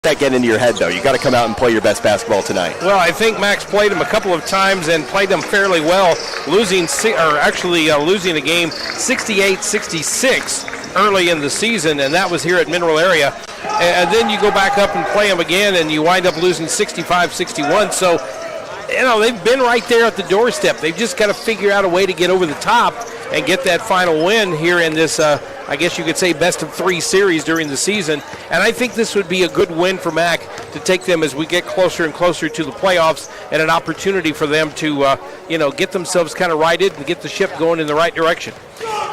That get into your head, though? You got to come out and play your best basketball tonight. Well, I think Max played them a couple of times and played them fairly well, losing a game 68-66 early in the season, and that was here at Mineral Area. And then you go back up and play them again, and you wind up losing 65-61. So, they've been right there at the doorstep. They've just got to figure out a way to get over the top and get that final win here in this, I guess you could say, best-of-3 series during the season. And I think this would be a good win for MACC to take them as we get closer and closer to the playoffs, and an opportunity for them to, get themselves kind of righted and get the ship going in the right direction.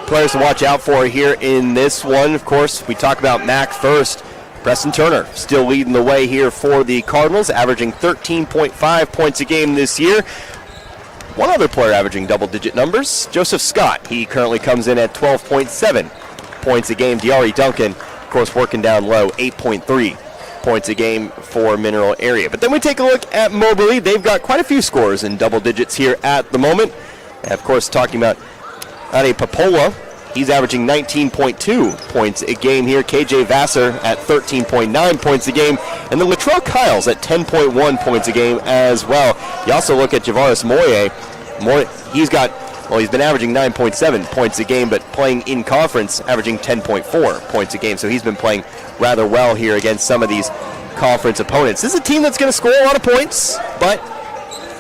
Players to watch out for here in this one. Of course, we talk about MACC first. Preston Turner still leading the way here for the Cardinals, averaging 13.5 points a game this year. One other player averaging double-digit numbers, Joseph Scott. He currently comes in at 12.7 points a game. Diari Duncan, of course, working down low, 8.3 points a game for Mineral Area. But then we take a look at Moberly. They've got quite a few scores in double digits here at the moment. And of course, talking about Ane Papola, he's averaging 19.2 points a game here. KJ Vassar at 13.9 points a game. And then Latrell Kyles at 10.1 points a game as well. You also look at Javaris Moye. He's been averaging 9.7 points a game, but playing in conference, averaging 10.4 points a game. So he's been playing rather well here against some of these conference opponents. This is a team that's going to score a lot of points, but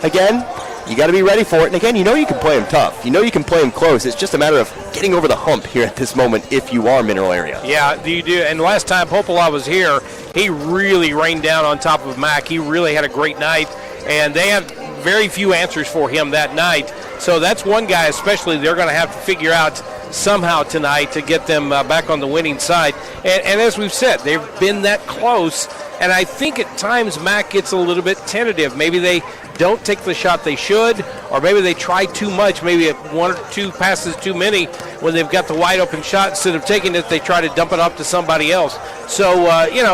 again, you got to be ready for it. And again, you can play them tough. You can play them close. It's just a matter of getting over the hump here at this moment if you are Mineral Area. Yeah, you do. And last time Popola was here, he really rained down on top of MACC. He really had a great night, and they had very few answers for him that night. So that's one guy especially they're going to have to figure out somehow tonight to get them back on the winning side. And as we've said, they've been that close. And I think at times MACC gets a little bit tentative. Maybe they don't take the shot they should, or maybe they try too much, maybe one or two passes too many when they've got the wide open shot. Instead of taking it, they try to dump it off to somebody else. So,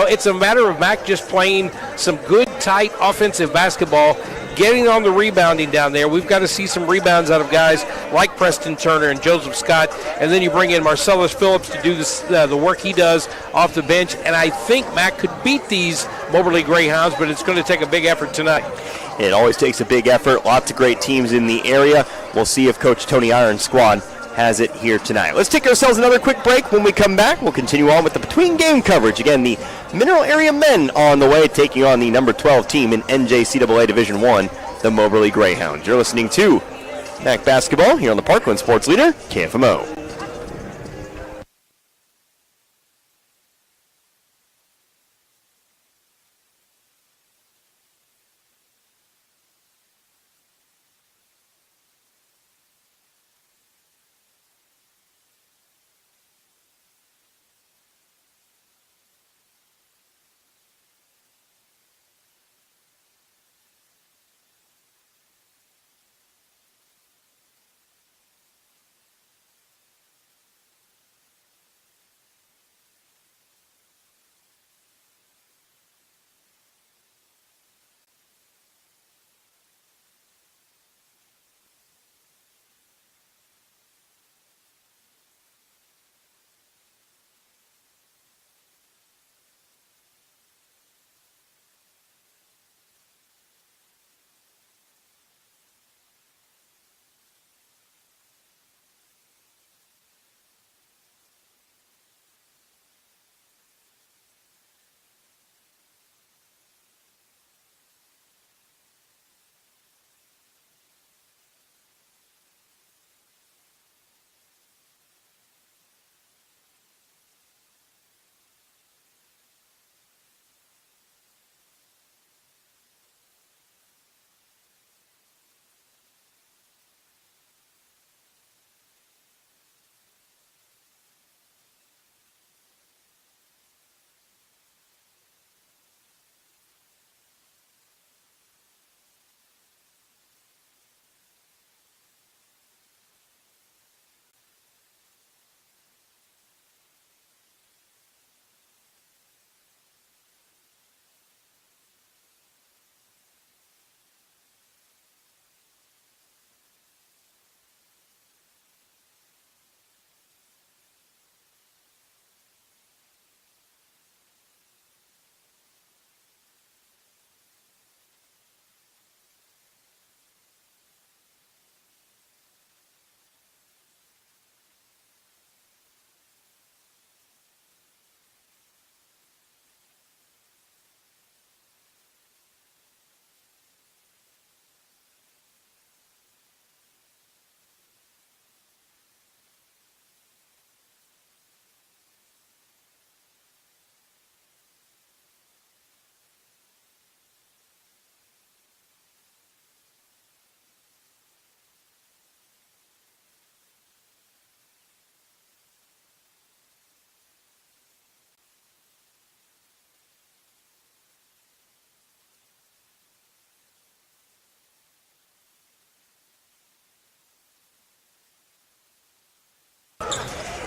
it's a matter of MACC just playing some good, tight offensive basketball, getting on the rebounding down there. We've got to see some rebounds out of guys like Preston Turner and Joseph Scott, and then you bring in Marcellus Phillips to do the work he does off the bench, and I think MACC could beat these Moberly Greyhounds, but it's going to take a big effort tonight. It always takes a big effort. Lots of great teams in the area. We'll see if Coach Tony Iron's squad has it here tonight. Let's take ourselves another quick break. When we come back, we'll continue on with the between game coverage. Again, the Mineral Area men on the way, taking on the number 12 team in NJCAA Division I, the Moberly Greyhounds. You're listening to MACC Basketball here on the Parkland Sports Leader, KFMO.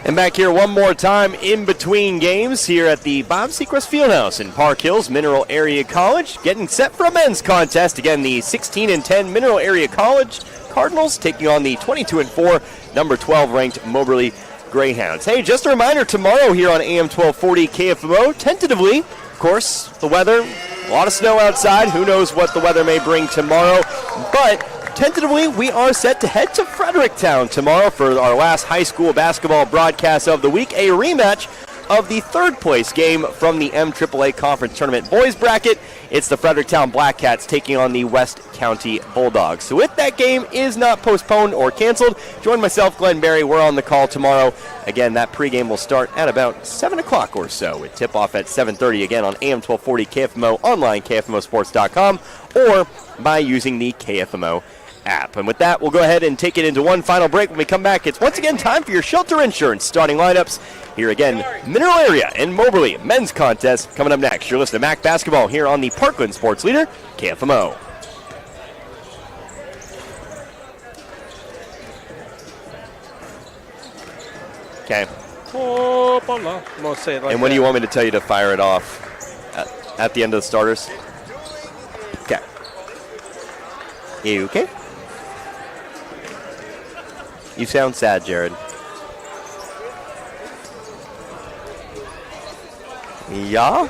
And back here one more time in between games here at the Bob Seacrest Fieldhouse in Park Hills, Mineral Area College, getting set for a men's contest. Again, the 16-10 Mineral Area College Cardinals taking on the 22-4 number 12 ranked Moberly Greyhounds. Hey, just a reminder, tomorrow here on AM 1240 KFMO, tentatively, of course, the weather, a lot of snow outside. Who knows what the weather may bring tomorrow, but tentatively, we are set to head to Fredericktown tomorrow for our last high school basketball broadcast of the week, a rematch of the third place game from the MAAA Conference Tournament Boys Bracket. It's the Fredericktown Black Cats taking on the West County Bulldogs. So if that game is not postponed or canceled, join myself, Glenn Berry. We're on the call tomorrow. Again, that pregame will start at about 7 o'clock or so, with tip-off at 7:30, again on AM 1240 KFMO, online, KFMOsports.com, or by using the KFMO app. And with that, we'll go ahead and take it into one final break. When we come back, it's once again time for your shelter insurance starting lineups. Here again, Mineral Area and Moberly men's contest coming up next. You're listening to MACC Basketball here on the Parkland Sports Leader, KFMO. Okay. I'm going to say it like and when do you want me to tell you to fire it off? At the end of the starters? Okay. You okay? You sound sad, Jared. Yeah?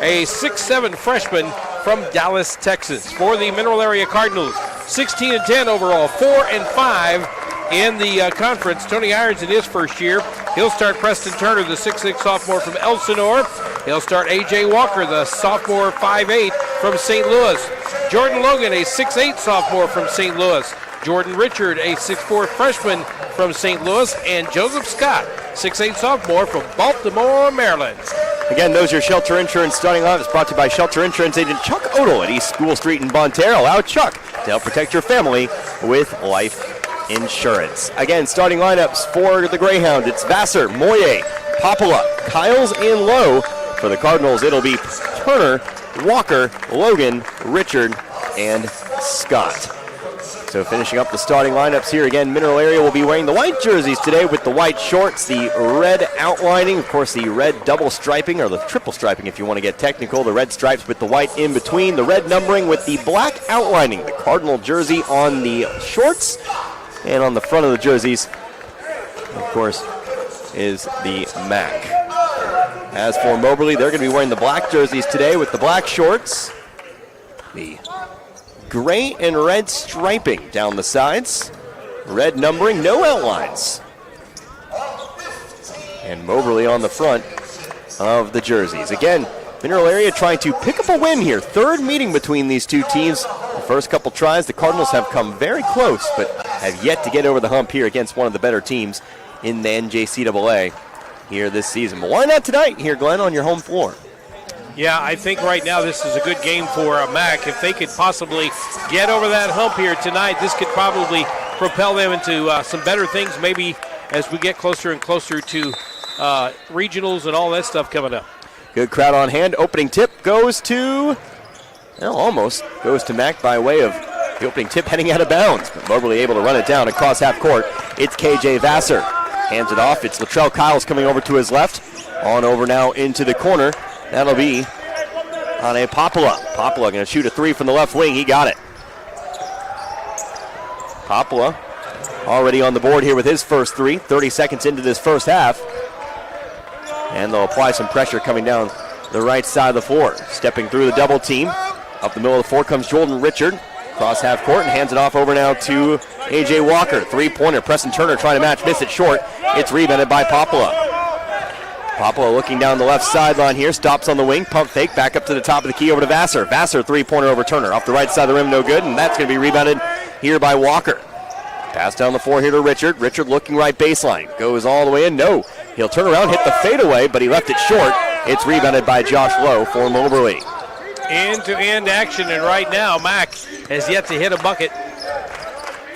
a 6'7" freshman from Dallas, Texas. For the Mineral Area Cardinals, 16-10 overall, 4-5 in the conference. Tony Irons in his first year. He'll start Preston Turner, the 6'6" sophomore from Elsinore. He'll start A.J. Walker, the sophomore 5'8" from St. Louis. Jordan Logan, a 6'8" sophomore from St. Louis. Jordan Richard, a 6'4" freshman from St. Louis. And Joseph Scott, 6'8" sophomore from Baltimore, Maryland. Again, those are your Shelter Insurance starting line. It's brought to you by Shelter Insurance agent Chuck Odell at East School Street in Bonne Terre. Allow Chuck to help protect your family with life insurance. Again, starting lineups for the Greyhound. It's Vassar, Moye, Popala, Kyles, and Lowe. For the Cardinals, it'll be Turner, Walker, Logan, Richard, and Scott. So finishing up the starting lineups here again, Mineral Area will be wearing the white jerseys today with the white shorts, the red outlining, of course the red double striping, or the triple striping if you want to get technical, the red stripes with the white in between, the red numbering with the black outlining, the Cardinal jersey on the shorts, and on the front of the jerseys, of course, is the MACC. As for Moberly, they're going to be wearing the black jerseys today with the black shorts, the gray and red striping down the sides, red numbering, no outlines. And Moberly on the front of the jerseys. Again, Mineral Area trying to pick up a win here. Third meeting between these two teams. The first couple tries, the Cardinals have come very close, but have yet to get over the hump here against one of the better teams in the NJCAA here this season. But why not tonight here, Glenn, on your home floor? Yeah, I think right now this is a good game for MACC. If they could possibly get over that hump here tonight, this could probably propel them into some better things maybe as we get closer and closer to regionals and all that stuff coming up. Good crowd on hand. Opening tip goes to, well, almost goes to MACC by way of the opening tip heading out of bounds. But Moberly able to run it down across half court. It's KJ Vassar. Hands it off. It's Latrell Kyles coming over to his left. On over now into the corner. That'll be on a Popala. Popala going to shoot a three from the left wing. He got it. Popala already on the board here with his first three. 30 seconds into this first half. And they'll apply some pressure coming down the right side of the floor. Stepping through the double team. Up the middle of the floor comes Jordan Richard. Cross half court and hands it off over now to A.J. Walker. Three-pointer. Preston Turner trying to match. Miss it short. It's rebounded by Popala. Popala looking down the left sideline here. Stops on the wing. Pump fake. Back up to the top of the key over to Vassar. Vassar three-pointer over Turner. Off the right side of the rim. No good. And that's going to be rebounded here by Walker. Pass down the floor here to Richard. Richard looking right baseline. Goes all the way in. No. He'll turn around, hit the fadeaway, but he left it short. It's rebounded by Josh Lowe for Moberly. End-to-end action, and right now MACC has yet to hit a bucket.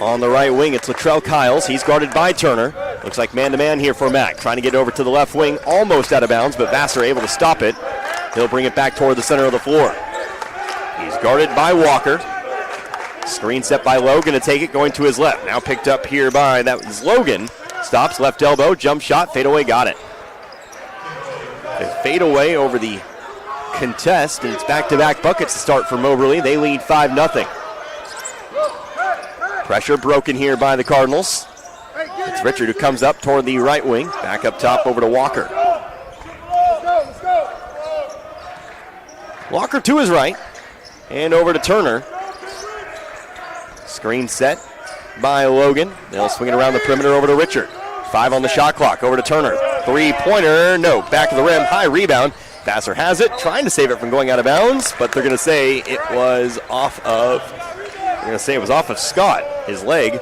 On the right wing, it's Latrell Kyles. He's guarded by Turner. Looks like man-to-man here for MACC. Trying to get over to the left wing, almost out of bounds, but Vassar able to stop it. He'll bring it back toward the center of the floor. He's guarded by Walker. Screen set by Logan to take it, going to his left. Now picked up here by, that was Logan. Stops, left elbow, jump shot, fade away, got it. They fade away over the contest, and it's back-to-back buckets to start for Moberly. They lead 5-0. Pressure broken here by the Cardinals. It's Richard who comes up toward the right wing. Back up top over to Walker. Walker to his right, and over to Turner. Screen set by Logan. They'll swing it around the perimeter over to Richard. 5 on the shot clock, over to Turner. Three-pointer, no, back of the rim, high rebound. Vassar has it, trying to save it from going out of bounds, but they're going to say it was off of Scott, his leg.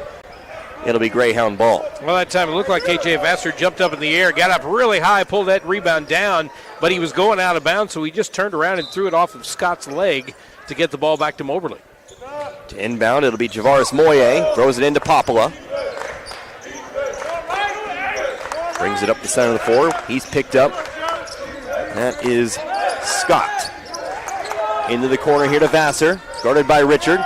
It'll be Greyhound ball. Well, that time it looked like KJ Vassar jumped up in the air, got up really high, pulled that rebound down, but he was going out of bounds, so he just turned around and threw it off of Scott's leg to get the ball back to Moberly. To inbound, it'll be Javaris Moye. Throws it into Popala. Brings it up the center of the floor. He's picked up. That is Scott. Into the corner here to Vassar. Guarded by Richard.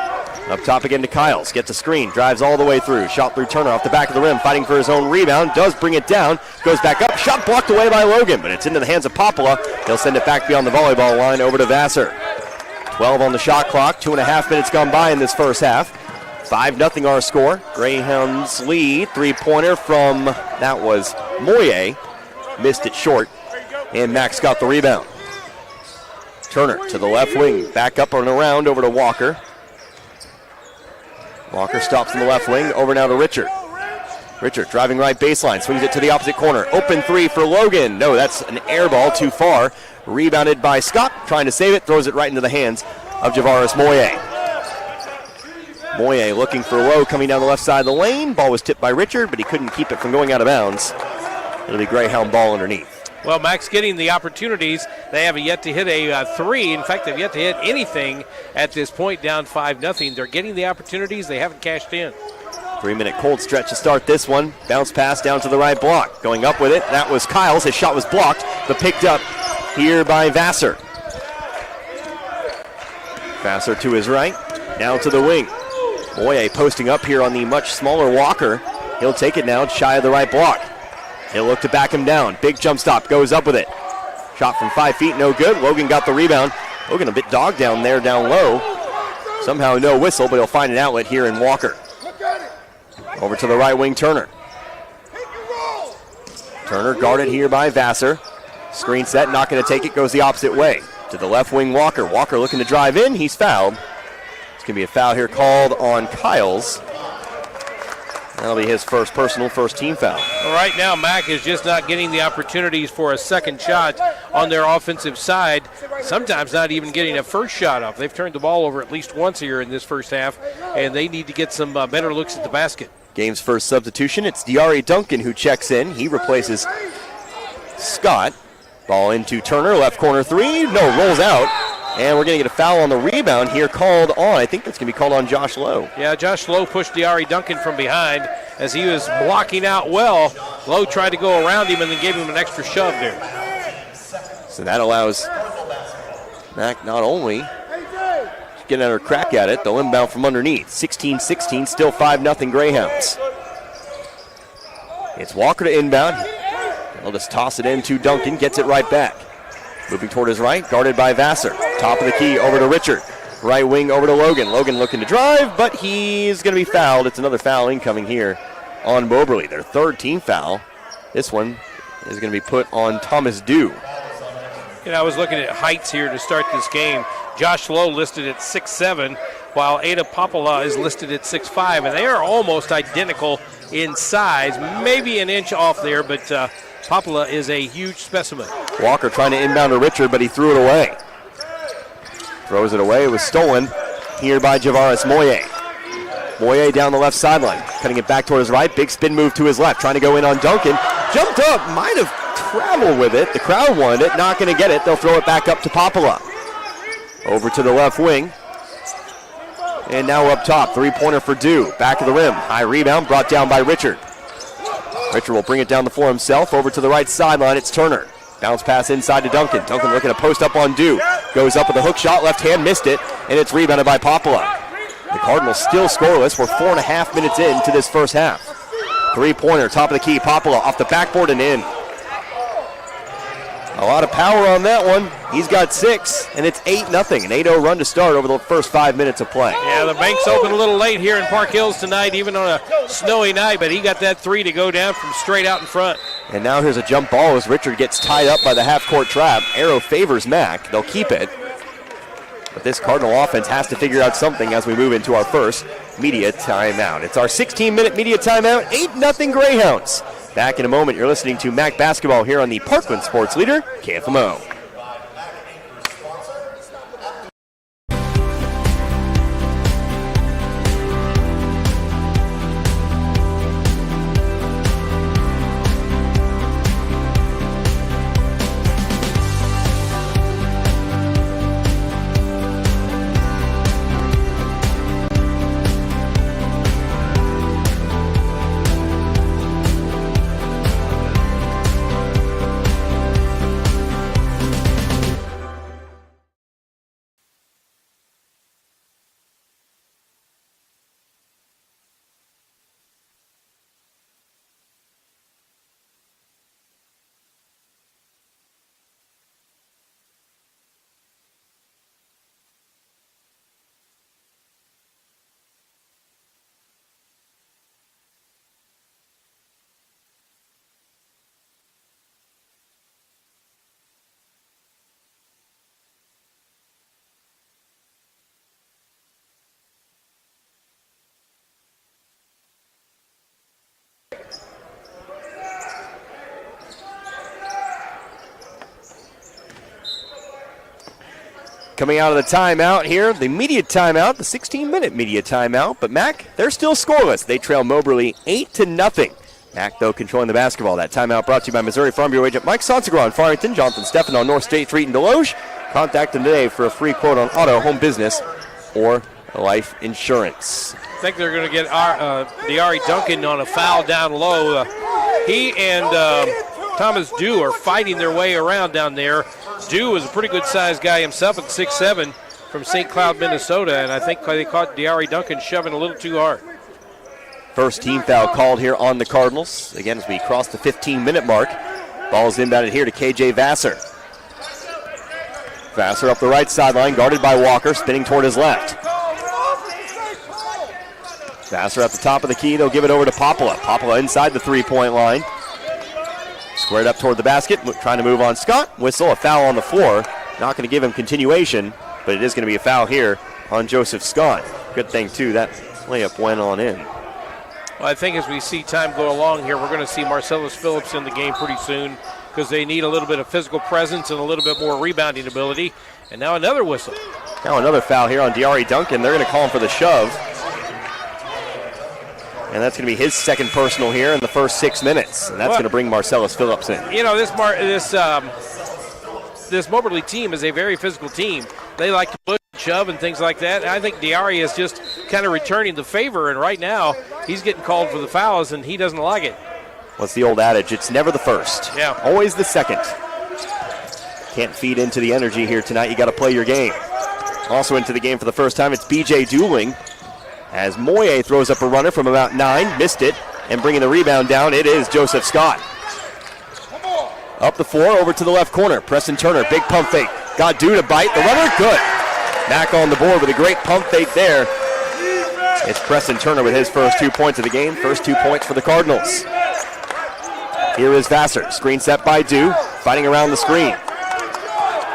Up top again to Kyles. Gets a screen. Drives all the way through. Shot through Turner off the back of the rim. Fighting for his own rebound. Does bring it down. Goes back up. Shot blocked away by Logan. But it's into the hands of Popala. He'll send it back beyond the volleyball line over to Vassar. 12 on the shot clock. 2.5 minutes gone by in this first half. 5-0 our score. Greyhounds lead. Three-pointer from, that was Moye. Missed it short. And Max got the rebound. Turner to the left wing, back up and around over to Walker. Walker stops in the left wing, over now to Richard. Richard driving right baseline, swings it to the opposite corner. Open three for Logan. No, that's an air ball too far. Rebounded by Scott, trying to save it, throws it right into the hands of Javaris Moye. Moye looking for Lowe coming down the left side of the lane. Ball was tipped by Richard, but he couldn't keep it from going out of bounds. It'll be Greyhound ball underneath. Well, MACC's getting the opportunities. They haven't yet to hit a three. In fact, they've yet to hit anything at this point, down 5-0. They're getting the opportunities. They haven't cashed in. 3-minute cold stretch to start this one. Bounce pass down to the right block. Going up with it, that was Kyle's. His shot was blocked, but picked up here by Vassar. Vassar to his right, down to the wing. Moye posting up here on the much smaller Walker. He'll take it now, shy of the right block. He'll look to back him down. Big jump stop, goes up with it. Shot from 5 feet, no good. Logan got the rebound. Logan a bit dogged down there, down low. Somehow no whistle, but he'll find an outlet here in Walker. Over to the right wing, Turner. Turner guarded here by Vassar. Screen set, not going to take it, goes the opposite way. To the left wing, Walker. Walker looking to drive in, he's fouled. It's going to be a foul here called on Kyles. That'll be his first personal, first team foul. Well, right now, MACC is just not getting the opportunities for a second shot on their offensive side. Sometimes not even getting a first shot up. They've turned the ball over at least once here in this first half, and they need to get some better looks at the basket. Game's first substitution, it's Diari Duncan who checks in. He replaces Scott. Ball into Turner, left corner three. No, rolls out. And we're going to get a foul on the rebound here called on. I think that's going to be called on Josh Lowe. Yeah, Josh Lowe pushed Diari Duncan from behind as he was blocking out well. Lowe tried to go around him and then gave him an extra shove there. So that allows MACC not only to get another crack at it, they'll inbound from underneath. 16-16, still 5-0 Greyhounds. It's Walker to inbound. They'll just toss it into Duncan, gets it right back. Moving toward his right, guarded by Vassar. Top of the key, over to Richard. Right wing over to Logan. Logan looking to drive, but he's going to be fouled. It's another foul incoming here on Moberly. Their third team foul. This one is going to be put on Thomas Dew. You know, I was looking at heights here to start this game. Josh Lowe listed at 6'7", while Ada Popala is listed at 6'5", and they are almost identical in size. Maybe an inch off there, but Popala is a huge specimen. Walker trying to inbound to Richard, but he threw it away. Throws it away. It was stolen here by Javaris Moye. Moye down the left sideline, cutting it back toward his right. Big spin move to his left, trying to go in on Duncan. Jumped up, might have traveled with it. The crowd wanted it, not going to get it. They'll throw it back up to Popala. Over to the left wing. And now up top, three-pointer for Dew. Back of the rim, high rebound, brought down by Richard. Richard will bring it down the floor himself. Over to the right sideline, it's Turner. Bounce pass inside to Duncan. Duncan looking to post up on Dew. Goes up with a hook shot, left hand, missed it, and it's rebounded by Popala. The Cardinals still scoreless. We're 4.5 minutes into this first half. Three-pointer, top of the key, Popala off the backboard and in. A lot of power on that one. He's got 6, and it's 8-0. An 8-0 run to start over the first 5 minutes of play. Yeah, the bank's open a little late here in Park Hills tonight, even on a snowy night, but he got that three to go down from straight out in front. And now here's a jump ball as Richard gets tied up by the half-court trap. Arrow favors MACC. They'll keep it. But this Cardinal offense has to figure out something as we move into our first media timeout. It's our 16-minute media timeout, 8-0 Greyhounds. Back in a moment, you're listening to MACC Basketball here on the Parkland Sports Leader, KFMO. coming out of the timeout here, the media timeout, the 16-minute media timeout. But MACC, they're still scoreless. They trail Moberly 8-0. MACC, though, controlling the basketball. That timeout brought to you by Missouri Farm Bureau agent Mike Sonsegra on Farmington, Jonathan Steffen on North State Street in Deloge. Contact them today for a free quote on auto, home business, or life insurance. I think they're going to get Diari Duncan on a foul down low. He and Thomas Dew are fighting their way around down there. Dew is a pretty good-sized guy himself at 6'7", from St. Cloud, Minnesota, and I think they caught Diari Duncan shoving a little too hard. First team foul called here on the Cardinals. Again, as we cross the 15-minute mark. Ball's inbounded here to KJ Vassar. Vassar up the right sideline, guarded by Walker, spinning toward his left. Vassar at the top of the key. They'll give it over to Popala. Popala inside the three-point line. Squared up toward the basket, trying to move on Scott. Whistle, a foul on the floor. Not going to give him continuation, but it is going to be a foul here on Joseph Scott. Good thing, too, that layup went on in. Well, I think as we see time go along here, we're going to see Marcellus Phillips in the game pretty soon because they need a little bit of physical presence and a little bit more rebounding ability. And now another whistle. Now another foul here on Diari Duncan. They're going to call him for the shove. And that's going to be his second personal here in the first 6 minutes. And that's going to bring Marcellus Phillips in. You know, this Moberly team is a very physical team. They like to push, shove, and things like that. And I think Diari is just kind of returning the favor. And right now, he's getting called for the fouls, and he doesn't like it. What's the old adage? It's never the first. Yeah. Always the second. Can't feed into the energy here tonight. You got to play your game. Also into the game for the first time, it's B.J. Dooling. As Moye throws up a runner from about 9, missed it, and bringing the rebound down, it is Joseph Scott. Up the floor, over to the left corner. Preston Turner, big pump fake. Got Dew to bite. The runner, good. MACC on the board with a great pump fake there. It's Preston Turner with his first 2 points of the game. First 2 points for the Cardinals. Here is Vassar. Screen set by Dew, fighting around the screen.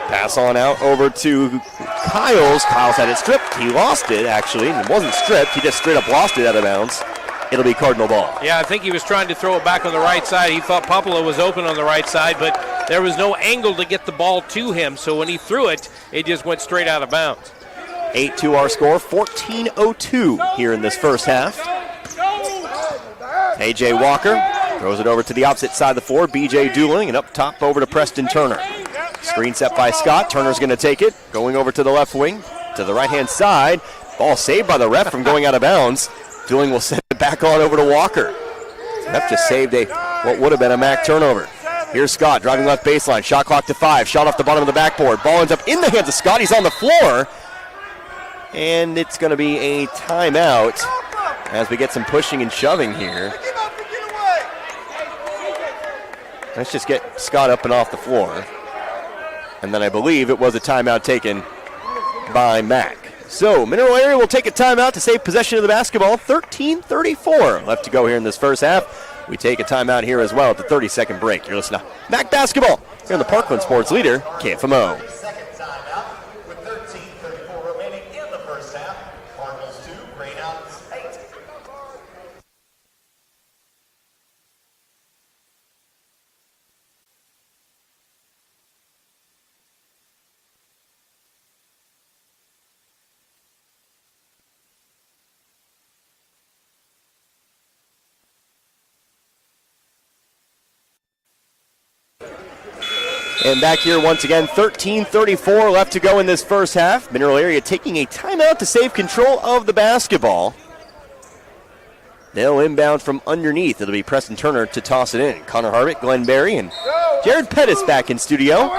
Pass on out over to Kyles. Kyles had it stripped. He lost it, actually. It wasn't stripped. He just straight up lost it out of bounds. It'll be Cardinal ball. Yeah, I think he was trying to throw it back on the right side. He thought Popolo was open on the right side, but there was no angle to get the ball to him. So when he threw it, it just went straight out of bounds. 8-2 our score. 14:02 here in this first half. A.J. Walker throws it over to the opposite side of the floor. B.J. Dooling, and up top over to Preston Turner. Screen set by Scott. Turner's going to take it. Going over to the left wing, to the right-hand side. Ball saved by the ref from going out of bounds. Dooling will send it back on over to Walker. Ref just saved what would have been a MACC turnover. Here's Scott driving left baseline. Shot clock to 5. Shot off the bottom of the backboard. Ball ends up in the hands of Scott. He's on the floor. And it's going to be a timeout as we get some pushing and shoving here. Let's just get Scott up and off the floor. And then I believe it was a timeout taken by MACC. So Mineral Area will take a timeout to save possession of the basketball. 13:34 left to go here in this first half. We take a timeout here as well at the 30-second break. You're listening to MACC Basketball here on the Parkland Sports Leader, KFMO. And back here once again, 13:34 left to go in this first half. Mineral Area taking a timeout to save control of the basketball. They'll inbound from underneath. It'll be Preston Turner to toss it in. Connor Harvick, Glenn Berry, and Jared Pettis back in studio.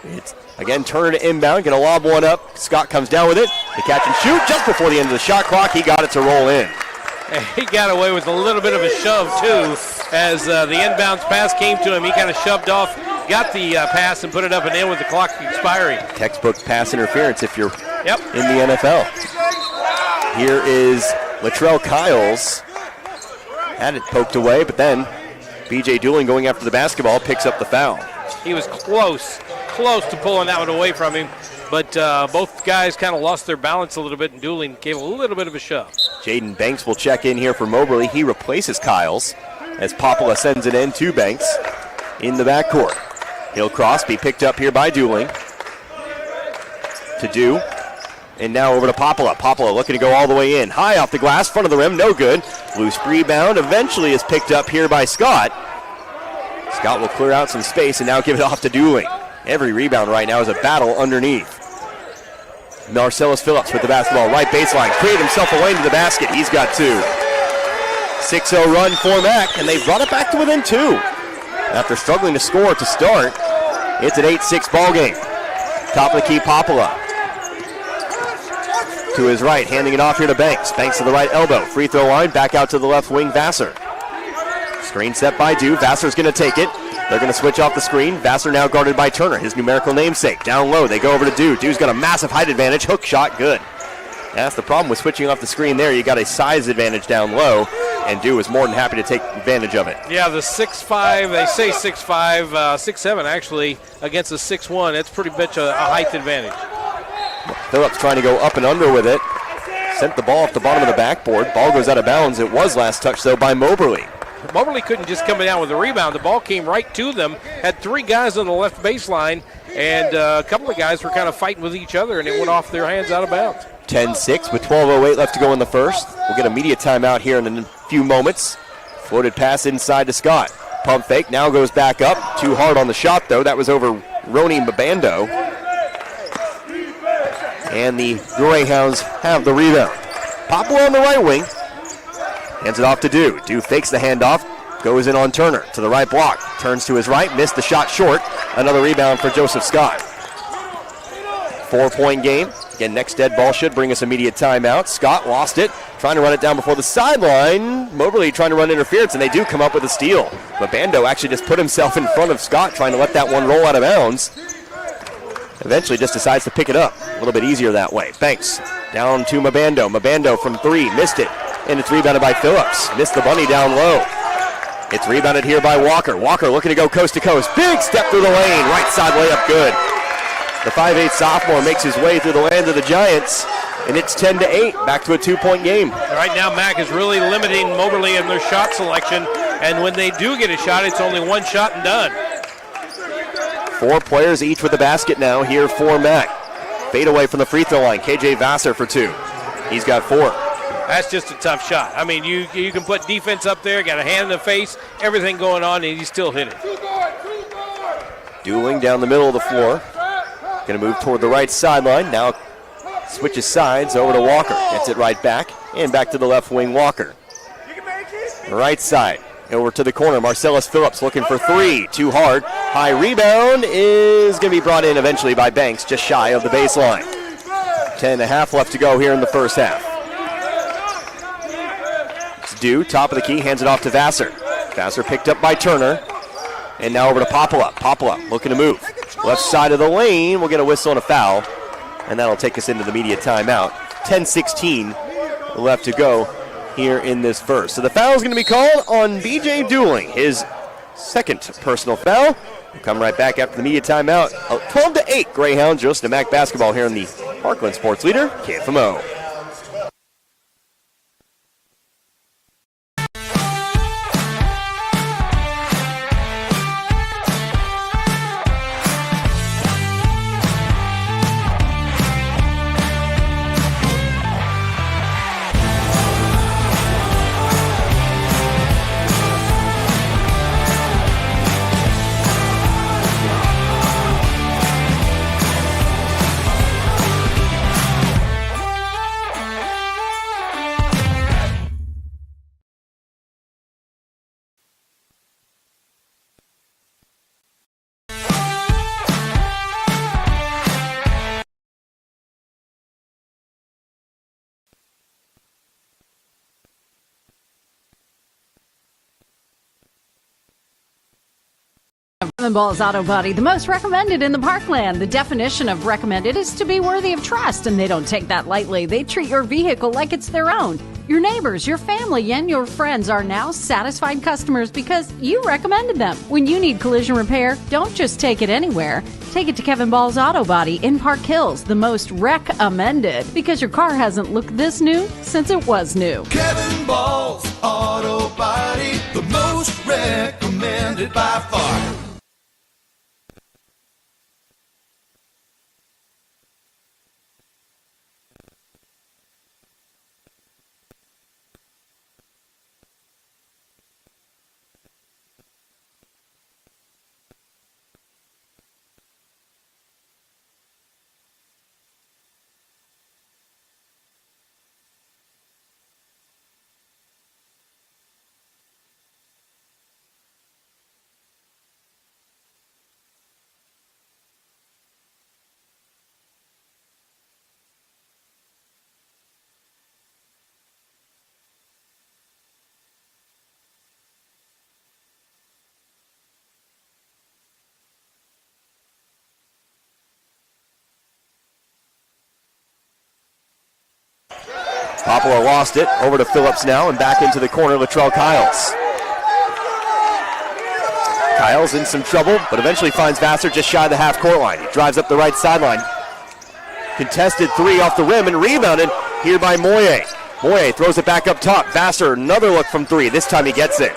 It's, again, Turner to inbound, going to lob one up. Scott comes down with it. The catch and shoot just before the end of the shot clock. He got it to roll in. He got away with a little bit of a shove, too, as the inbounds pass came to him. He kind of shoved off, got the pass, and put it up and in with the clock expiring. Textbook pass interference if you're in the NFL. Here is Latrell Kyles. Had it poked away, but then B.J. Dooling going after the basketball picks up the foul. He was close to pulling that one away from him, but both guys kind of lost their balance a little bit, and Dooling gave a little bit of a shove. Jaden Banks will check in here for Moberly. He replaces Kyles as Popala sends it in to Banks in the backcourt. He'll cross, be picked up here by Dooling. to do. And now over to Popola. Popola looking to go all the way in. High off the glass, front of the rim, no good. Loose rebound eventually is picked up here by Scott. Scott will clear out some space and now give it off to Dooling. Every rebound right now is a battle underneath. Marcellus Phillips with the basketball, right baseline. Created himself a lane to the basket. He's got 2. 6-0 run for MACC, and they've brought it back to within 2. After struggling to score to start, it's an 8-6 ball game. Top of the key, Popola. To his right, handing it off here to Banks. Banks to the right elbow. Free throw line, back out to the left wing, Vassar. Screen set by Dew. Vassar's going to take it. They're going to switch off the screen. Vassar now guarded by Turner, his numerical namesake. Down low, they go over to Dew. Dew's got a massive height advantage. Hook shot, good. That's the problem with switching off the screen there. You got a size advantage down low, and Dew is more than happy to take advantage of it. Yeah, the 6'5", they say 6'5", 6'7", actually, against the 6'1". That's pretty much a height advantage. Phillips trying to go up and under with it. Sent the ball off the bottom of the backboard. Ball goes out of bounds. It was last touched, though, by Moberly. Moberly couldn't just come down with a rebound. The ball came right to them. Had 3 guys on the left baseline, and a couple of guys were kind of fighting with each other, and it went off their hands out of bounds. 10-6 with 12:08 left to go in the first. We'll get a media timeout here in a few moments. Floated pass inside to Scott. Pump fake, now goes back up. Too hard on the shot, though. That was over Roni Mabando. And the Greyhounds have the rebound. Popola on the right wing. Hands it off to Dew. Dew fakes the handoff. Goes in on Turner to the right block. Turns to his right. Missed the shot short. Another rebound for Joseph Scott. 4-point game. Again, next dead ball should bring us immediate timeout. Scott lost it. Trying to run it down before the sideline. Moberly trying to run interference, and they do come up with a steal. Mabando actually just put himself in front of Scott, trying to let that one roll out of bounds. Eventually just decides to pick it up. A little bit easier that way. Banks down to Mabando. Mabando from 3. Missed it. And it's rebounded by Phillips. Missed the bunny down low. It's rebounded here by Walker. Walker looking to go coast to coast. Big step through the lane. Right side layup good. The 5'8 sophomore makes his way through the land of the Giants. And it's 10-8. Back to a 2-point game. Right now, MACC is really limiting Moberly in their shot selection. And when they do get a shot, it's only one shot and done. 4 players each with the basket now here for MACC. Fade away from the free throw line. KJ Vassar for 2. He's got 4. That's just a tough shot. I mean, you can put defense up there, got a hand in the face, everything going on, and you still hit it. Dooling down the middle of the floor. Going to move toward the right sideline. Now switches sides over to Walker. Gets it right back, and back to the left wing, Walker. Right side. Over to the corner, Marcellus Phillips looking for 3. Too hard. High rebound is going to be brought in eventually by Banks, just shy of the baseline. 10.5 left to go here in the first half. It's Dew, top of the key, hands it off to Vassar. Vassar picked up by Turner. And now over to Popola. Popola looking to move. Left side of the lane, we'll get a whistle and a foul. And that'll take us into the media timeout. 10-16 left to go here in this first. So the foul is going to be called on B.J. Dooling, his second personal foul. We'll come right back after the media timeout. 12-8 Greyhounds, Joseph MACC basketball here in the Parkland Sports Leader, KFMO. Kevin Ball's Auto Body, the most recommended in the Parkland. The definition of recommended is to be worthy of trust, and they don't take that lightly. They treat your vehicle like it's their own. Your neighbors, your family, and your friends are now satisfied customers because you recommended them. When you need collision repair, don't just take it anywhere. Take it to Kevin Ball's Auto Body in Park Hills, the most recommended, because your car hasn't looked this new since it was new. Kevin Ball's Auto Body, the most recommended by far. Poplar lost it. Over to Phillips now and back into the corner. Latrell Kiles. Kiles in some trouble, but eventually finds Vassar just shy of the half-court line. He drives up the right sideline. Contested three off the rim and rebounded here by Moye. Moye throws it back up top. Vassar, another look from three. This time he gets it.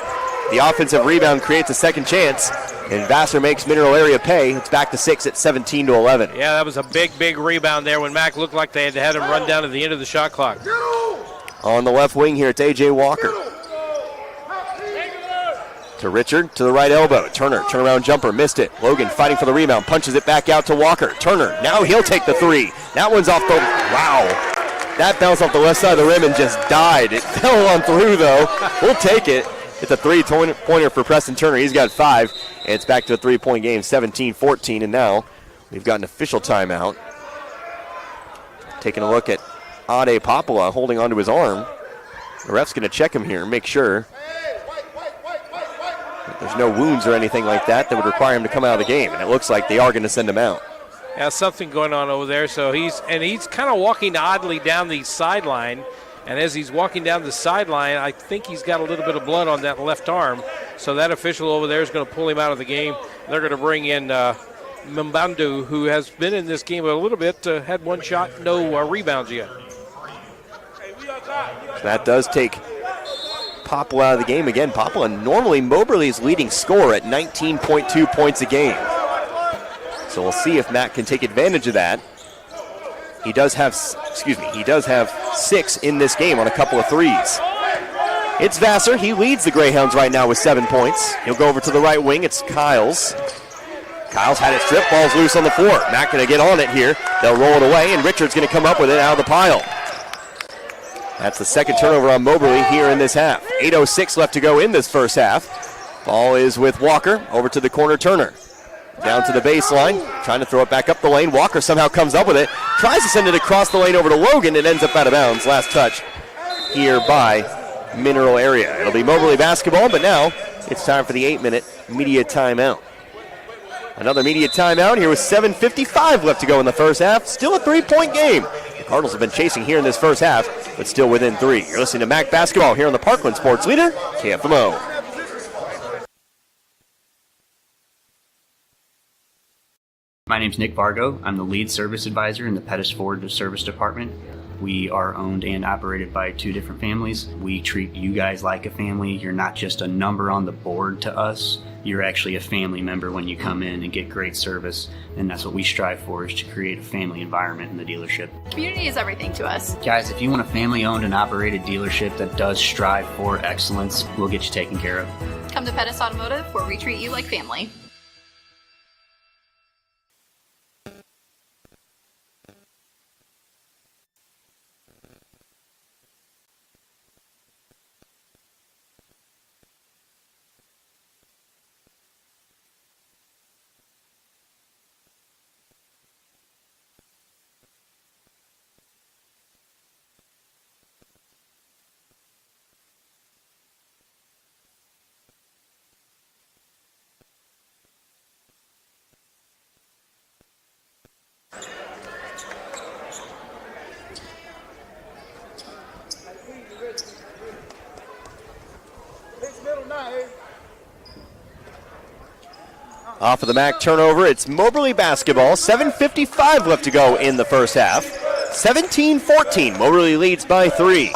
The offensive rebound creates a second chance, and Vassar makes Mineral Area pay. It's back to 6 at 17-11. Yeah, that was a big rebound there when MACC looked like they had him run down to the end of the shot clock. On the left wing here, it's A.J. Walker. To Richard, to the right elbow. Turner, turnaround jumper, missed it. Logan fighting for the rebound, punches it back out to Walker. Turner, now he'll take the three. That one's off the, wow. That bounced off the left side of the rim and just died. It fell on through though. We'll take it. It's a three-pointer for Preston Turner. He's got 5, and it's back to a three-point game, 17-14, and now we've got an official timeout. Taking a look at Ade Popala holding onto his arm. The ref's going to check him here and make sure there's no wounds or anything like that would require him to come out of the game, and it looks like they are going to send him out. Yeah, something going on over there. So he's kind of walking oddly down the sideline, and as he's walking down the sideline, I think he's got a little bit of blood on that left arm. So that official over there is going to pull him out of the game. They're going to bring in Mbandu, who has been in this game a little bit, had one shot, no rebounds yet. So that does take Poplar out of the game again. Poplar, normally Moberly's leading scorer at 19.2 points a game. So we'll see if MACC can take advantage of that. He does have 6 in this game on a couple of threes. It's Vassar. He leads the Greyhounds right now with 7 points. He'll go over to the right wing. It's Kiles. Kiles had it stripped. Ball's loose on the floor. MACC going to get on it here. They'll roll it away, and Richards going to come up with it out of the pile. That's the second turnover on Moberly here in this half. 8:06 left to go in this first half. Ball is with Walker. Over to the corner, Turner. Down to the baseline, trying to throw it back up the lane. Walker somehow comes up with it. Tries to send it across the lane over to Logan. It ends up out of bounds. Last touch here by Mineral Area. It'll be Moberly basketball, but now it's time for the 8-minute media timeout. Another media timeout here with 7:55 left to go in the first half. Still a 3-point game. The Cardinals have been chasing here in this first half, but still within 3. You're listening to MACC Basketball here on the Parkland Sports Leader, KFMO. My name's Nick Vargo. I'm the lead service advisor in the Pettis Ford Service Department. We are owned and operated by 2 different families. We treat you guys like a family. You're not just a number on the board to us. You're actually a family member when you come in and get great service. And that's what we strive for, is to create a family environment in the dealership. Community is everything to us. Guys, if you want a family-owned and operated dealership that does strive for excellence, we'll get you taken care of. Come to Pettis Automotive, where we treat you like family. Off of the MACC turnover, it's Moberly basketball. 7:55 left to go in the first half. 17-14, Moberly leads by 3.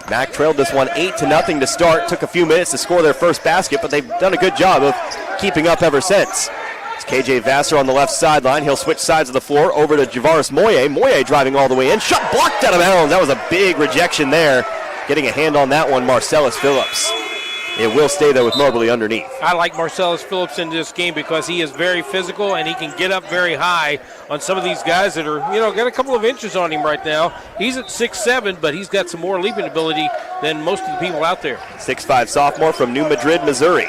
MACC trailed this one 8-0 to start. Took a few minutes to score their first basket, but they've done a good job of keeping up ever since. It's KJ Vassar on the left sideline. He'll switch sides of the floor over to Javaris Moye. Moye driving all the way in. Shot blocked out of bounds. That was a big rejection there. Getting a hand on that one, Marcellus Phillips. It will stay there with Moberly underneath. I like Marcellus Phillips in this game because he is very physical and he can get up very high on some of these guys that are, got a couple of inches on him right now. He's at 6'7", but he's got some more leaping ability than most of the people out there. 6'5" sophomore from New Madrid, Missouri.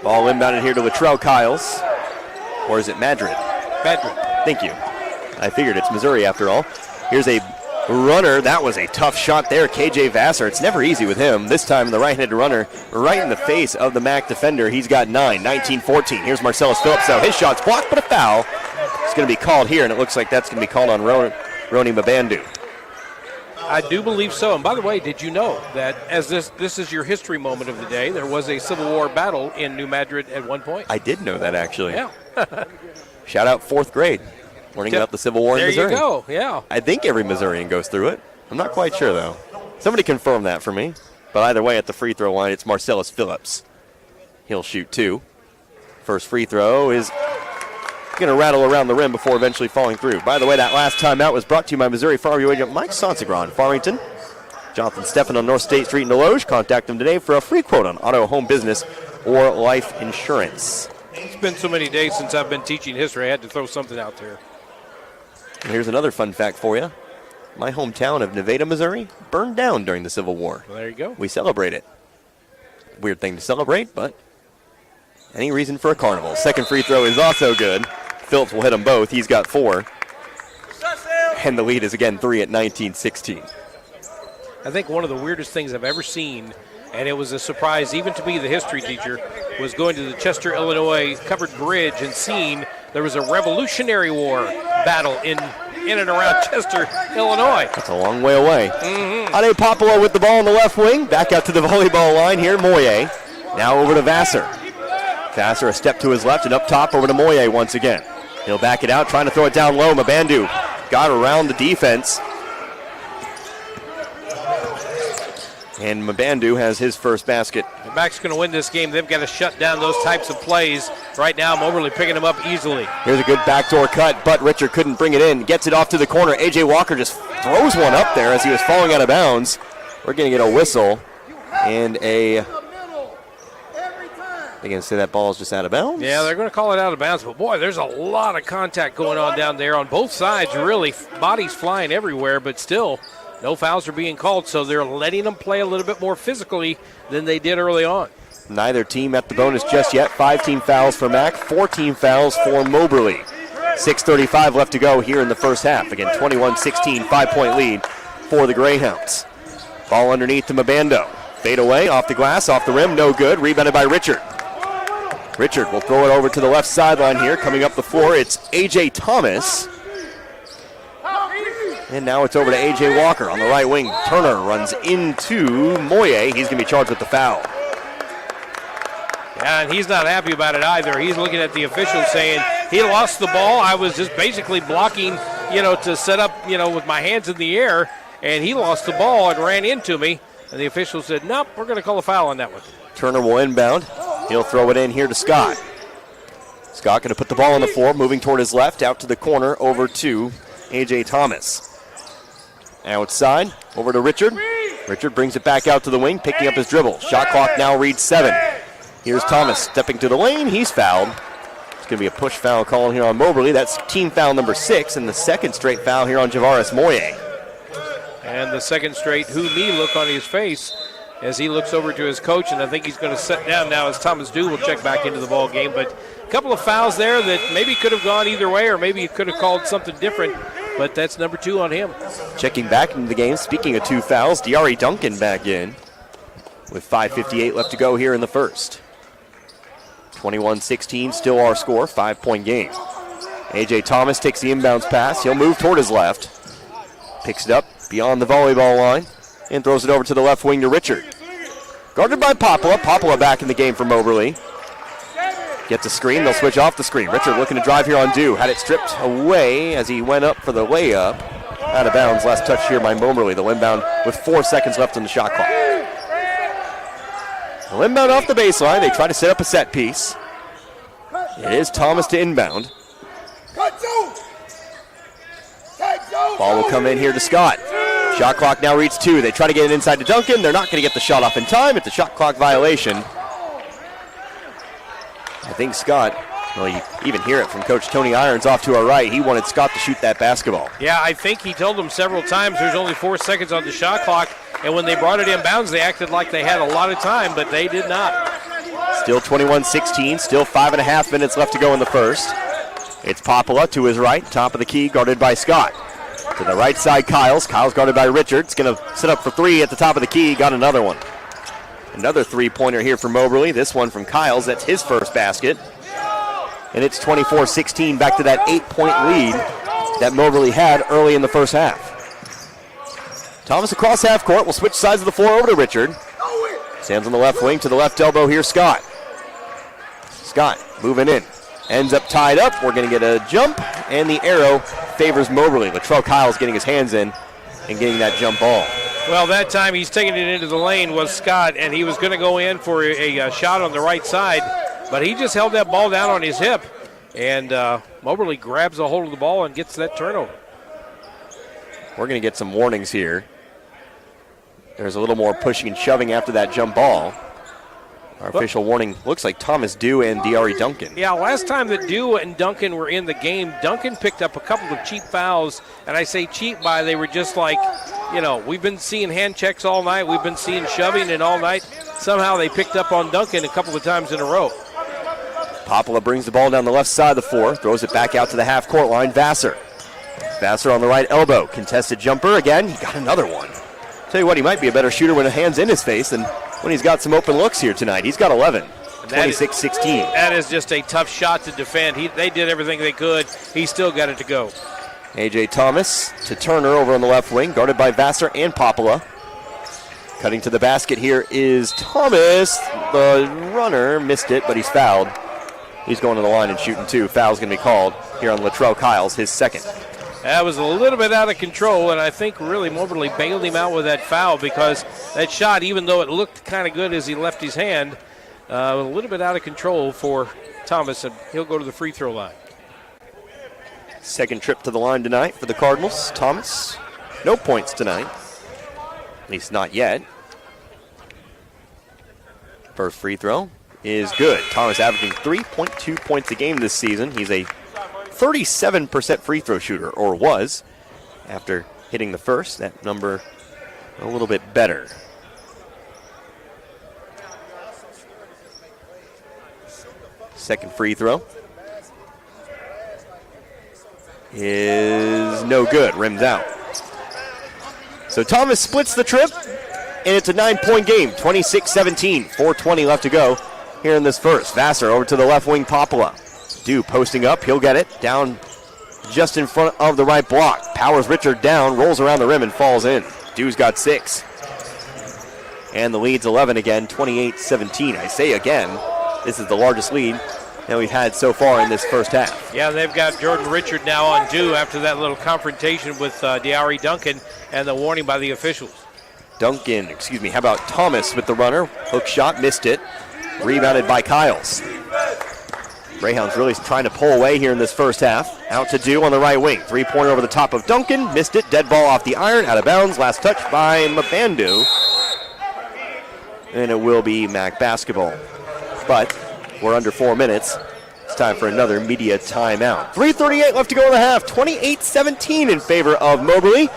Ball inbounded here to Latrell Kiles. Or is it Madrid? Madrid. Thank you. I figured it's Missouri after all. Here's a runner. That was a tough shot there, KJ Vassar. It's never easy with him. This time the right-handed runner right in the face of the MACC defender. He's got 9, 19-14. Here's Marcellus Phillips. Now his shot's blocked, but a foul. It's going to be called here, and it looks like that's going to be called on Roni Mabandu. I do believe so. And by the way, did you know that as this is your history moment of the day, there was a Civil War battle in New Madrid at one point? I did know that, actually. Yeah. Shout out 4th grade, learning about the Civil War in Missouri. There you go, yeah. I think every Missourian goes through it. I'm not quite sure, though. Somebody confirm that for me. But either way, at the free throw line, it's Marcellus Phillips. He'll shoot 2. First free throw is going to rattle around the rim before eventually falling through. By the way, that last timeout was brought to you by Missouri Farmview agent Mike Sonsigron, Farmington. Jonathan Steffen on North State Street in Deloge. Contact him today for a free quote on auto, home business, or life insurance. It's been so many days since I've been teaching history, I had to throw something out there. And here's another fun fact for you. My hometown of Nevada, Missouri, burned down during the Civil War. Well, there you go. We celebrate it. Weird thing to celebrate, but any reason for a carnival. Second free throw is also good. Phillips will hit them both. He's got 4. And the lead is again 3 at 19-16. I think one of the weirdest things I've ever seen, and it was a surprise even to me, the history teacher, was going to the Chester, Illinois covered bridge and seeing there was a Revolutionary War battle in and around Chester, Illinois. That's a long way away. Ade Popolo with the ball on the left wing. Back out to the volleyball line here. Moye. Now over to Vassar. Vassar a step to his left and up top over to Moye once again. He'll back it out, trying to throw it down low. Mabandu got around the defense. And Mabandu has his first basket. The MACC's going to win this game. They've got to shut down those types of plays. Right now, Moberly picking them up easily. Here's a good backdoor cut, but Richard couldn't bring it in. Gets it off to the corner. A.J. Walker just throws one up there as he was falling out of bounds. We're going to get a whistle and a... They're going to say that ball is just out of bounds? Yeah, they're going to call it out of bounds. But, boy, there's a lot of contact going on down there on both sides, really. Bodies flying everywhere, but still, no fouls are being called, so they're letting them play a little bit more physically than they did early on. Neither team at the bonus just yet. 5 team fouls for MACC, 4 team fouls for Moberly. 6:35 left to go here in the first half. Again, 21-16, 5-point lead for the Greyhounds. Ball underneath to Mabando. Fade away, off the glass, off the rim, no good. Rebounded by Richard. Richard will throw it over to the left sideline here. Coming up the floor, it's A.J. Thomas. And now it's over to A.J. Walker on the right wing. Turner runs into Moye. He's going to be charged with the foul. Yeah, and he's not happy about it either. He's looking at the officials saying, he lost the ball. I was just basically blocking, to set up, with my hands in the air. And he lost the ball and ran into me. And the official said, nope, we're going to call a foul on that one. Turner will inbound. He'll throw it in here to Scott. Scott going to put the ball on the floor, moving toward his left, out to the corner, over to A.J. Thomas. Outside, over to Richard. Richard brings it back out to the wing, picking up his dribble. Shot clock now reads 7. Here's Thomas stepping to the lane. He's fouled. It's going to be a push foul call here on Moberly. That's team foul number 6, and the second straight foul here on Javaris Moye. And the second straight who-me look on his face as he looks over to his coach, and I think he's going to sit down now as Thomas Dew will check back into the ball game. But a couple of fouls there that maybe could have gone either way, or maybe he could have called something different, but that's number 2 on him. Checking back into the game, speaking of 2 fouls, Diari Duncan back in with 5:58 left to go here in the first. 21-16, still our score, 5-point game. A.J. Thomas takes the inbounds pass. He'll move toward his left. Picks it up beyond the volleyball line and throws it over to the left wing to Richard. Guarded by Popala. Popala back in the game for Moberly. Gets a screen. They'll switch off the screen. Richard looking to drive here on Dew. Had it stripped away as he went up for the layup. Out of bounds. Last touch here by Moberly. They'll inbound with 4 seconds left on the shot clock. They'll inbound off the baseline. They try to set up a set piece. It is Thomas to inbound. Ball will come in here to Scott. Shot clock now reads 2. They try to get it inside to Duncan. They're not going to get the shot off in time. It's a shot clock violation. I think Scott, well, you even hear it from Coach Tony Irons off to our right. He wanted Scott to shoot that basketball. Yeah, I think he told them several times there's only 4 seconds on the shot clock, and when they brought it in bounds, they acted like they had a lot of time, but they did not. Still 21-16, still 5.5 minutes left to go in the first. It's Popala to his right, top of the key, guarded by Scott. To the right side, Kyles. Kyles guarded by Richard. It's going to set up for 3 at the top of the key. Got another one. Another 3-pointer here for Moberly. This one from Kyles. That's his first basket. And it's 24-16, back to that 8-point lead that Moberly had early in the first half. Thomas across half court. Will switch sides of the floor over to Richard. Stands on the left wing to the left elbow here, Scott. Scott moving in. Ends up tied up. We're going to get a jump, and the arrow favors Moberly. Latrell Kyle's getting his hands in and getting that jump ball. Well, that time he's taking it into the lane was Scott, and he was going to go in for a shot on the right side, but he just held that ball down on his hip, and Moberly grabs a hold of the ball and gets that turnover. We're going to get some warnings here. There's a little more pushing and shoving after that jump ball. Our official warning looks like Thomas Dew and Diari Duncan. Yeah, last time that Dew and Duncan were in the game, Duncan picked up a couple of cheap fouls, and I say cheap by they were just like, we've been seeing hand checks all night, we've been seeing shoving and all night. Somehow they picked up on Duncan a couple of times in a row. Popala brings the ball down the left side of the floor, throws it back out to the half-court line. Vassar on the right elbow. Contested jumper again. He got another one. Tell you what, he might be a better shooter when a hand's in his face than when he's got some open looks here tonight. He's got 11, 26-16. That is just a tough shot to defend. They did everything they could. He still got it to go. A.J. Thomas to Turner over on the left wing, guarded by Vassar and Popala. Cutting to the basket here is Thomas. The runner missed it, but he's fouled. He's going to the line and shooting two. Foul's going to be called here on Latrell Kyles, his second. That was a little bit out of control, and I think really Moberly bailed him out with that foul because that shot, even though it looked kind of good as he left his hand, a little bit out of control for Thomas, and he'll go to the free throw line. Second trip to the line tonight for the Cardinals. Thomas, no points tonight. At least not yet. First free throw is good. Thomas averaging 3.2 points a game this season. He's a 37% free throw shooter, or was, after hitting the first. That number a little bit better. Second free throw is no good. Rims out. So Thomas splits the trip, and it's a 9-point game. 26-17. 4:20 left to go here in this first. Vassar over to the left wing. Popala. Dew posting up. He'll get it. Down just in front of the right block. Powers Richard down. Rolls around the rim and falls in. Dew's got 6. And the lead's 11 again. 28-17. I say again, this is the largest lead that we've had so far in this first half. Yeah, they've got Jordan Richard now on Dew after that little confrontation with Diari Duncan and the warning by the officials. How about Thomas with the runner. Hook shot, missed it. Rebounded by Kyles. Greyhounds really trying to pull away here in this first half. Out to Dew on the right wing. 3-pointer over the top of Duncan. Missed it. Dead ball off the iron. Out of bounds. Last touch by Mabandu. And it will be MACC basketball. But we're under 4 minutes. It's time for another media timeout. 3:38 left to go in the half. 28-17 in favor of Moberly.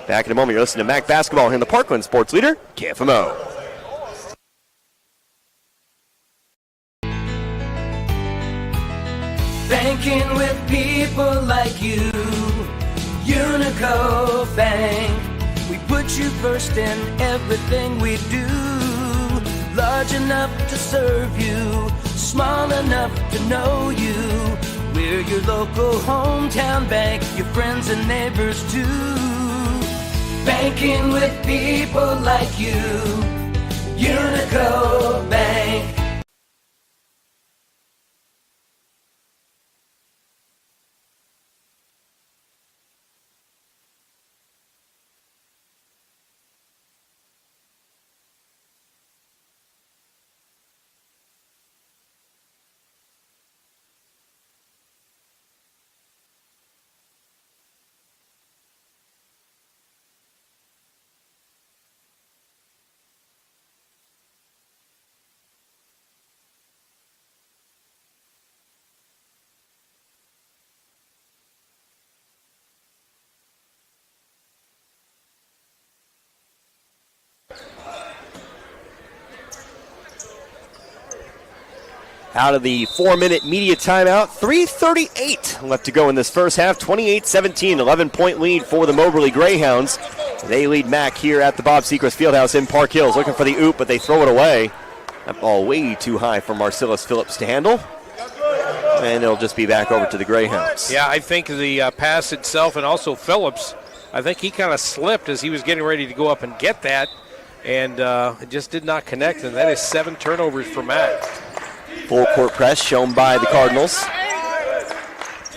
Back in a moment. You're listening to MACC basketball here in the Parkland Sports Leader, KFMO. Banking with people like you, Unico Bank. We put you first in everything we do. Large enough to serve you, small enough to know you. We're your local hometown bank, your friends and neighbors too. Banking with people like you, Unico Bank. Out of the 4-minute media timeout, 3:38 left to go in this first half. 28-17, 11-point lead for the Moberly Greyhounds. They lead MACC here at the Bob Sechrest Fieldhouse in Park Hills. Looking for the oop, but they throw it away. That ball way too high for Marcellus Phillips to handle. And it'll just be back over to the Greyhounds. Yeah, I think the pass itself and also Phillips I think he kind of slipped as he was getting ready to go up and get that, and it just did not connect, and that is 7 turnovers for MACC. Full court press shown by the Cardinals.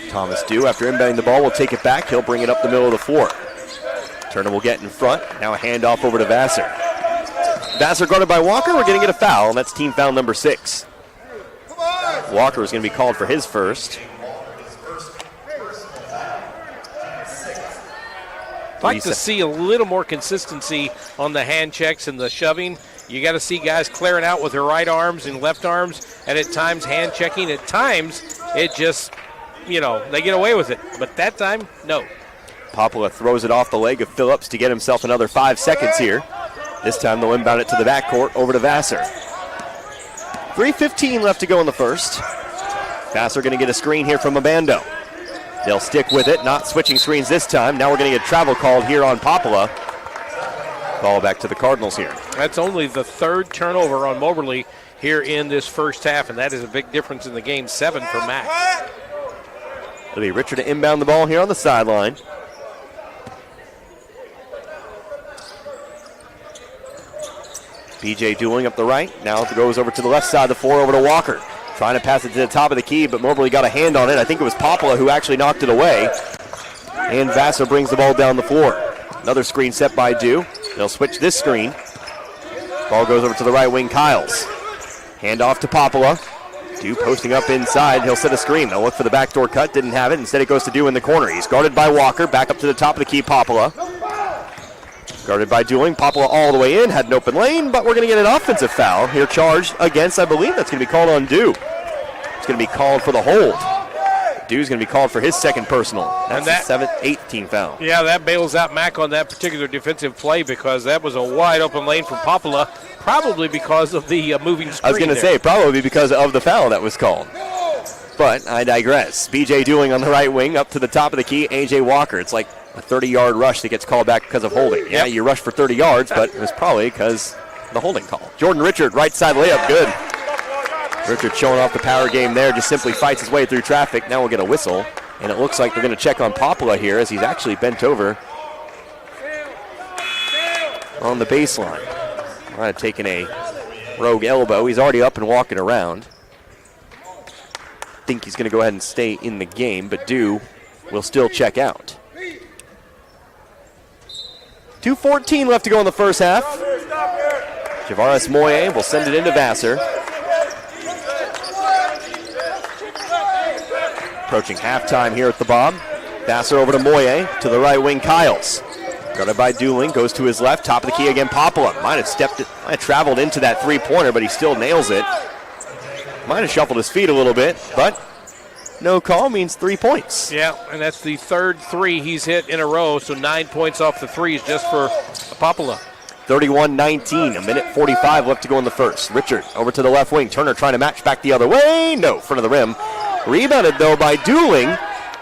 Thomas Dew, after inbounding the ball, will take it back. He'll bring it up the middle of the floor. Turner will get in front. Now a handoff over to Vassar. Vassar guarded by Walker. We're going to get a foul, and that's team foul number 6. Walker is going to be called for his first. I'd like to see a little more consistency on the hand checks and the shoving. You got to see guys clearing out with their right arms and left arms, and at times hand checking. At times, it just, they get away with it. But that time, no. Popula throws it off the leg of Phillips to get himself another 5 seconds here. This time they'll inbound it to the backcourt over to Vassar. 3:15 left to go in the first. Vassar going to get a screen here from Abando. They'll stick with it, not switching screens this time. Now we're going to get travel called here on Popula. Ball back to the Cardinals here. That's only the 3rd turnover on Moberly here in this first half, and that is a big difference in the game. 7 for MACC. It'll be Richard to inbound the ball here on the sideline. BJ dueling up the right. Now it goes over to the left side of the floor, over to Walker. Trying to pass it to the top of the key, but Moberly got a hand on it. I think it was Popula who actually knocked it away. And Vassar brings the ball down the floor. Another screen set by Dew. They'll switch this screen. Ball goes over to the right wing, Kyles. Hand off to Popula. Dew posting up inside. He'll set a screen. They'll look for the backdoor cut. Didn't have it. Instead it goes to Dew in the corner. He's guarded by Walker. Back up to the top of the key, Popula. Guarded by Dewing. Popula all the way in. Had an open lane, but we're going to get an offensive foul here charged against, I believe that's going to be called on Dew. It's going to be called for the hold. Dew's going to be called for his second personal. That's the 7th, 8th team foul. Yeah, that bails out MACC on that particular defensive play because that was a wide open lane for Popula, probably because of the moving screen. I was going to say, probably because of the foul that was called. But I digress. BJ Dewing on the right wing, up to the top of the key, AJ Walker. It's like a 30-yard rush that gets called back because of holding. Yeah, you rushed for 30 yards, but it was probably because of the holding call. Jordan Richard, right side layup, good. Richard showing off the power game there, just simply fights his way through traffic. Now we'll get a whistle, and it looks like they're going to check on Popula here as he's actually bent over on the baseline. Might have taken a rogue elbow. He's already up and walking around. I think he's going to go ahead and stay in the game, but Dew will still check out. 2:14 left to go in the first half. Javaris Moye will send it into Vassar. Approaching halftime here at the Bob. Vassar over to Moye, to the right wing, Kyles. Guarded by Dewling, goes to his left, top of the key again, Popula. Might have traveled into that three-pointer, but he still nails it. Might have shuffled his feet a little bit, but no call means 3 points. Yeah, and that's the 3rd 3 he's hit in a row, so 9 points off the threes just for Popula. 31-19, a minute 45 left to go in the first. Richard over to the left wing. Turner trying to match back the other way. No, front of the rim. Rebounded, though, by Dewling.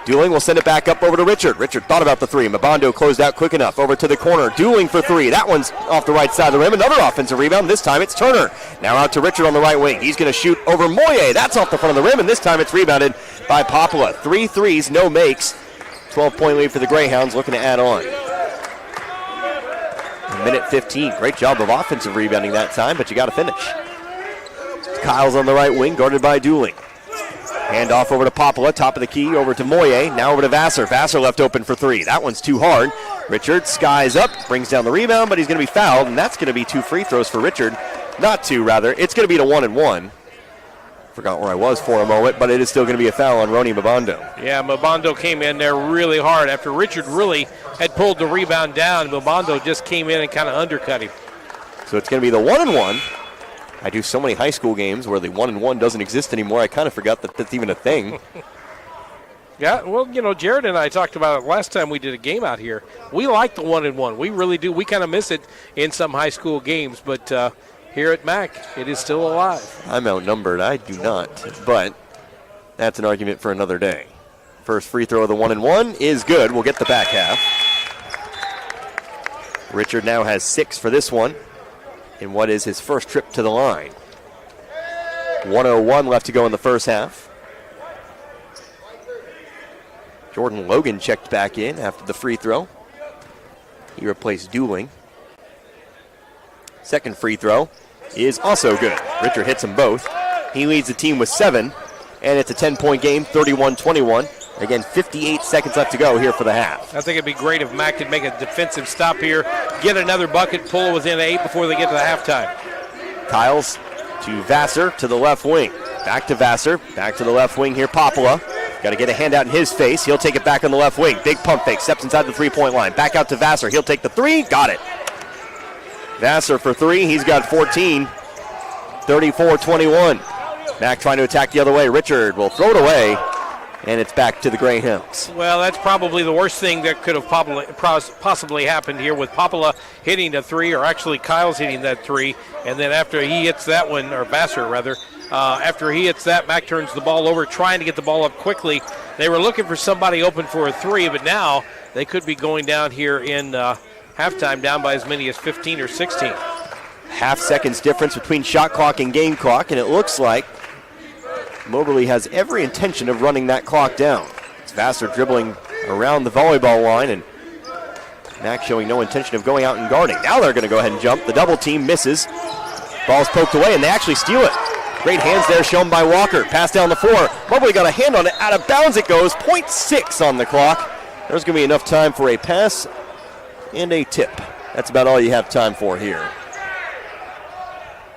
Dewling will send it back up over to Richard. Richard thought about the three. Mabando closed out quick enough. Over to the corner. Dewling for 3. That one's off the right side of the rim. Another offensive rebound. This time it's Turner. Now out to Richard on the right wing. He's going to shoot over Moye. That's off the front of the rim, and this time it's rebounded by Popula. 3 threes, no makes. 12-point lead for the Greyhounds, looking to add on. A minute 15. Great job of offensive rebounding that time, but you got to finish. Kyle's on the right wing, guarded by Dewling. Hand off over to Popula, top of the key, over to Moye, now over to Vassar. Vassar left open for 3. That one's too hard. Richard skies up, brings down the rebound, but he's going to be fouled, and that's going to be 2 free throws for Richard. Not 2, rather. It's going to be to 1 and 1. Forgot where I was for a moment, but it is still going to be a foul on Roni Mabando. Yeah, Mabando came in there really hard. After Richard really had pulled the rebound down, Mabando just came in and kind of undercut him. So it's going to be the 1 and 1. I do so many high school games where the 1 and 1 doesn't exist anymore, I kind of forgot that that's even a thing. Yeah, well, Jared and I talked about it last time we did a game out here. We like the 1 and 1. We really do. We kind of miss it in some high school games, but here at MACC, it is still alive. I'm outnumbered. I do not, but that's an argument for another day. First free throw of the 1 and 1 is good. We'll get the back half. Richard now has 6 for this one in what is his first trip to the line. 1:01 left to go in the first half. Jordan Logan checked back in after the free throw. He replaced Dooling. Second free throw is also good. Richard hits them both. He leads the team with 7, and it's a 10-point game, 31-21. Again, 58 seconds left to go here for the half. I think it'd be great if Mac could make a defensive stop here, get another bucket, pull within 8 before they get to the halftime. Kyles to Vassar to the left wing. Back to Vassar, back to the left wing here, Popula. Got to get a hand out in his face. He'll take it back on the left wing. Big pump fake, steps inside the three-point line. Back out to Vassar. He'll take the 3. Got it. Vassar for 3. He's got 14. 34-21. Mac trying to attack the other way. Richard will throw it away, and it's back to the Greyhounds. Well, that's probably the worst thing that could have possibly happened here with Popula hitting the 3, or actually Kyle's hitting that 3, and then after he hits that one, or Vassar rather, after he hits that, Mac turns the ball over, trying to get the ball up quickly. They were looking for somebody open for a 3, but now they could be going down here in halftime, down by as many as 15 or 16. Half seconds difference between shot clock and game clock, and it looks like Moberly has every intention of running that clock down. It's Vassar dribbling around the volleyball line, and Mac showing no intention of going out and guarding. Now they're going to go ahead and jump. The double team misses. Ball's poked away, and they actually steal it. Great hands there shown by Walker. Pass down the floor. Moberly got a hand on it. Out of bounds it goes. 0.6 on the clock. There's going to be enough time for a pass and a tip. That's about all you have time for here.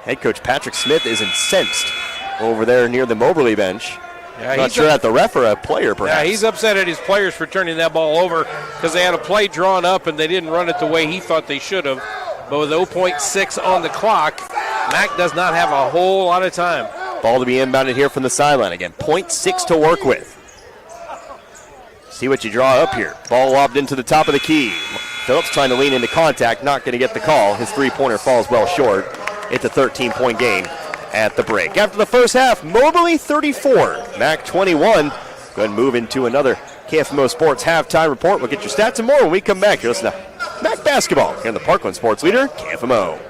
Head coach Patrick Smith is incensed over there near the Moberly bench. Yeah, Not sure at the ref or a player, perhaps. Yeah, he's upset at his players for turning that ball over because they had a play drawn up and they didn't run it the way he thought they should have. But with 0.6 on the clock, Mac does not have a whole lot of time. Ball to be inbounded here from the sideline. Again, 0.6 to work with. See what you draw up here. Ball lobbed into the top of the key. Phillips trying to lean into contact, not going to get the call. His three-pointer falls well short. It's a 13-point game at the break. After the first half, Moberly 34, Mac 21. Go ahead and move into another KFMO Sports halftime report. We'll get your stats and more when we come back. You're listening to Mac Basketball here on the Parkland Sports Leader, KFMO.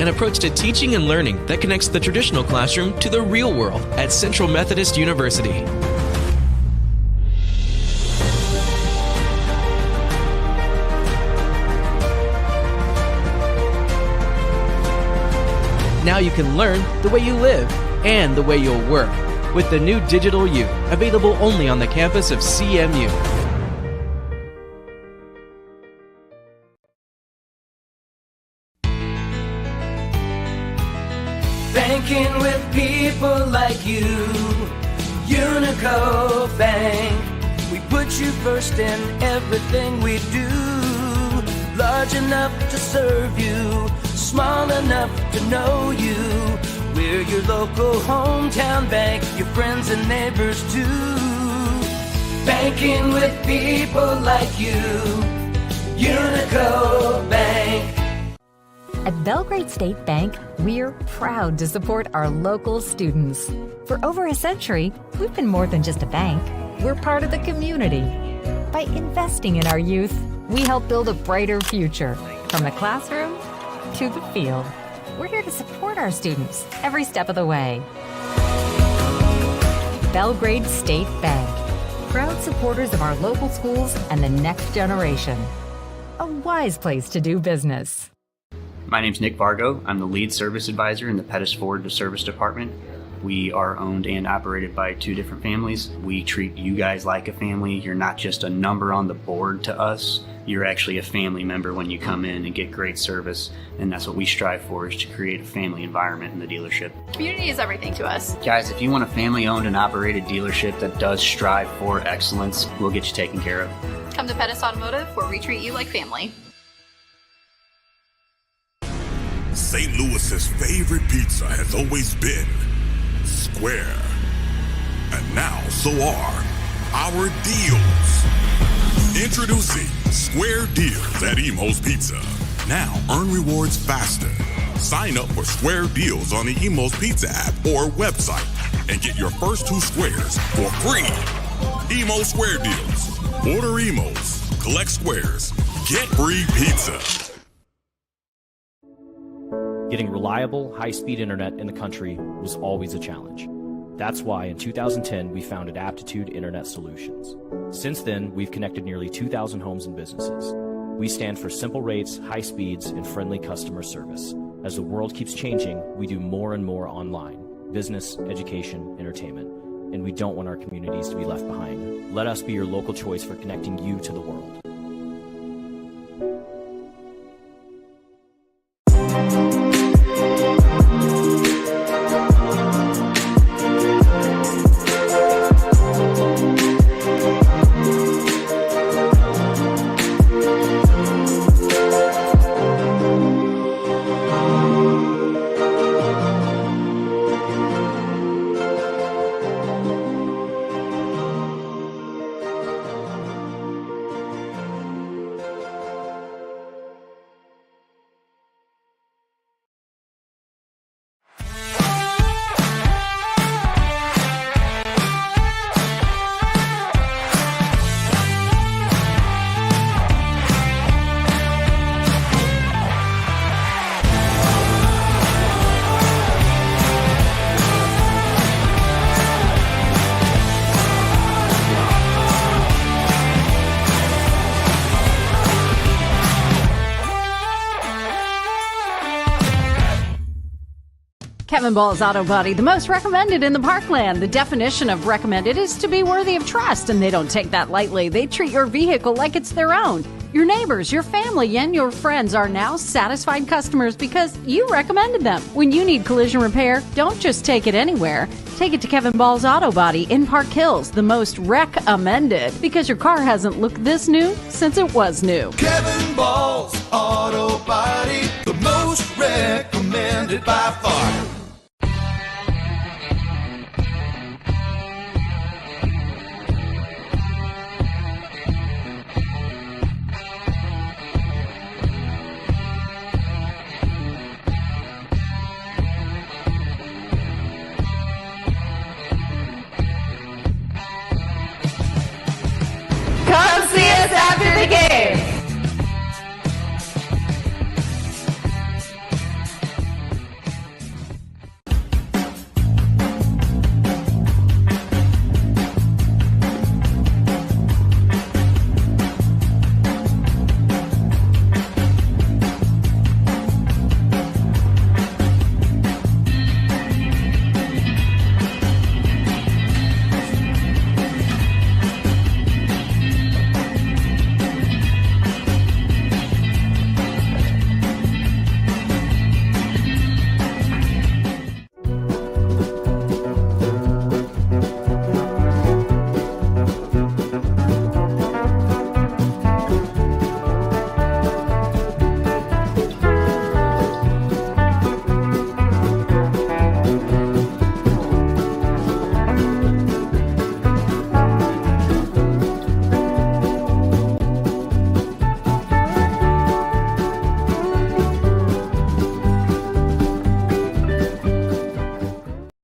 an approach to teaching and learning that connects the traditional classroom to the real world at Central Methodist University. Now you can learn the way you live and the way you'll work with the new Digital U, available only on the campus of CMU. Banking with people like you, Unico Bank. We put you first in everything we do. Large enough to serve you, small enough to know you. We're your local hometown bank, your friends and neighbors too. Banking with people like you, Unico Bank. At Belgrade State Bank, we're proud to support our local students. For over a century, we've been more than just a bank. We're part of the community. By investing in our youth, we help build a brighter future, from the classroom to the field. We're here to support our students every step of the way. Belgrade State Bank, proud supporters of our local schools and the next generation. A wise place to do business. My name's Nick Vargo. I'm the lead service advisor in the Pettis Ford Service Department. We are owned and operated by two different families. We treat you guys like a family. You're not just a number on the board to us. You're actually a family member when you come in and get great service. And that's what we strive for, is to create a family environment in the dealership. Community is everything to us. Guys, if you want a family-owned and operated dealership that does strive for excellence, we'll get you taken care of. Come to Pettis Automotive, where we treat you like family. St. Louis's favorite pizza has always been Square. And now so are our deals. Introducing Square Deals at Emo's Pizza. Now earn rewards faster. Sign up for Square Deals on the Emo's Pizza app or website and get your first 2 squares for free. Emo Square Deals. Order Emo's, collect squares, get free pizza. Getting reliable, high-speed internet in the country was always a challenge. That's why in 2010 we founded Aptitude Internet Solutions. Since then, we've connected nearly 2,000 homes and businesses. We stand for simple rates, high speeds, and friendly customer service. As the world keeps changing, we do more and more online: business, education, entertainment. And we don't want our communities to be left behind. Let us be your local choice for connecting you to the world. Kevin Ball's Auto Body, the most recommended in the Parkland. The definition of recommended is to be worthy of trust, and they don't take that lightly. They treat your vehicle like it's their own. Your neighbors, your family, and your friends are now satisfied customers because you recommended them. When you need collision repair, don't just take it anywhere. Take it to Kevin Ball's Auto Body in Park Hills, the most recommended, because your car hasn't looked this new since it was new. Kevin Ball's Auto Body, the most recommended by far. Come see us after the game.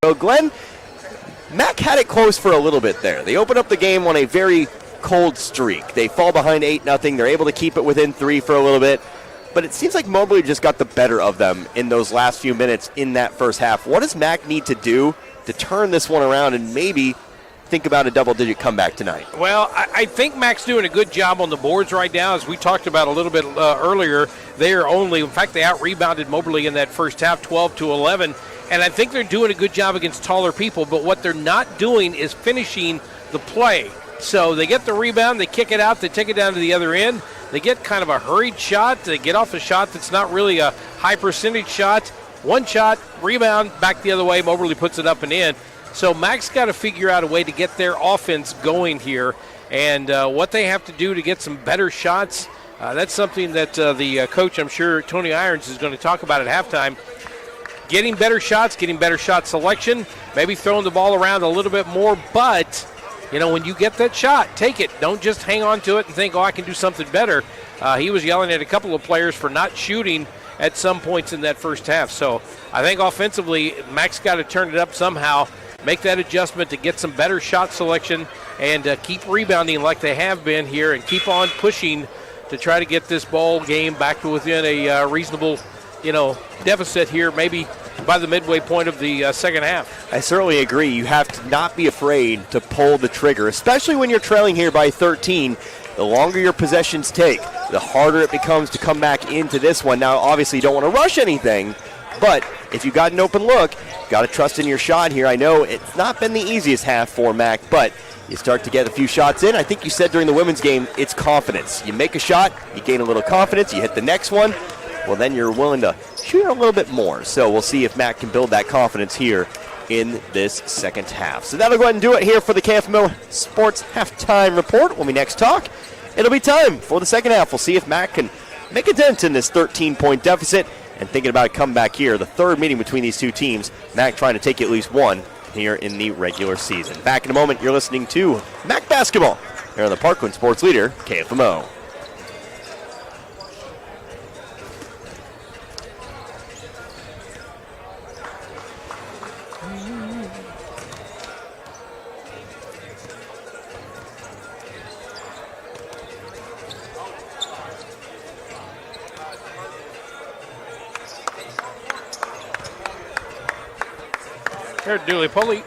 So Glenn, MACC had it close for a little bit there. They open up the game on a very cold streak. They fall behind 8-0. They're able to keep it within 3 for a little bit. But it seems like Moberly just got the better of them in those last few minutes in that first half. What does MACC need to do to turn this one around and maybe think about a double-digit comeback tonight? Well, I think MACC's doing a good job on the boards right now. As we talked about a little bit earlier, they are only, in fact, they out-rebounded Moberly in that first half, 12-11. And I think they're doing a good job against taller people, but what they're not doing is finishing the play. So they get the rebound, they kick it out, they take it down to the other end. They get kind of a hurried shot. They get off a shot that's not really a high percentage shot. One shot, rebound, back the other way. Moberly puts it up and in. So MACC's got to figure out a way to get their offense going here. And what they have to do to get some better shots, that's something that the coach, I'm sure, Tony Irons, is going to talk about at halftime. Getting better shots, getting better shot selection, maybe throwing the ball around a little bit more. But, you know, when you get that shot, take it. Don't just hang on to it and think, oh, I can do something better. He was yelling at a couple of players for not shooting at some points in that first half. So I think offensively, MACC's got to turn it up somehow, make that adjustment to get some better shot selection and keep rebounding like they have been here and keep on pushing to try to get this ball game back to within a reasonable, deficit here, maybe by the midway point of the second half. I certainly agree. You have to not be afraid to pull the trigger, especially when you're trailing here by 13. The longer your possessions take, the harder it becomes to come back into this one. Now, obviously, you don't want to rush anything, but if you got an open look, got to trust in your shot here. I know it's not been the easiest half for MACC, but you start to get a few shots in. I think you said during the women's game, it's confidence. You make a shot, you gain a little confidence, you hit the next one, well, then you're willing to shoot a little bit more. So we'll see if MACC can build that confidence here in this second half. So that'll go ahead and do it here for the KFMO Sports Halftime Report. When we next talk, it'll be time for the second half. We'll see if MACC can make a dent in this 13-point deficit and thinking about a comeback here. The third meeting between these two teams, MACC trying to take at least one here in the regular season. Back in a moment, you're listening to MACC Basketball here on the Parkland Sports Leader, KFMO. Here, Dooley Pulley.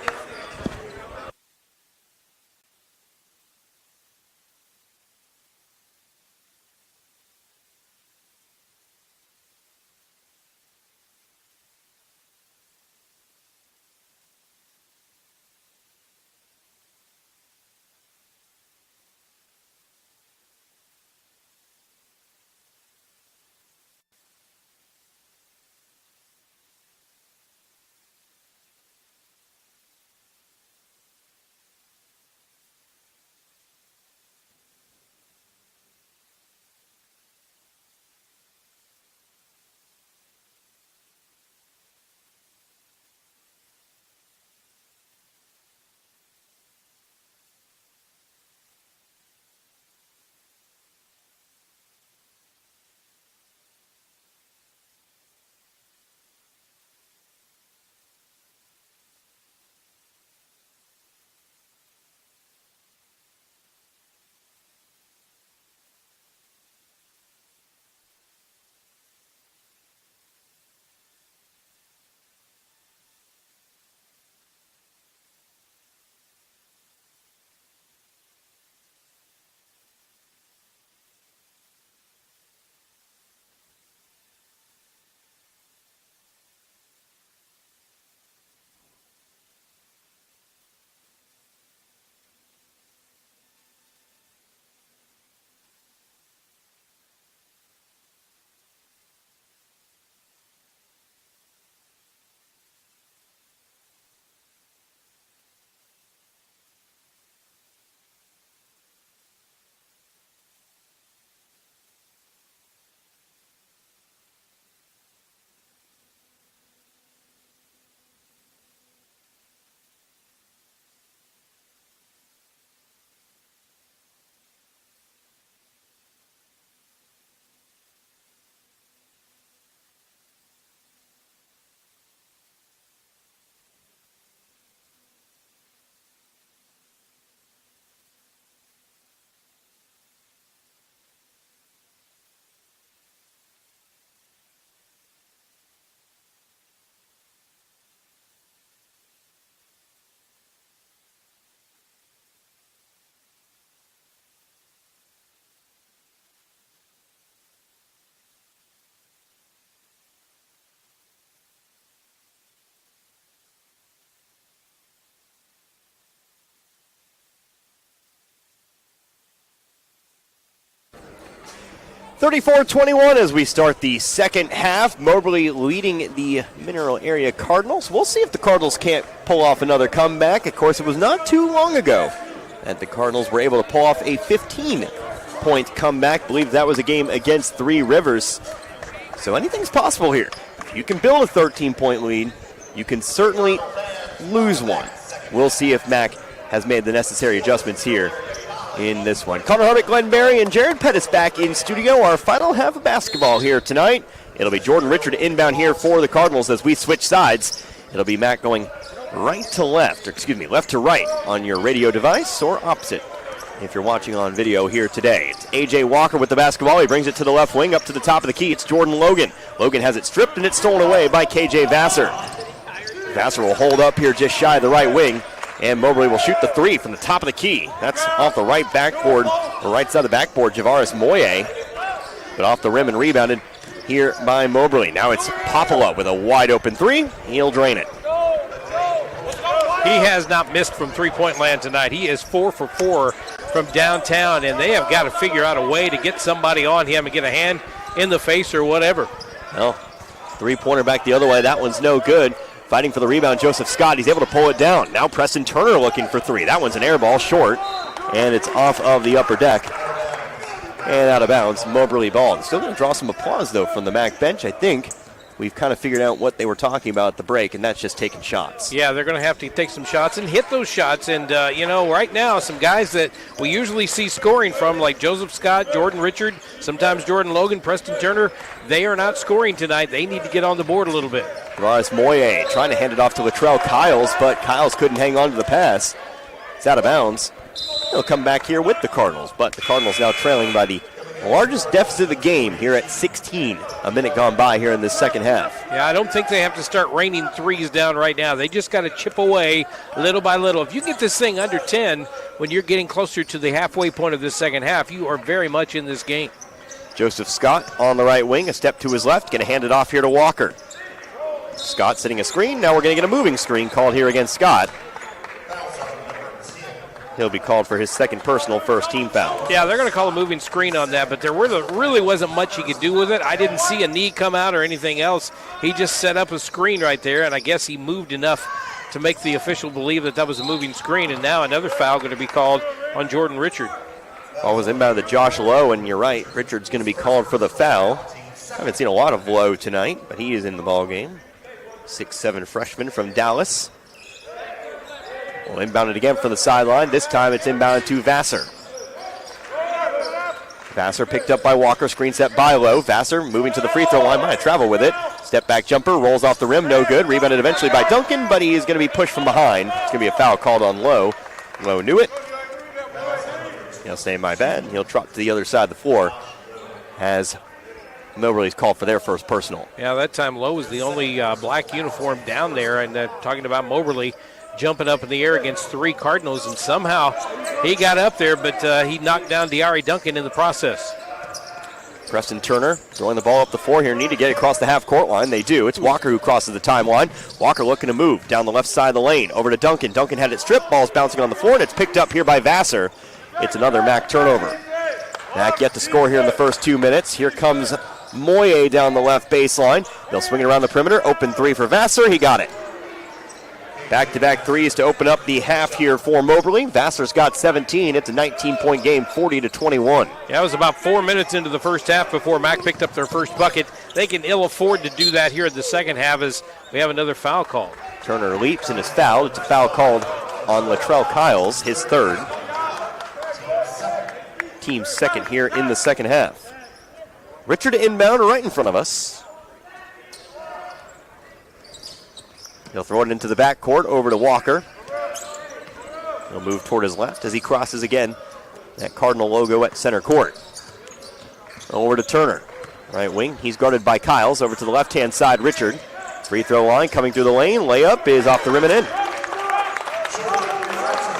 34-21 as we start the second half. Moberly leading the Mineral Area Cardinals. We'll see if the Cardinals can't pull off another comeback. Of course, it was not too long ago that the Cardinals were able to pull off a 15-point comeback. I believe that was a game against Three Rivers. So anything's possible here. If you can build a 13-point lead, you can certainly lose one. We'll see if MACC has made the necessary adjustments here in this one. Connor Harvick, Glenn Berry, and Jared Pettis back in studio. Our final half of basketball here tonight. It'll be Jordan Richard inbound here for the Cardinals as we switch sides. It'll be MACC going right to left, or excuse me, left to right on your radio device, or opposite if you're watching on video here today. It's A.J. Walker with the basketball. He brings it to the left wing, up to the top of the key. It's Jordan Logan. Logan has it stripped, and it's stolen away by K.J. Vassar. Vassar will hold up here just shy of the right wing, and Moberly will shoot the three from the top of the key. That's off the right backboard, or right side of the backboard, Javaris Moye. But off the rim and rebounded here by Moberly. Now it's Popolo with a wide open three. He'll drain it. He has not missed from three-point land tonight. He is 4 for 4 from downtown, and they have got to figure out a way to get somebody on him and get a hand in the face or whatever. Well, three-pointer back the other way. That one's no good. Fighting for the rebound, Joseph Scott. He's able to pull it down. Now Preston Turner looking for three. That one's an air ball short, and it's off of the upper deck and out of bounds. Moberly ball. Still going to draw some applause, though, from the MACC bench. I think we've kind of figured out what they were talking about at the break, and that's just taking shots. Yeah, they're going to have to take some shots and hit those shots. And, right now, some guys that we usually see scoring from, like Joseph Scott, Jordan Richard, sometimes Jordan Logan, Preston Turner, they are not scoring tonight. They need to get on the board a little bit. Javaris Moye trying to hand it off to Latrell Kiles, but Kiles couldn't hang on to the pass. It's out of bounds. He'll come back here with the Cardinals, but the Cardinals now trailing by the largest deficit of the game here at 16. A minute gone by here in this second half. Yeah, I don't think they have to start raining threes down right now. They just got to chip away little by little. If you get this thing under 10 when you're getting closer to the halfway point of this second half, you are very much in this game. Joseph Scott on the right wing, a step to his left, going to hand it off here to Walker. Scott setting a screen. Now we're going to get a moving screen called here against Scott. He'll be called for his second personal, first team foul. Yeah, they're going to call a moving screen on that, but there really wasn't much he could do with it. I didn't see a knee come out or anything else. He just set up a screen right there, and I guess he moved enough to make the official believe that was a moving screen, and now another foul going to be called on Jordan Richard. Ball was inbound to Josh Lowe, and you're right, Richard's going to be called for the foul. I haven't seen a lot of Lowe tonight, but he is in the ball game. 6'7" freshman from Dallas. Well, inbounded again from the sideline. This time it's inbounded to Vassar. Vassar picked up by Walker. Screen set by Lowe. Vassar moving to the free throw line. Might travel with it. Step back jumper. Rolls off the rim. No good. Rebounded eventually by Duncan, but he is going to be pushed from behind. It's going to be a foul called on Lowe. Lowe knew it. He'll say my bad. He'll trot to the other side of the floor as Moberly's called for their first personal. Yeah, that time Lowe was the only black uniform down there, and talking about Moberly jumping up in the air against three Cardinals, and somehow he got up there, but he knocked down Diari Duncan in the process. Preston Turner throwing the ball up the floor here. Need to get across the half-court line. They do. It's Walker who crosses the timeline. Walker looking to move down the left side of the lane. Over to Duncan. Duncan had it stripped. Ball's bouncing on the floor, and it's picked up here by Vassar. It's another MACC turnover. MACC yet to score here in the first 2 minutes. Here comes Moye down the left baseline. They'll swing it around the perimeter. Open three for Vassar. He got it. Back-to-back threes to open up the half here for Moberly. Vassar's got 17. It's a 19-point game, 40-21. Yeah, it was about 4 minutes into the first half before MACC picked up their first bucket. They can ill afford to do that here in the second half as we have another foul called. Turner leaps and is fouled. It's a foul called on Latrell Kiles, his third. Team's second here in the second half. Richard inbound right in front of us. He'll throw it into the backcourt over to Walker. He'll move toward his left as he crosses again that Cardinal logo at center court. Over to Turner. Right wing, he's guarded by Kiles. Over to the left-hand side, Richard. Free throw line coming through the lane. Layup is off the rim and in.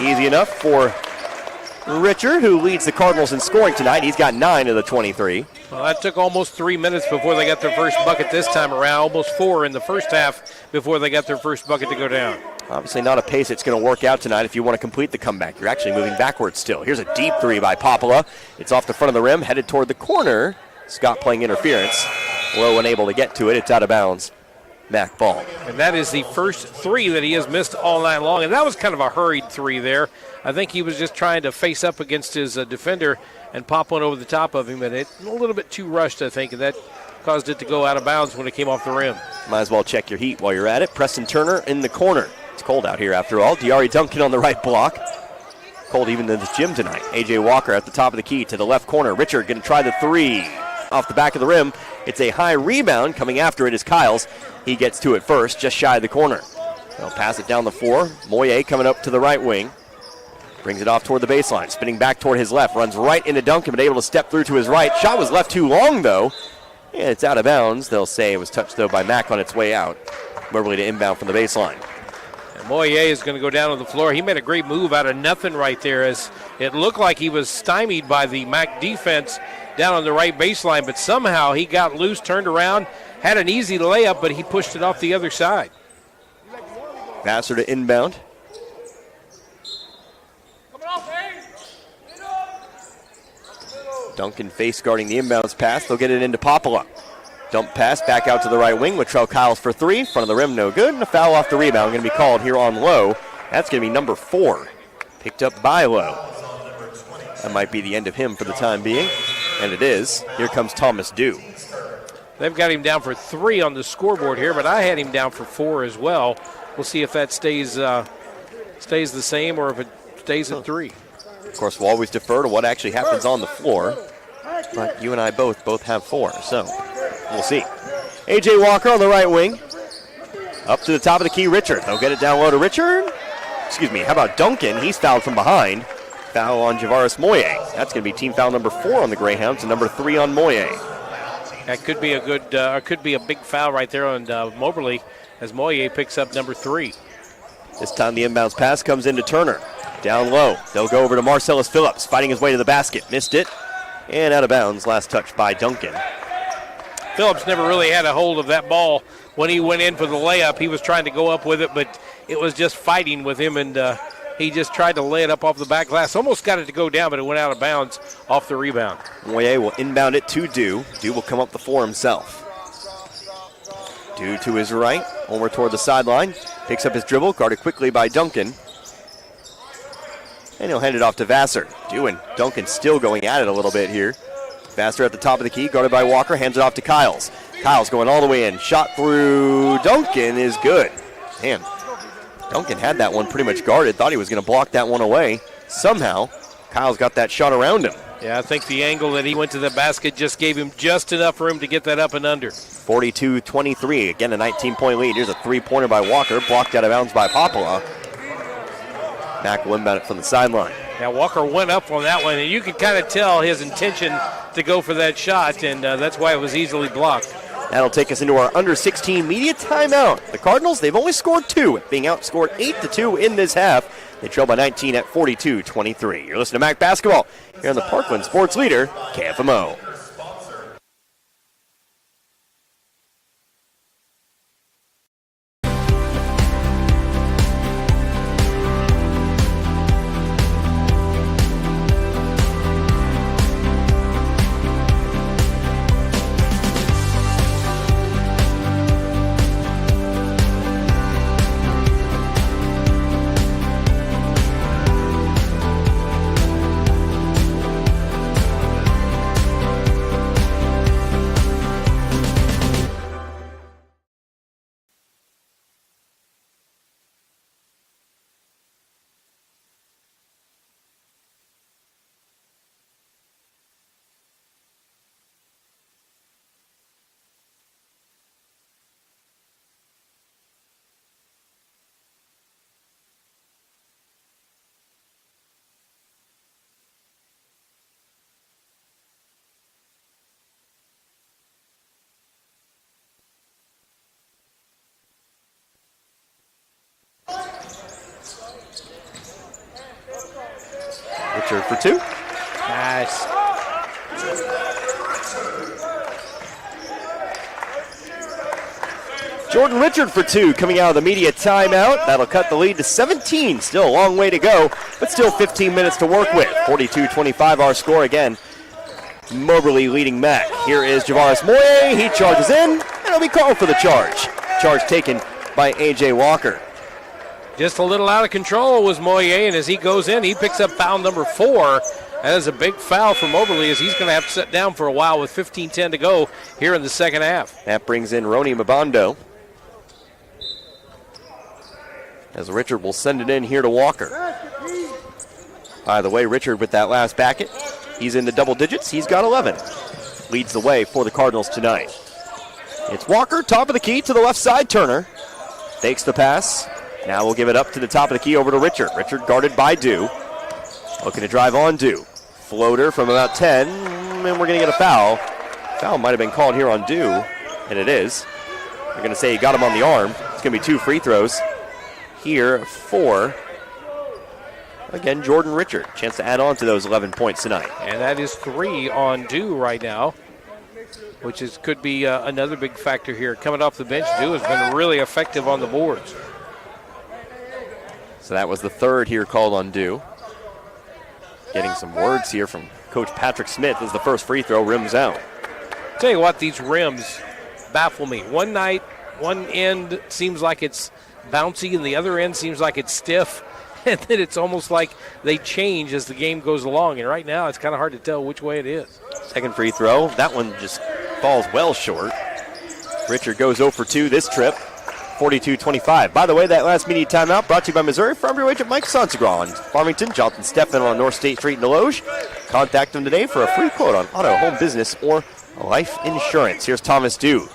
Easy enough for Richard, who leads the Cardinals in scoring tonight. He's got 9 of the 23. Well, that took almost 3 minutes before they got their first bucket this time around. Almost 4 in the first half before they got their first bucket to go down. Obviously not a pace that's going to work out tonight if you want to complete the comeback. You're actually moving backwards still. Here's a deep three by Popala. It's off the front of the rim, headed toward the corner. Scott playing interference. Lowe unable to get to it. It's out of bounds. MACC ball. And that is the first three that he has missed all night long. And that was kind of a hurried three there. I think he was just trying to face up against his defender and pop one over the top of him. And it a little bit too rushed, I think, and that caused it to go out of bounds when it came off the rim. Might as well check your heat while you're at it. Preston Turner in the corner. It's cold out here after all. Diari Duncan on the right block. Cold even in the gym tonight. A.J. Walker at the top of the key to the left corner. Richard going to try the three. Off the back of the rim. It's a high rebound. Coming after it is Kyles. He gets to it first, just shy of the corner. They'll pass it down the floor. Moye coming up to the right wing. Brings it off toward the baseline. Spinning back toward his left. Runs right into Duncan, but able to step through to his right. Shot was left too long, though. And it's out of bounds. They'll say it was touched, though, by MACC on its way out. Moberly to inbound from the baseline. And Moye is going to go down on the floor. He made a great move out of nothing right there, as it looked like he was stymied by the MACC defense down on the right baseline, but somehow he got loose, turned around, had an easy layup, but he pushed it off the other side. Vassar to inbound. Duncan face guarding the inbounds pass. They'll get it into Popala. Dump pass back out to the right wing. Latrell Kyles for three. Front of the rim, no good. And a foul off the rebound going to be called here on Lowe. That's going to be number 4. Picked up by Lowe. That might be the end of him for the time being. And it is. Here comes Thomas Dew. They've got him down for 3 on the scoreboard here, but I had him down for 4 as well. We'll see if that stays the same or if it stays at 3. Of course, we'll always defer to what actually happens on the floor. But you and I both have 4, so we'll see. A.J. Walker on the right wing. Up to the top of the key, Richard. They'll get it down low to Richard. Excuse me, how about Duncan? He's fouled from behind. Foul on Javaris Moye. That's going to be team foul number 4 on the Greyhounds and number 3 on Moye. That could be a good, could be a big foul right there on Moberly as Moye picks up number 3. This time the inbounds pass comes into Turner. Down low. They'll go over to Marcellus Phillips, fighting his way to the basket. Missed it. And out of bounds. Last touch by Duncan. Phillips never really had a hold of that ball when he went in for the layup. He was trying to go up with it, but it was just fighting with him, and he just tried to lay it up off the back glass. Almost got it to go down, but it went out of bounds off the rebound. Moye will inbound it to Dew. Dew will come up the floor himself. Dew to his right, over toward the sideline. Picks up his dribble, guarded quickly by Duncan. And he'll hand it off to Vassar. Dew and Duncan still going at it a little bit here. Vassar at the top of the key, guarded by Walker, hands it off to Kyles. Kyles going all the way in. Shot through Duncan is good. Man, Duncan had that one pretty much guarded. Thought he was going to block that one away. Somehow, Kyles got that shot around him. Yeah, I think the angle that he went to the basket just gave him just enough room to get that up and under. 42-23, again a 19-point lead. Here's a three-pointer by Walker, blocked out of bounds by Popala. MACC will inbound it from the sideline. Yeah, Walker went up on that one, and you could kind of tell his intention to go for that shot, and that's why it was easily blocked. That'll take us into our under-16 media timeout. The Cardinals, they've only scored 2, being outscored 8-2 in this half. They trail by 19 at 42-23. You're listening to MACC Basketball here on the Parkland Sports Leader, KFMO. Richard for 2. Nice. Jordan Richard for 2 coming out of the media timeout. That'll cut the lead to 17. Still a long way to go, but still 15 minutes to work with. 42-25 our score again. Moberly leading MACC. Here is Javaris Moye. He charges in, and he'll be called for the charge. Charge taken by A.J. Walker. Just a little out of control was Moye, and as he goes in, he picks up foul number 4. That is a big foul for Moberly, as he's going to have to sit down for a while with 15:10 to go here in the second half. That brings in Roni Mabando, as Richard will send it in here to Walker. By the way, Richard with that last bucket, he's in the double digits. He's got 11. Leads the way for the Cardinals tonight. It's Walker, top of the key to the left side. Turner fakes the pass. Now we'll give it up to the top of the key over to Richard. Richard guarded by Dew. Looking to drive on Dew. Floater from about 10, and we're going to get a foul. Foul might have been called here on Dew, and it is. They're going to say he got him on the arm. It's going to be 2 free throws here for, again, Jordan Richard. Chance to add on to those 11 points tonight. And that is 3 on Dew right now, which could be another big factor here. Coming off the bench, Dew has been really effective on the boards. So that was the 3rd here called on Dew. Getting some words here from Coach Patrick Smith as the first free throw rims out. Tell you what, these rims baffle me. One night, one end seems like it's bouncy and the other end seems like it's stiff. And then it's almost like they change as the game goes along. And right now, it's kind of hard to tell which way it is. Second free throw. That one just falls well short. Richard goes 0 for 2 this trip. 42-25. By the way, that last media timeout brought to you by Missouri Farm Bureau agent Mike Sansagra on Farmington, Jonathan Steffen on North State Street in Deloge. Contact him today for a free quote on auto, home business, or life insurance. Here's Thomas Dew.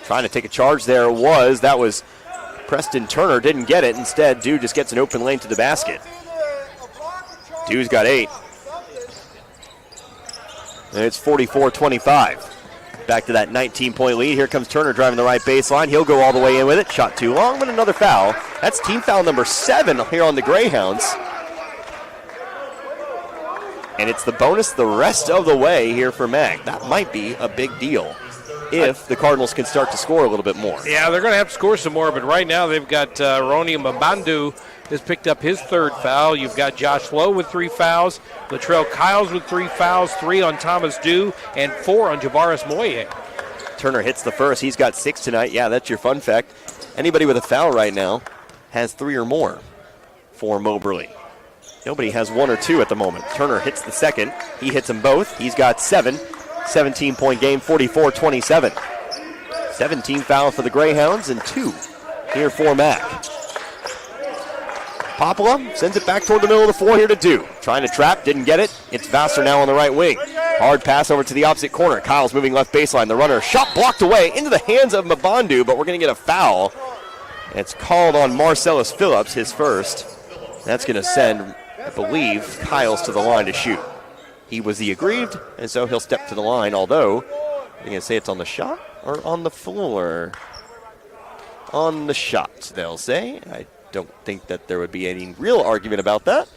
Trying to take a charge there that was Preston Turner. Didn't get it. Instead, Dew just gets an open lane to the basket. Dew's got 8. And it's 44-25. Back to that 19-point lead. Here comes Turner driving the right baseline. He'll go all the way in with it. Shot too long, but another foul. That's team foul number 7 here on the Greyhounds. And it's the bonus the rest of the way here for MACC. That might be a big deal if the Cardinals can start to score a little bit more. Yeah, they're going to have to score some more, but right now they've got Roni Mabandu has picked up his 3rd foul. You've got Josh Lowe with 3 fouls, Latrell Kiles with 3 fouls, 3 on Thomas Dew, and 4 on Javaris Moye. Turner hits the first. He's got 6 tonight. Yeah, that's your fun fact. Anybody with a foul right now has 3 or more for Moberly. Nobody has 1 or 2 at the moment. Turner hits the second. He hits them both. He's got 7. 17-point game, 44-27. 17 fouls for the Greyhounds and 2 here for MACC. Popala sends it back toward the middle of the floor here to Dew. Trying to trap, didn't get it. It's Vassar now on the right wing. Hard pass over to the opposite corner. Kyle's moving left baseline. The runner, shot blocked away into the hands of Mabandu, but we're going to get a foul. It's called on Marcellus Phillips, his first. That's going to send, I believe, Kyles to the line to shoot. He was the aggrieved, and so he'll step to the line, although, they're going to say it's on the shot or on the floor? On the shot, they'll say. I don't think that there would be any real argument about that.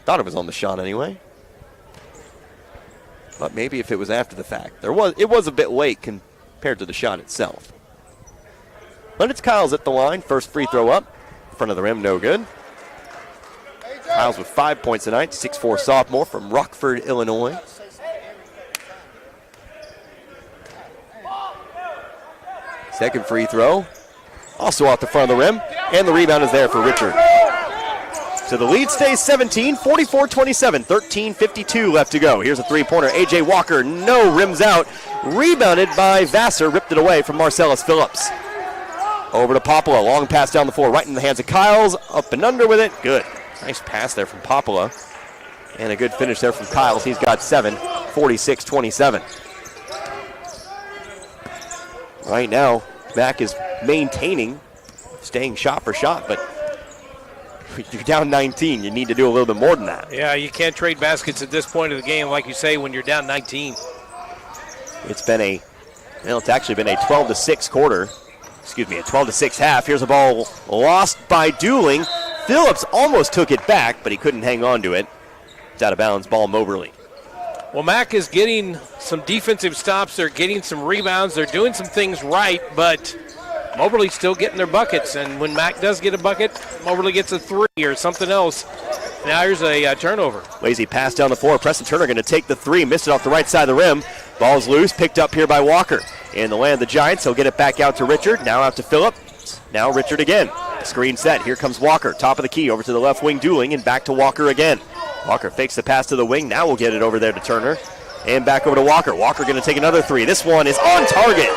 Thought it was on the shot anyway. But maybe if it was after the fact. It was a bit late compared to the shot itself. But it's Kyles at the line. First free throw up. In front of the rim, no good. Kyles with 5 points tonight. 6'4" sophomore from Rockford, Illinois. Second free throw. Also off the front of the rim. And the rebound is there for Richard. So the lead stays 17, 44-27, 13:52 left to go. Here's a three-pointer. A.J. Walker, no, rims out. Rebounded by Vassar, ripped it away from Marcellus Phillips. Over to Popala, long pass down the floor, right in the hands of Kyles, up and under with it. Good. Nice pass there from Popala. And a good finish there from Kyles. He's got 7, 46-27. Right now, MACC is maintaining, staying shot for shot, but you're down 19. You need to do a little bit more than that. Yeah, you can't trade baskets at this point of the game, like you say, when you're down 19. It's actually been a 12-6 quarter. Excuse me, a 12-6 half. Here's a ball lost by Dooling. Phillips almost took it back, but he couldn't hang on to it. It's out of bounds, ball Moberly. Well, MACC is getting some defensive stops. They're getting some rebounds. They're doing some things right, but Moberly's still getting their buckets. And when MACC does get a bucket, Moberly gets a 3 or something else. Now here's a turnover. Lazy pass down the floor. Preston Turner going to take the three. Missed it off the right side of the rim. Ball's loose. Picked up here by Walker. In the land of the Giants, he'll get it back out to Richard. Now out to Phillips. Now Richard again. Screen set. Here comes Walker. Top of the key over to the left wing dueling and back to Walker again. Walker fakes the pass to the wing. Now we'll get it over there to Turner. And back over to Walker. Walker going to take another three. This one is on target.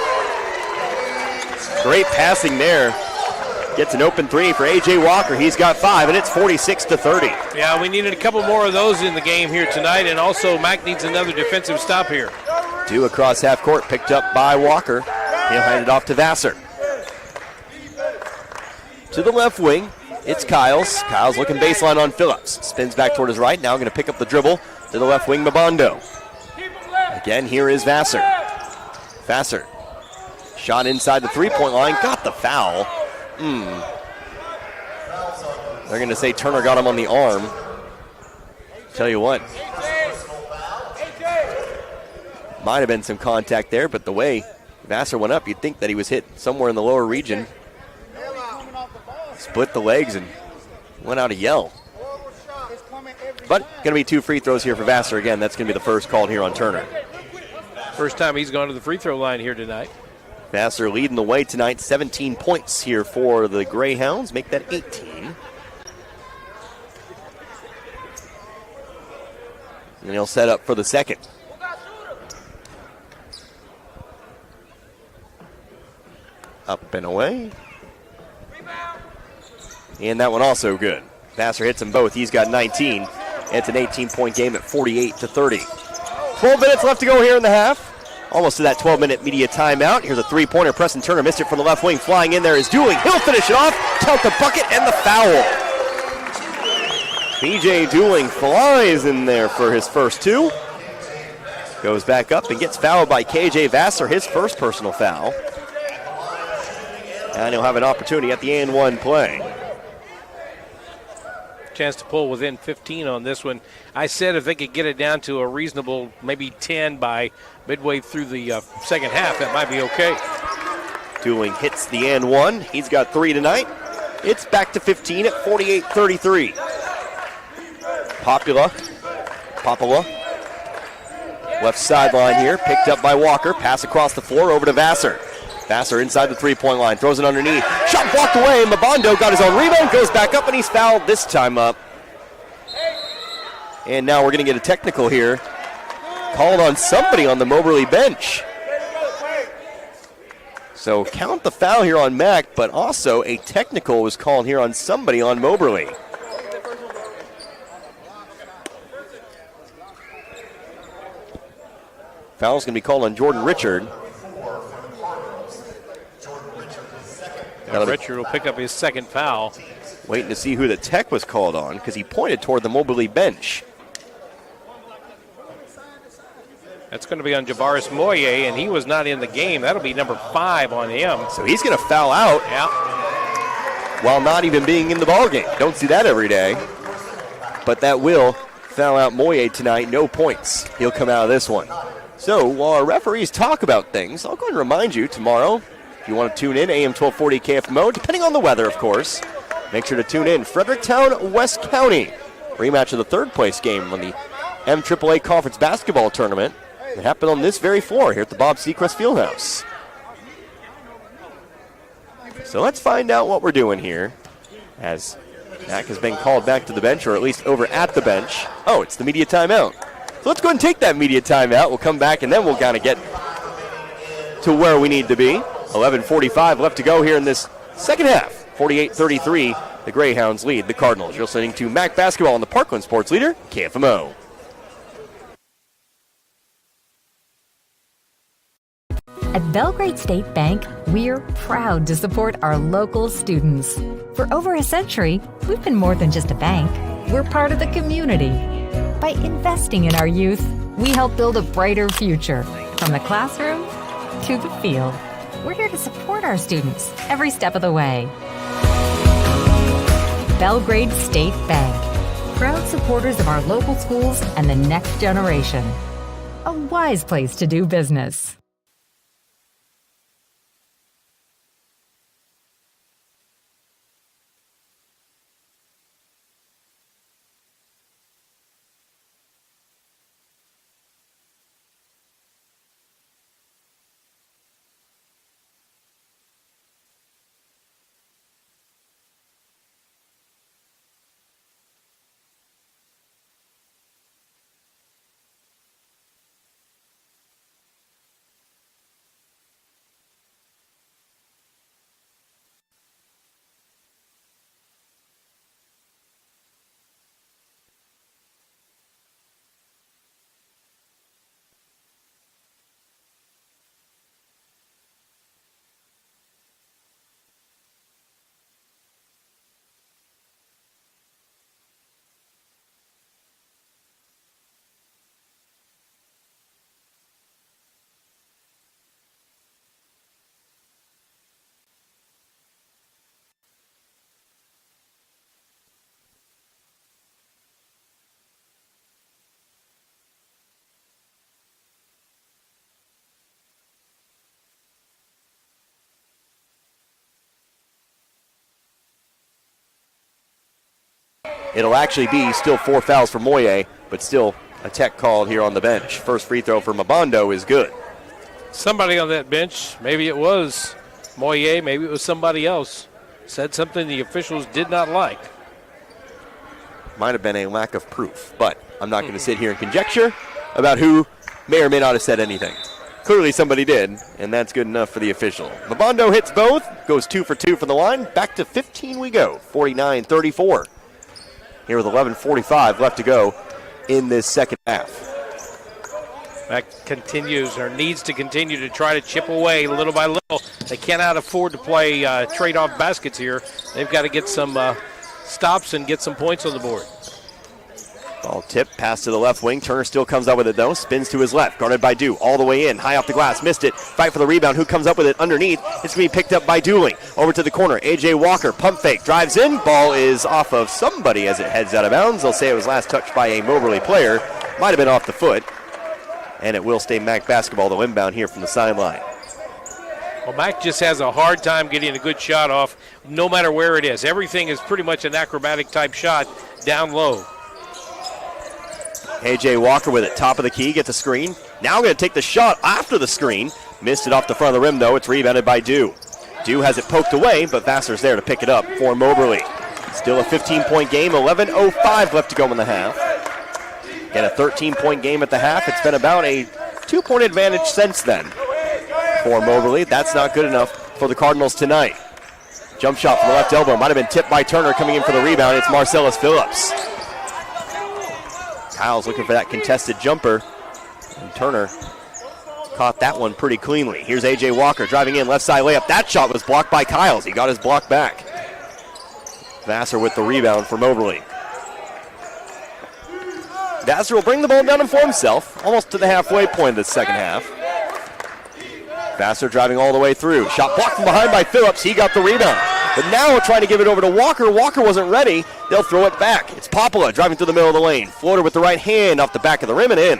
Great passing there. Gets an open three for A.J. Walker. He's got 5, and it's 46-30. Yeah, we needed a couple more of those in the game here tonight, and also MACC needs another defensive stop here. 2 across half court, picked up by Walker. He'll hand it off to Vassar. To the left wing, it's Kyles. Kyles looking baseline on Phillips. Spins back toward his right. Now going to pick up the dribble to the left wing, Mabondo. Again, here is Vassar. Vassar. Shot inside the three-point line. Got the foul. They're going to say Turner got him on the arm. Tell you what. Might have been some contact there, but the way Vassar went up, you'd think that he was hit somewhere in the lower region. Split the legs and went out a yell. But going to be 2 free throws here for Vassar again. That's going to be the first called here on Turner. First time he's gone to the free throw line here tonight. Vassar leading the way tonight. 17 points here for the Greyhounds. Make that 18. And he'll set up for the second. Up and away. And that one also good. Vassar hits them both. He's got 19. It's an 18-point game at 48-30. 12 minutes left to go here in the half. Almost to that 12-minute media timeout. Here's a three-pointer. Preston Turner missed it from the left wing. Flying in there is Dooling. He'll finish it off. Count the bucket and the foul. B.J. Dooling flies in there for his first 2. Goes back up and gets fouled by K.J. Vassar, his first personal foul. And he'll have an opportunity at the and-one play. Chance to pull within 15 on this one. I said if they could get it down to a reasonable maybe 10 by midway through the second half, that might be okay. Dooling hits the and-one. He's got 3 tonight. It's back to 15 at 48-33. Popula. Left sideline here, picked up by Walker. Pass across the floor over to Vassar. Vassar inside the three-point line, throws it underneath. Shot blocked away, Mabondo got his own rebound, goes back up, and he's fouled this time up. And now we're going to get a technical here. Called on somebody on the Moberly bench. So count the foul here on MACC, but also a technical was called here on somebody on Moberly. Foul's going to be called on Jordan Richard. Richard will pick up his second foul. Waiting to see who the tech was called on because he pointed toward the Moberly bench. That's going to be on Javaris Moye, and he was not in the game. That'll be number 5 on him. So he's going to foul out while not even being in the ballgame. Don't see that every day. But that will foul out Moye tonight. No points. He'll come out of this one. So while our referees talk about things, I'll go and remind you tomorrow, if you want to tune in, AM 1240 KFMO, depending on the weather, of course, make sure to tune in. Fredericktown, West County. Rematch of the third-place game on the MAAA Conference Basketball Tournament. It happened on this very floor here at the Bob Seacrest Fieldhouse. So let's find out what we're doing here as MACC has been called back to the bench, or at least over at the bench. Oh, it's the media timeout. So let's go ahead and take that media timeout. We'll come back, and then we'll kind of get to where we need to be. 11:45 left to go here in this second half. 48-33, the Greyhounds lead the Cardinals. You're listening to MACC Basketball on the Parkland Sports Leader, KFMO. At Belgrade State Bank, we're proud to support our local students. For over a century, we've been more than just a bank. We're part of the community. By investing in our youth, we help build a brighter future. From the classroom to the field, we're here to support our students every step of the way. Belgrade State Bank, proud supporters of our local schools and the next generation. A wise place to do business. It'll actually be still 4 fouls for Moye, but still a tech called here on the bench. First free throw for Mabando is good. Somebody on that bench, maybe it was Moye, maybe it was somebody else, said something the officials did not like. Might have been a lack of proof, but I'm not going to sit here and conjecture about who may or may not have said anything. Clearly somebody did, and that's good enough for the official. Mabando hits both, goes 2 for 2 from the line. Back to 15 we go, 49-34. Here with 11:45 left to go in this second half. That continues, or needs to continue to try to chip away little by little. They cannot afford to play trade-off baskets here. They've got to get some stops and get some points on the board. Ball tipped, pass to the left wing. Turner still comes up with it, though. Spins to his left, guarded by Dew. All the way in, high off the glass, missed it. Fight for the rebound. Who comes up with it underneath? It's going to be picked up by Dooling. Over to the corner, A.J. Walker, pump fake, drives in. Ball is off of somebody as it heads out of bounds. They'll say it was last touched by a Moberly player. Might have been off the foot. And it will stay MACC basketball, though, inbound here from the sideline. Well, MACC just has a hard time getting a good shot off, no matter where it is. Everything is pretty much an acrobatic type shot down low. A.J. Walker with it, top of the key, gets a screen. Now going to take the shot after the screen. Missed it off the front of the rim, though. It's rebounded by Dew. Dew has it poked away, but Vassar's there to pick it up for Moberly. Still a 15-point game, 11:05 left to go in the half. Again, a 13-point game at the half. It's been about a 2-point advantage since then for Moberly. That's not good enough for the Cardinals tonight. Jump shot from the left elbow. Might have been tipped by Turner coming in for the rebound. It's Marcellus Phillips. Kyle's looking for that contested jumper. And Turner caught that one pretty cleanly. Here's A.J. Walker driving in, left side layup. That shot was blocked by Kyles. He got his block back. Vassar with the rebound for Moberly. Vassar will bring the ball down for himself, almost to the halfway point of the second half. Vassar driving all the way through. Shot blocked from behind by Phillips. He got the rebound. But now we're trying to give it over to Walker. Walker wasn't ready. They'll throw it back. It's Popula driving through the middle of the lane. Floater with the right hand off the back of the rim and in.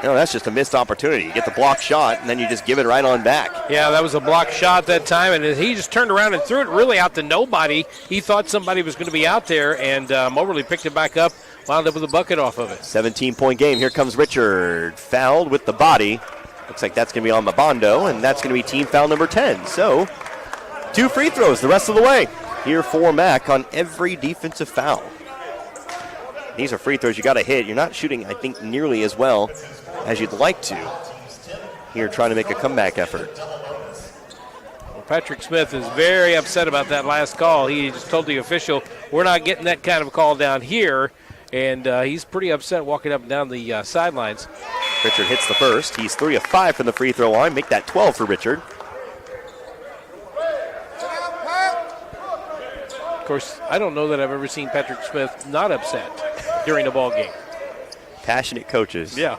You know, that's just a missed opportunity. You get the block shot, and then you just give it right on back. Yeah, that was a block shot that time, and he just turned around and threw it really out to nobody. He thought somebody was going to be out there, and Moberly picked it back up, wound up with a bucket off of it. 17-point game. Here comes Richard. Fouled with the body. Looks like that's going to be on Mabando, and that's going to be team foul number 10. So, 2 free throws the rest of the way. Here for MACC on every defensive foul. These are free throws you got to hit. You're not shooting, I think, nearly as well as you'd like to. Here trying to make a comeback effort. Well, Patrick Smith is very upset about that last call. He just told the official, we're not getting that kind of call down here. And he's pretty upset walking up and down the sidelines. Richard hits the first. He's 3 of 5 from the free throw line. Make that 12 for Richard. Of course, I don't know that I've ever seen Patrick Smith not upset during a ball game. Passionate coaches. Yeah.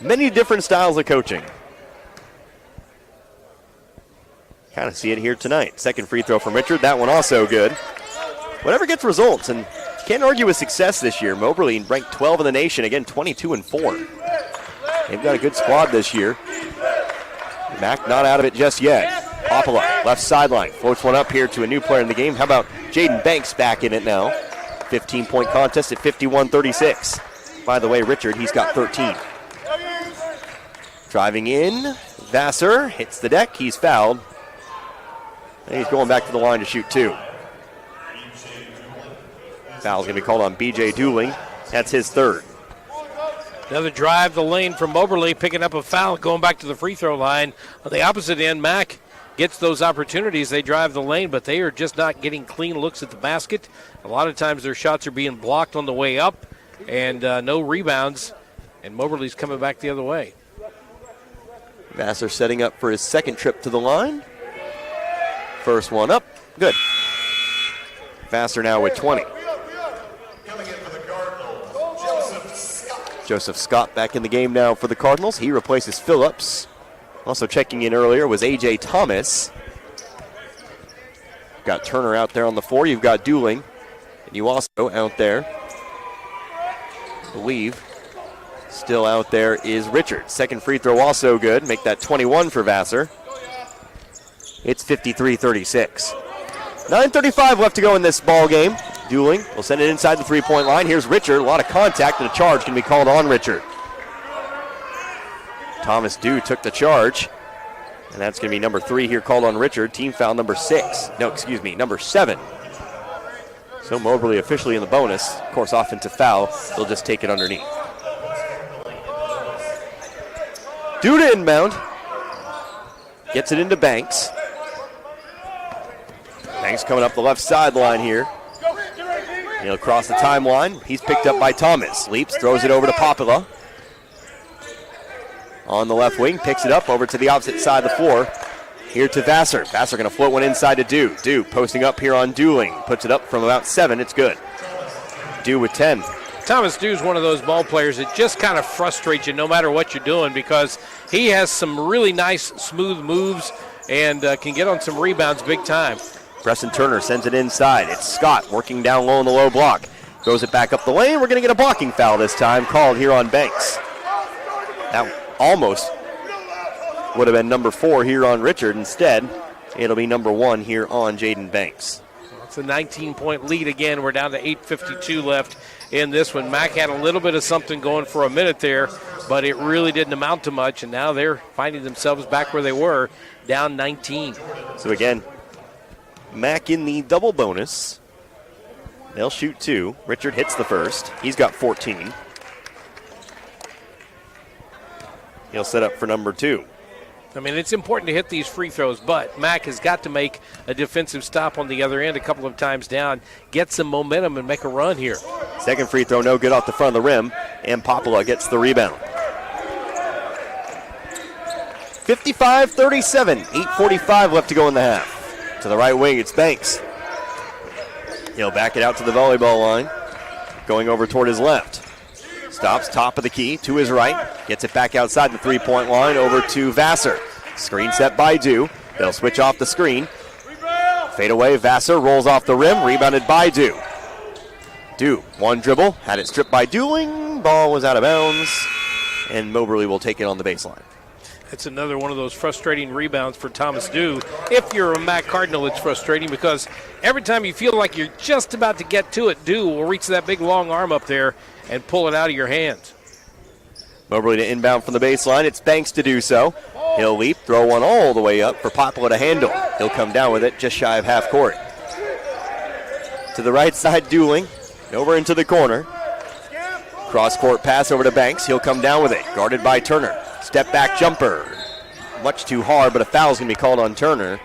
Many different styles of coaching. Kind of see it here tonight. Second free throw from Richard. That one also good. Whatever gets results, and can't argue with success this year. Moberly ranked 12 in the nation. Again, 22-4. They've got a good squad this year. MACC not out of it just yet. Popula, left sideline. Floats one up here to a new player in the game. How about Jaden Banks back in it now? 15-point contest at 51-36. By the way, Richard, he's got 13. Driving in, Vassar hits the deck. He's fouled. And he's going back to the line to shoot 2. Foul's going to be called on B.J. Dooling. That's his 3rd. Another drive the lane from Moberly, picking up a foul, going back to the free throw line. On the opposite end, MACC gets those opportunities. They drive the lane, but they are just not getting clean looks at the basket. A lot of times their shots are being blocked on the way up, and no rebounds, and Moberly's coming back the other way. Vassar setting up for his second trip to the line. First one up. Good. Vassar now with 20. Joseph Scott back in the game now for the Cardinals. He replaces Phillips. Also checking in earlier was A.J. Thomas. Got Turner out there on the 4. You've got Dooling. And you also out there, I believe, still out there is Richard. Second free throw also good. Make that 21 for Vassar. It's 53-36. 9:35 left to go in this ball game. Dueling will send it inside the three-point line. Here's Richard. A lot of contact, and a charge can be called on Richard. Thomas Dew took the charge, and that's going to be number 3 here called on Richard. Team foul number 7. So Moberly officially in the bonus. Of course, offensive foul. They'll just take it underneath. Dew to inbound. Gets it into Banks. Banks coming up the left sideline here. He'll cross the timeline. He's picked up by Thomas. Leaps, throws it over to Popula. On the left wing, picks it up over to the opposite side of the floor. Here to Vassar. Vassar going to float one inside to Dew. Dew posting up here on Dueling. Puts it up from about 7. It's good. Dew with 10. Thomas Dew's one of those ball players that just kind of frustrates you no matter what you're doing, because he has some really nice, smooth moves and can get on some rebounds big time. Preston Turner sends it inside. It's Scott working down low in the low block. Throws it back up the lane. We're going to get a blocking foul this time called here on Banks. That almost would have been number 4 here on Richard. Instead, it'll be number 1 here on Jaden Banks. It's a 19-point lead again. We're down to 8:52 left in this one. MACC had a little bit of something going for a minute there, but it really didn't amount to much, and now they're finding themselves back where they were, down 19. So again, MACC in the double bonus. They'll shoot 2. Richard hits the first. He's got 14. He'll set up for number 2. I mean, it's important to hit these free throws, but MACC has got to make a defensive stop on the other end a couple of times down, get some momentum, and make a run here. Second free throw, no good off the front of the rim, and Popula gets the rebound. 55-37, 8:45 left to go in the half. To the right wing, it's Banks. He'll back it out to the volleyball line, going over toward his left. Stops top of the key to his right. Gets it back outside the three-point line over to Vassar. Screen set by Dew. They'll switch off the screen. Fade away. Vassar rolls off the rim. Rebounded by Dew. Dew, one dribble. Had it stripped by Dueling. Ball was out of bounds. And Moberly will take it on the baseline. It's another one of those frustrating rebounds for Thomas Dew. If you're a MACC Cardinal, it's frustrating because every time you feel like you're just about to get to it, Dew will reach that big long arm up there and pull it out of your hands. Moberly to inbound from the baseline. It's Banks to do so. He'll leap, throw one all the way up for Popula to handle. He'll come down with it just shy of half court. To the right side, Dueling. Over into the corner. Cross-court pass over to Banks. He'll come down with it. Guarded by Turner. Step back jumper. Much too hard, but a foul's going to be called on Turner.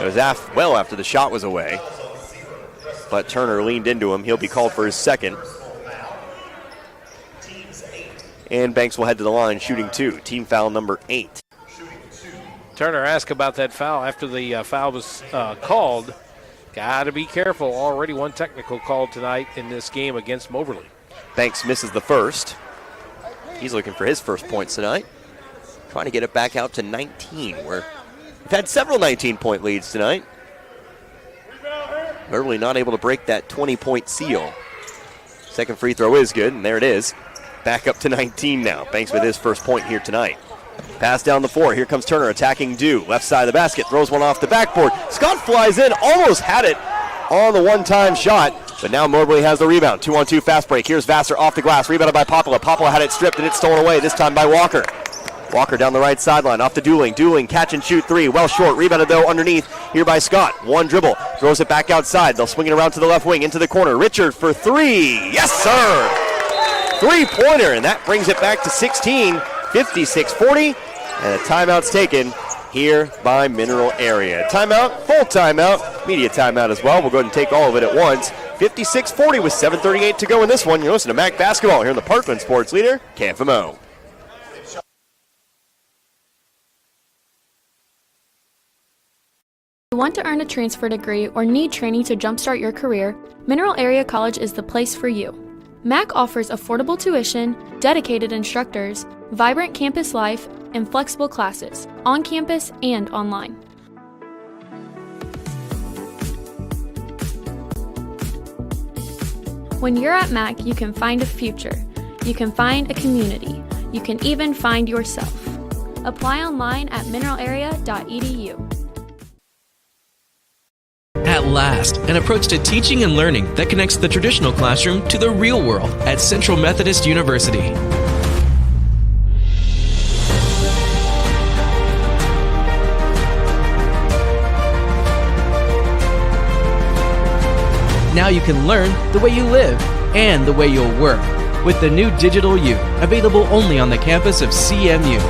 It was well after the shot was away. But Turner leaned into him. He'll be called for his second. And Banks will head to the line, shooting 2. Team foul number 8. Turner asked about that foul after the foul was called. Got to be careful. Already one technical call tonight in this game against Moberly. Banks misses the first. He's looking for his first points tonight. Trying to get it back out to 19. We've had several 19-point leads tonight. Moberly not able to break that 20-point seal. Second free throw is good, and there it is. Back up to 19 now. Banks with his first point here tonight. Pass down the floor. Here comes Turner attacking Dew. Left side of the basket. Throws one off the backboard. Scott flies in. Almost had it on the one-time shot. But now Moberly has the rebound. 2-on-2 fast break. Here's Vassar off the glass. Rebounded by Popula. Popula had it stripped and it's stolen away. This time by Walker. Walker down the right sideline. Off to Dueling. Dueling catch and shoot 3. Well short. Rebounded though underneath here by Scott. One dribble. Throws it back outside. They'll swing it around to the left wing into the corner. Richard for 3. Yes, sir. 3-pointer, and that brings it back to 16, 56-40, and a timeout's taken here by Mineral Area. Timeout, full timeout, media timeout as well. We'll go ahead and take all of it at once. 56-40 with 7:38 to go in this one. You're listening to MACC Basketball here on the Parkland Sports Leader, KFMO. If you want to earn a transfer degree or need training to jumpstart your career, Mineral Area College is the place for you. MACC offers affordable tuition, dedicated instructors, vibrant campus life, and flexible classes, on campus and online. When you're at MACC, you can find a future, you can find a community, you can even find yourself. Apply online at mineralarea.edu. At last, an approach to teaching and learning that connects the traditional classroom to the real world at Central Methodist University. Now you can learn the way you live and the way you'll work with the new Digital U, available only on the campus of CMU.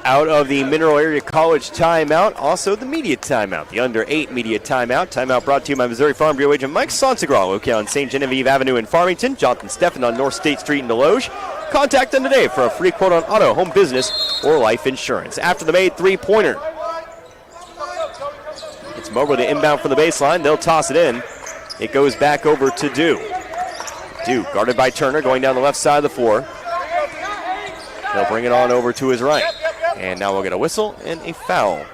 Out of the Mineral Area College timeout, also the media timeout, the under 8 media timeout. Timeout brought to you by Missouri Farm Bureau agent Mike Sansegraw, located on St. Genevieve Avenue in Farmington, Jonathan Steffen on North State Street in Deloge. Contact them today for a free quote on auto, home business, or life insurance. After the made three-pointer, it's Mobley to inbound from the baseline. They'll toss it in. It goes back over to Dew. Dew guarded by Turner, going down the left side of the floor. They'll bring it on over to his right. And now we'll get a whistle and a foul.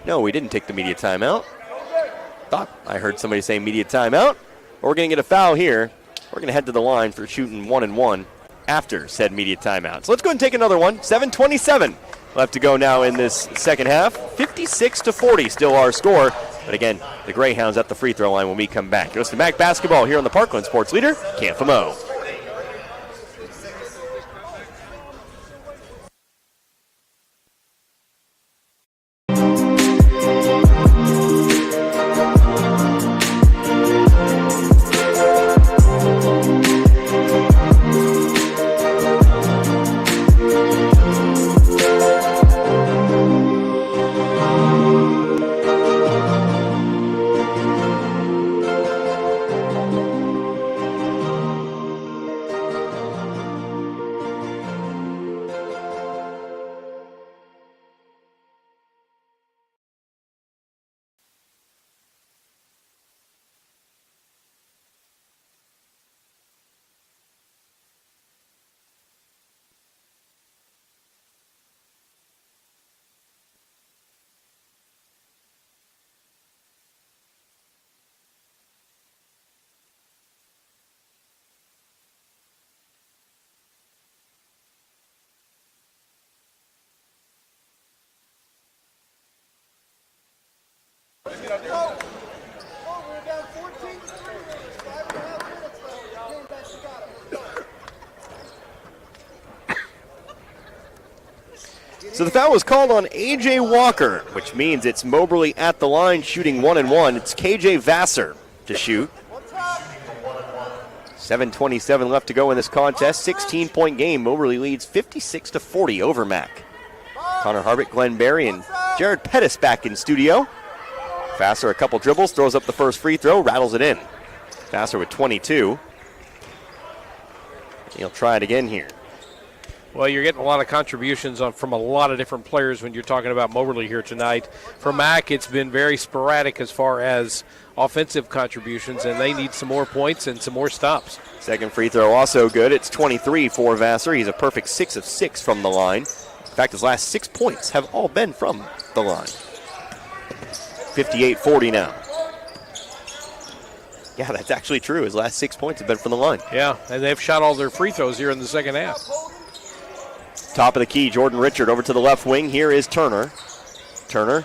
No, we didn't take the media timeout. Thought I heard somebody say media timeout. But we're going to get a foul here. We're going to head to the line for shooting 1-and-1 after said media timeout. So let's go ahead and take another one. 7:27 left to go now in this second half. 56-40 still our score. But again, the Greyhounds at the free throw line when we come back. It goes to MACC basketball here on the Parkland Sports Leader, KFMO. So the foul was called on A.J. Walker, which means it's Moberly at the line shooting 1-and-1. It's K.J. Vassar to shoot. 7:27 left to go in this contest. 16-point game. Moberly leads 56-40 over MACC. Connor Harbert, Glenn Berry, and Jared Pettis back in studio. Vassar a couple dribbles, throws up the first free throw, rattles it in. Vassar with 22. He'll try it again here. Well, you're getting a lot of contributions from a lot of different players when you're talking about Moberly here tonight. For MACC, it's been very sporadic as far as offensive contributions, and they need some more points and some more stops. Second free throw also good. It's 23 for Vassar. He's a perfect 6 of 6 from the line. In fact, his last 6 points have all been from the line. 58-40 now. Yeah, that's actually true. His last 6 points have been from the line. Yeah, and they've shot all their free throws here in the second half. Top of the key, Jordan Richard over to the left wing. Here is Turner. Turner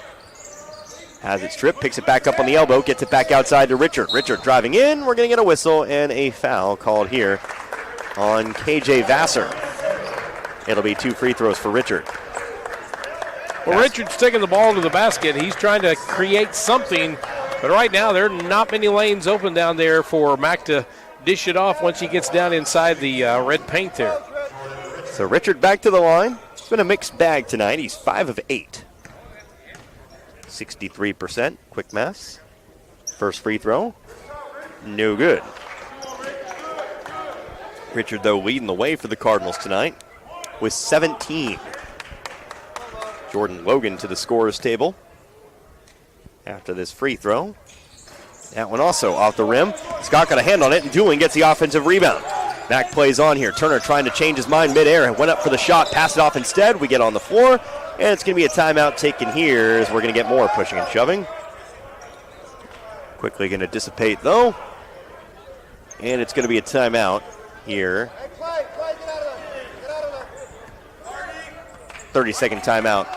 has it stripped, picks it back up on the elbow, gets it back outside to Richard. Richard driving in. We're going to get a whistle and a foul called here on K.J. Vassar. It'll be 2 free throws for Richard. Well, Richard's taking the ball to the basket. He's trying to create something, but right now there are not many lanes open down there for MACC to dish it off once he gets down inside the red paint there. So Richard back to the line. It's been a mixed bag tonight. He's 5 of 8. 63%. Quick maths. First free throw. No good. Richard, though, leading the way for the Cardinals tonight with 17. Jordan Logan to the scorer's table after this free throw. That one also off the rim. Scott got a hand on it, and Dooling gets the offensive rebound. MACC plays on here. Turner trying to change his mind midair. Went up for the shot, passed it off instead. We get on the floor, and it's going to be a timeout taken here as we're going to get more pushing and shoving. Quickly going to dissipate, though. And it's going to be a timeout here. 30-second timeout.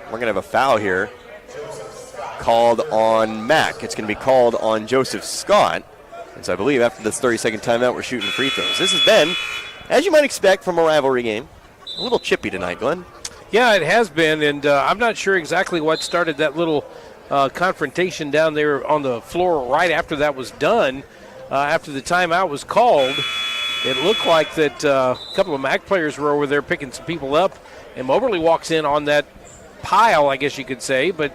We're going to have a foul here called on MACC. It's going to be called on Joseph Scott. And so I believe after this 30-second timeout, we're shooting free throws. This has been, as you might expect from a rivalry game, a little chippy tonight, Glenn. Yeah, it has been, and I'm not sure exactly what started that little confrontation down there on the floor right after that was done. After the timeout was called, it looked like that a couple of MACC players were over there picking some people up, and Moberly walks in on that pile, I guess you could say, but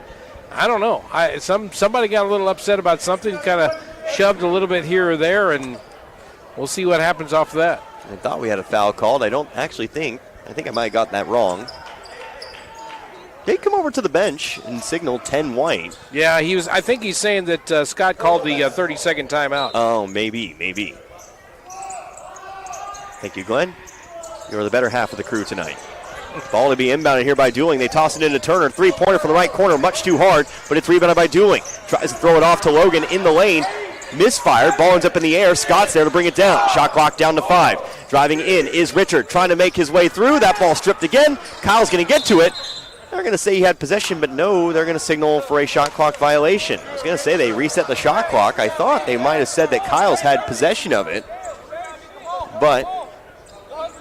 I don't know. Somebody got a little upset about something, kind of shoved a little bit here or there, and we'll see what happens off that. I thought we had a foul called. I don't actually think. I think I might have gotten that wrong. They come over to the bench and signal 10 white. Yeah, I think he's saying that Scott called the 30-second timeout. Oh, maybe. Thank you, Glenn. You're the better half of the crew tonight. Ball to be inbounded here by Dooling. They toss it into Turner. Three-pointer from the right corner, much too hard, but it's rebounded by Dooling. Tries to throw it off to Logan in the lane. Misfired. Ball ends up in the air. Scott's there to bring it down. Shot clock down to 5. Driving in is Richard, trying to make his way through. That ball stripped again. Kyle's going to get to it. They're going to say he had possession, but no, they're going to signal for a shot clock violation. I was going to say they reset the shot clock. I thought they might have said that Kyle's had possession of it, but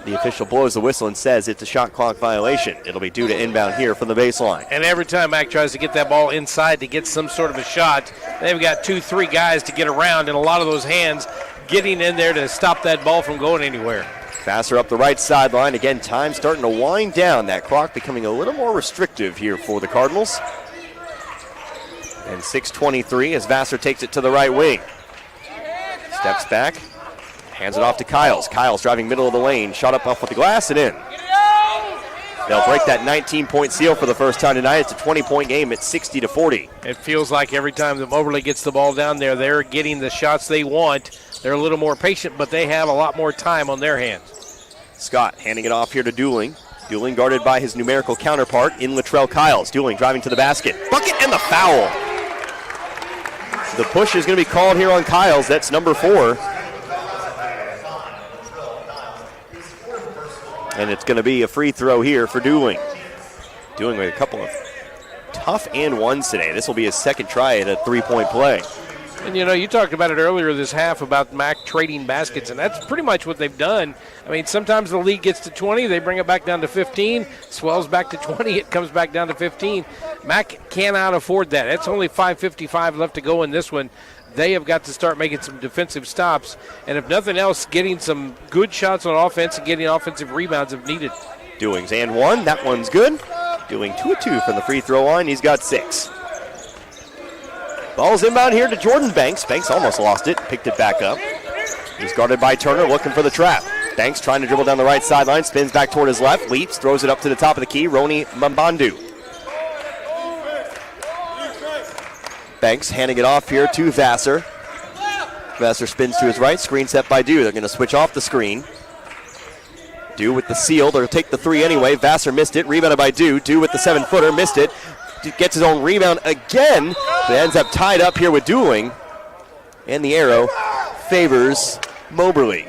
the official blows the whistle and says it's a shot clock violation. It'll be due to inbound here from the baseline. And every time MACC tries to get that ball inside to get some sort of a shot, they've got 2-3 guys to get around, and a lot of those hands getting in there to stop that ball from going anywhere. Faster up the right sideline. Again, time starting to wind down. That clock becoming a little more restrictive here for the Cardinals. And 6:23 as Vassar takes it to the right wing. Steps back. Hands it off to Kyles. Kyles driving middle of the lane. Shot up off with the glass and in. They'll break that 19-point seal for the first time tonight. It's a 20-point game at 60-40. It feels like every time that Moberly gets the ball down there, they're getting the shots they want. They're a little more patient, but they have a lot more time on their hands. Scott handing it off here to Dooling. Dooling guarded by his numerical counterpart in Latrell Kyles. Dooling driving to the basket. Bucket and the foul. The push is going to be called here on Kyles. That's number 4. And it's going to be a free throw here for Dooling. Dooling with a couple of tough and ones today. This will be his second try at a three-point play. And, you talked about it earlier this half about MACC trading baskets, and that's pretty much what they've done. I mean, sometimes the lead gets to 20, they bring it back down to 15, swells back to 20, it comes back down to 15. MACC cannot afford that. It's only 5:55 left to go in this one. They have got to start making some defensive stops, and if nothing else, getting some good shots on offense and getting offensive rebounds if needed. Doing's and 1. That one's good. Doing 2 of 2 from the free throw line. He's got 6. Ball's inbound here to Jordan Banks. Banks almost lost it, picked it back up. He's guarded by Turner, looking for the trap. Banks trying to dribble down the right sideline, spins back toward his left, leaps, throws it up to the top of the key. Roni Mambandu. Banks handing it off here to Vassar. Vassar spins to his right, screen set by Dew. They're going to switch off the screen. Dew with the seal. They'll take the 3 anyway. Vassar missed it, rebounded by Dew. Dew with the 7-footer, missed it. Gets his own rebound again, but ends up tied up here with Dooling. And the arrow favors Moberly.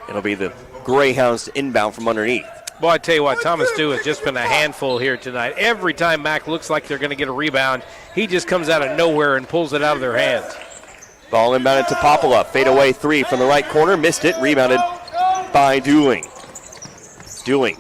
It'll be the Greyhounds inbound from underneath. Boy, I tell you what, Thomas Dew has just been a handful here tonight. Every time MACC looks like they're going to get a rebound, he just comes out of nowhere and pulls it out of their hands. Ball inbounded to Popala. Fadeaway 3 from the right corner. Missed it. Rebounded by Dooling. Dooling.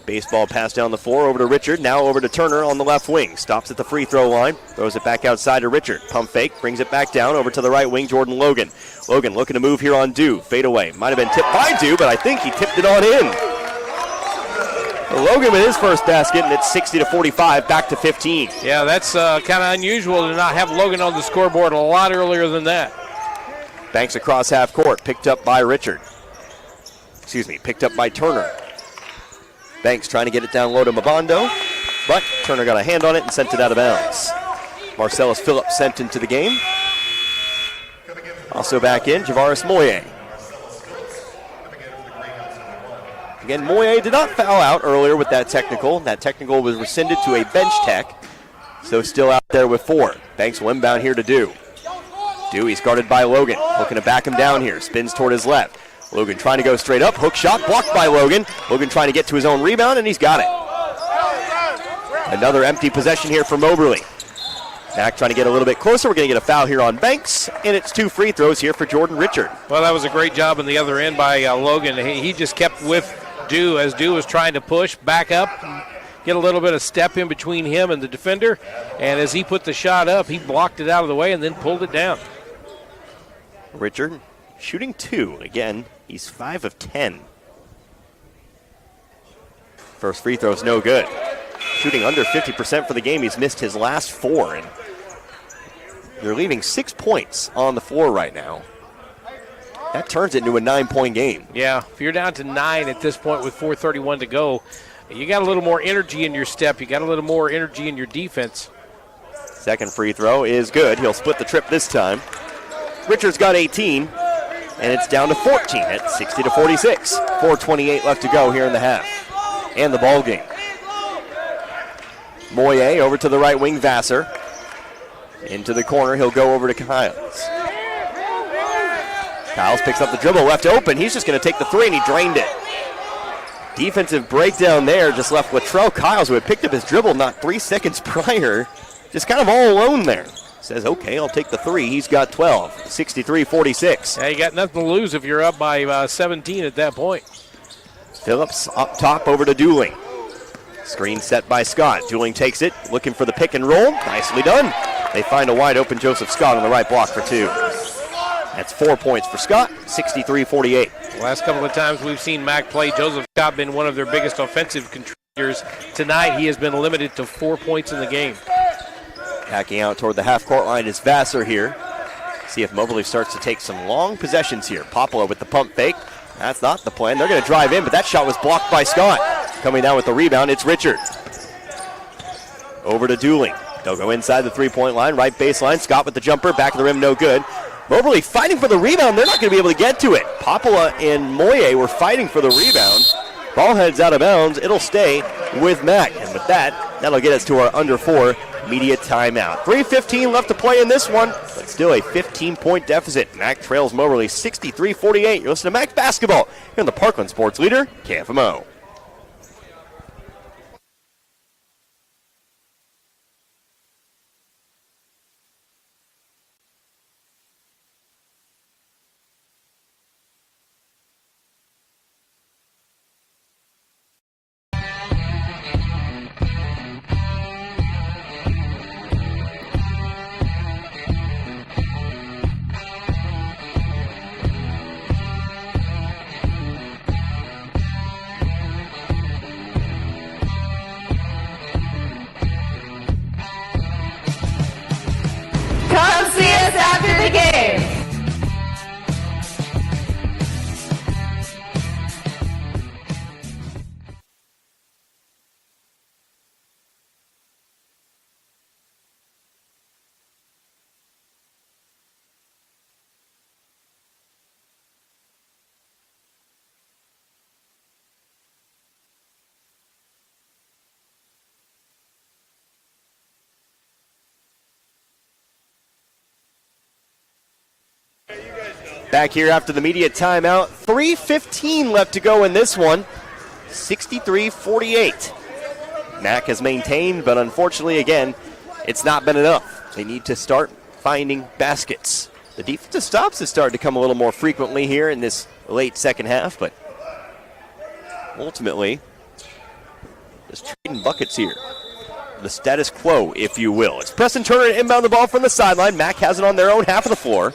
Baseball pass down the floor over to Richard. Now over to Turner on the left wing. Stops at the free throw line. Throws it back outside to Richard. Pump fake. Brings it back down over to the right wing. Jordan Logan. Logan looking to move here on Dew. Fadeaway. Might have been tipped by Dew, but I think he tipped it on in. Logan with his first basket, and it's 60-45, back to 15. Yeah, that's kind of unusual to not have Logan on the scoreboard a lot earlier than that. Banks across half court, picked up by Richard. Picked up by Turner. Banks trying to get it down low to Mabando, but Turner got a hand on it and sent it out of bounds. Marcellus Phillips sent into the game. Also back in, Javaris Moye. Again, Moye did not foul out earlier with that technical. That technical was rescinded to a bench tech. So still out there with 4. Banks will inbound here to Dew. He's guarded by Logan. Looking to back him down here. Spins toward his left. Logan trying to go straight up. Hook shot blocked by Logan. Logan trying to get to his own rebound, and he's got it. Another empty possession here for Moberly. MACC trying to get a little bit closer. We're going to get a foul here on Banks, and it's 2 free throws here for Jordan Richard. Well, that was a great job on the other end by Logan. He just kept with Dew as Dew was trying to push, back up, get a little bit of step in between him and the defender, and as he put the shot up, he blocked it out of the way and then pulled it down. Richard shooting 2. Again, he's 5 of 10. First free throw is no good. Shooting under 50% for the game. He's missed his last 4, and they're leaving 6 points on the floor right now. That turns it into a 9-point game. Yeah, if you're down to 9 at this point with 4:31 to go, you got a little more energy in your step. You got a little more energy in your defense. Second free throw is good. He'll split the trip this time. Richard's got 18, and it's down to 14 at 60-46. 4:28 left to go here in the half, and the ball game. Moye over to the right wing, Vassar. Into the corner, he'll go over to Kiles. Kiles picks up the dribble, left open. He's just going to take the 3, and he drained it. Defensive breakdown there, just left Latrell Kiles, who had picked up his dribble not 3 seconds prior. Just kind of all alone there. Says, okay, I'll take the 3. He's got 12, 63-46. Yeah, you got nothing to lose if you're up by 17 at that point. Phillips up top over to Dooling. Screen set by Scott. Dooling takes it, looking for the pick and roll. Nicely done. They find a wide open Joseph Scott on the right block for 2. That's 4 points for Scott, 63-48. The last couple of times we've seen MACC play, Joseph Scott been one of their biggest offensive contributors. Tonight he has been limited to 4 points in the game. Backing out toward the half-court line is Vassar here. See if Moberly starts to take some long possessions here. Popolo with the pump fake. That's not the plan. They're going to drive in, but that shot was blocked by Scott. Coming down with the rebound, it's Richard. Over to Dooling. They'll go inside the three-point line, right baseline. Scott with the jumper, back of the rim, no good. Moberly fighting for the rebound. They're not going to be able to get to it. Popolo and Moye were fighting for the rebound. Ball heads out of bounds. It'll stay with MACC. And with that, that'll get us to our under 4 media timeout. 3:15 left to play in this one, but still a 15-point deficit. MACC trails Moberly 63-48. You're listening to MACC basketball here on the Parkland Sports Leader, KFMO. Come see us after the game. Back here after the media timeout. 3:15 left to go in this one. 63-48. MACC has maintained, but unfortunately, again, it's not been enough. They need to start finding baskets. The defensive stops have started to come a little more frequently here in this late second half, but ultimately, just trading buckets here. The status quo, if you will. It's Preston Turner to inbound the ball from the sideline. MACC has it on their own half of the floor.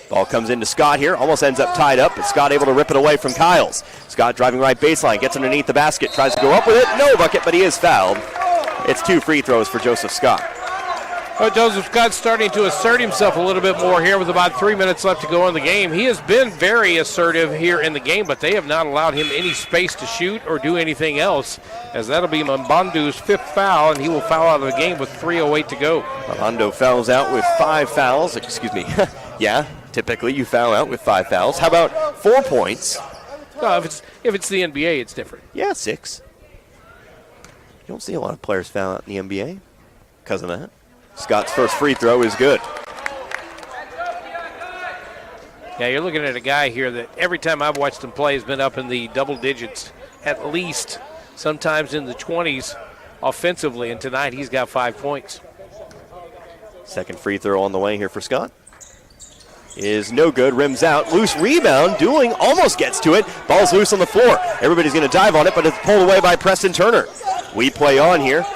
Ball comes into Scott here, almost ends up tied up, but Scott able to rip it away from Kiles. Scott driving right baseline, gets underneath the basket, tries to go up with it, no bucket, but he is fouled. It's 2 free throws for Joseph Scott. Well, Joseph Scott's starting to assert himself a little bit more here with about 3 minutes left to go in the game. He has been very assertive here in the game, but they have not allowed him any space to shoot or do anything else, as that'll be Mambandu's 5th foul, and he will foul out of the game with 3:08 to go. Mambandu fouls out with 5 fouls. Yeah, typically you foul out with 5 fouls. How about 4 points? No, if it's the NBA, it's different. Yeah, 6. You don't see a lot of players foul out in the NBA because of that. Scott's first free throw is good. Yeah, you're looking at a guy here that every time I've watched him play has been up in the double digits, at least, sometimes in the 20s offensively, and tonight he's got 5 points. Second free throw on the way here for Scott. Is no good, rims out, loose rebound, Dooling almost gets to it, ball's loose on the floor. Everybody's going to dive on it, but it's pulled away by Preston Turner. We play on here.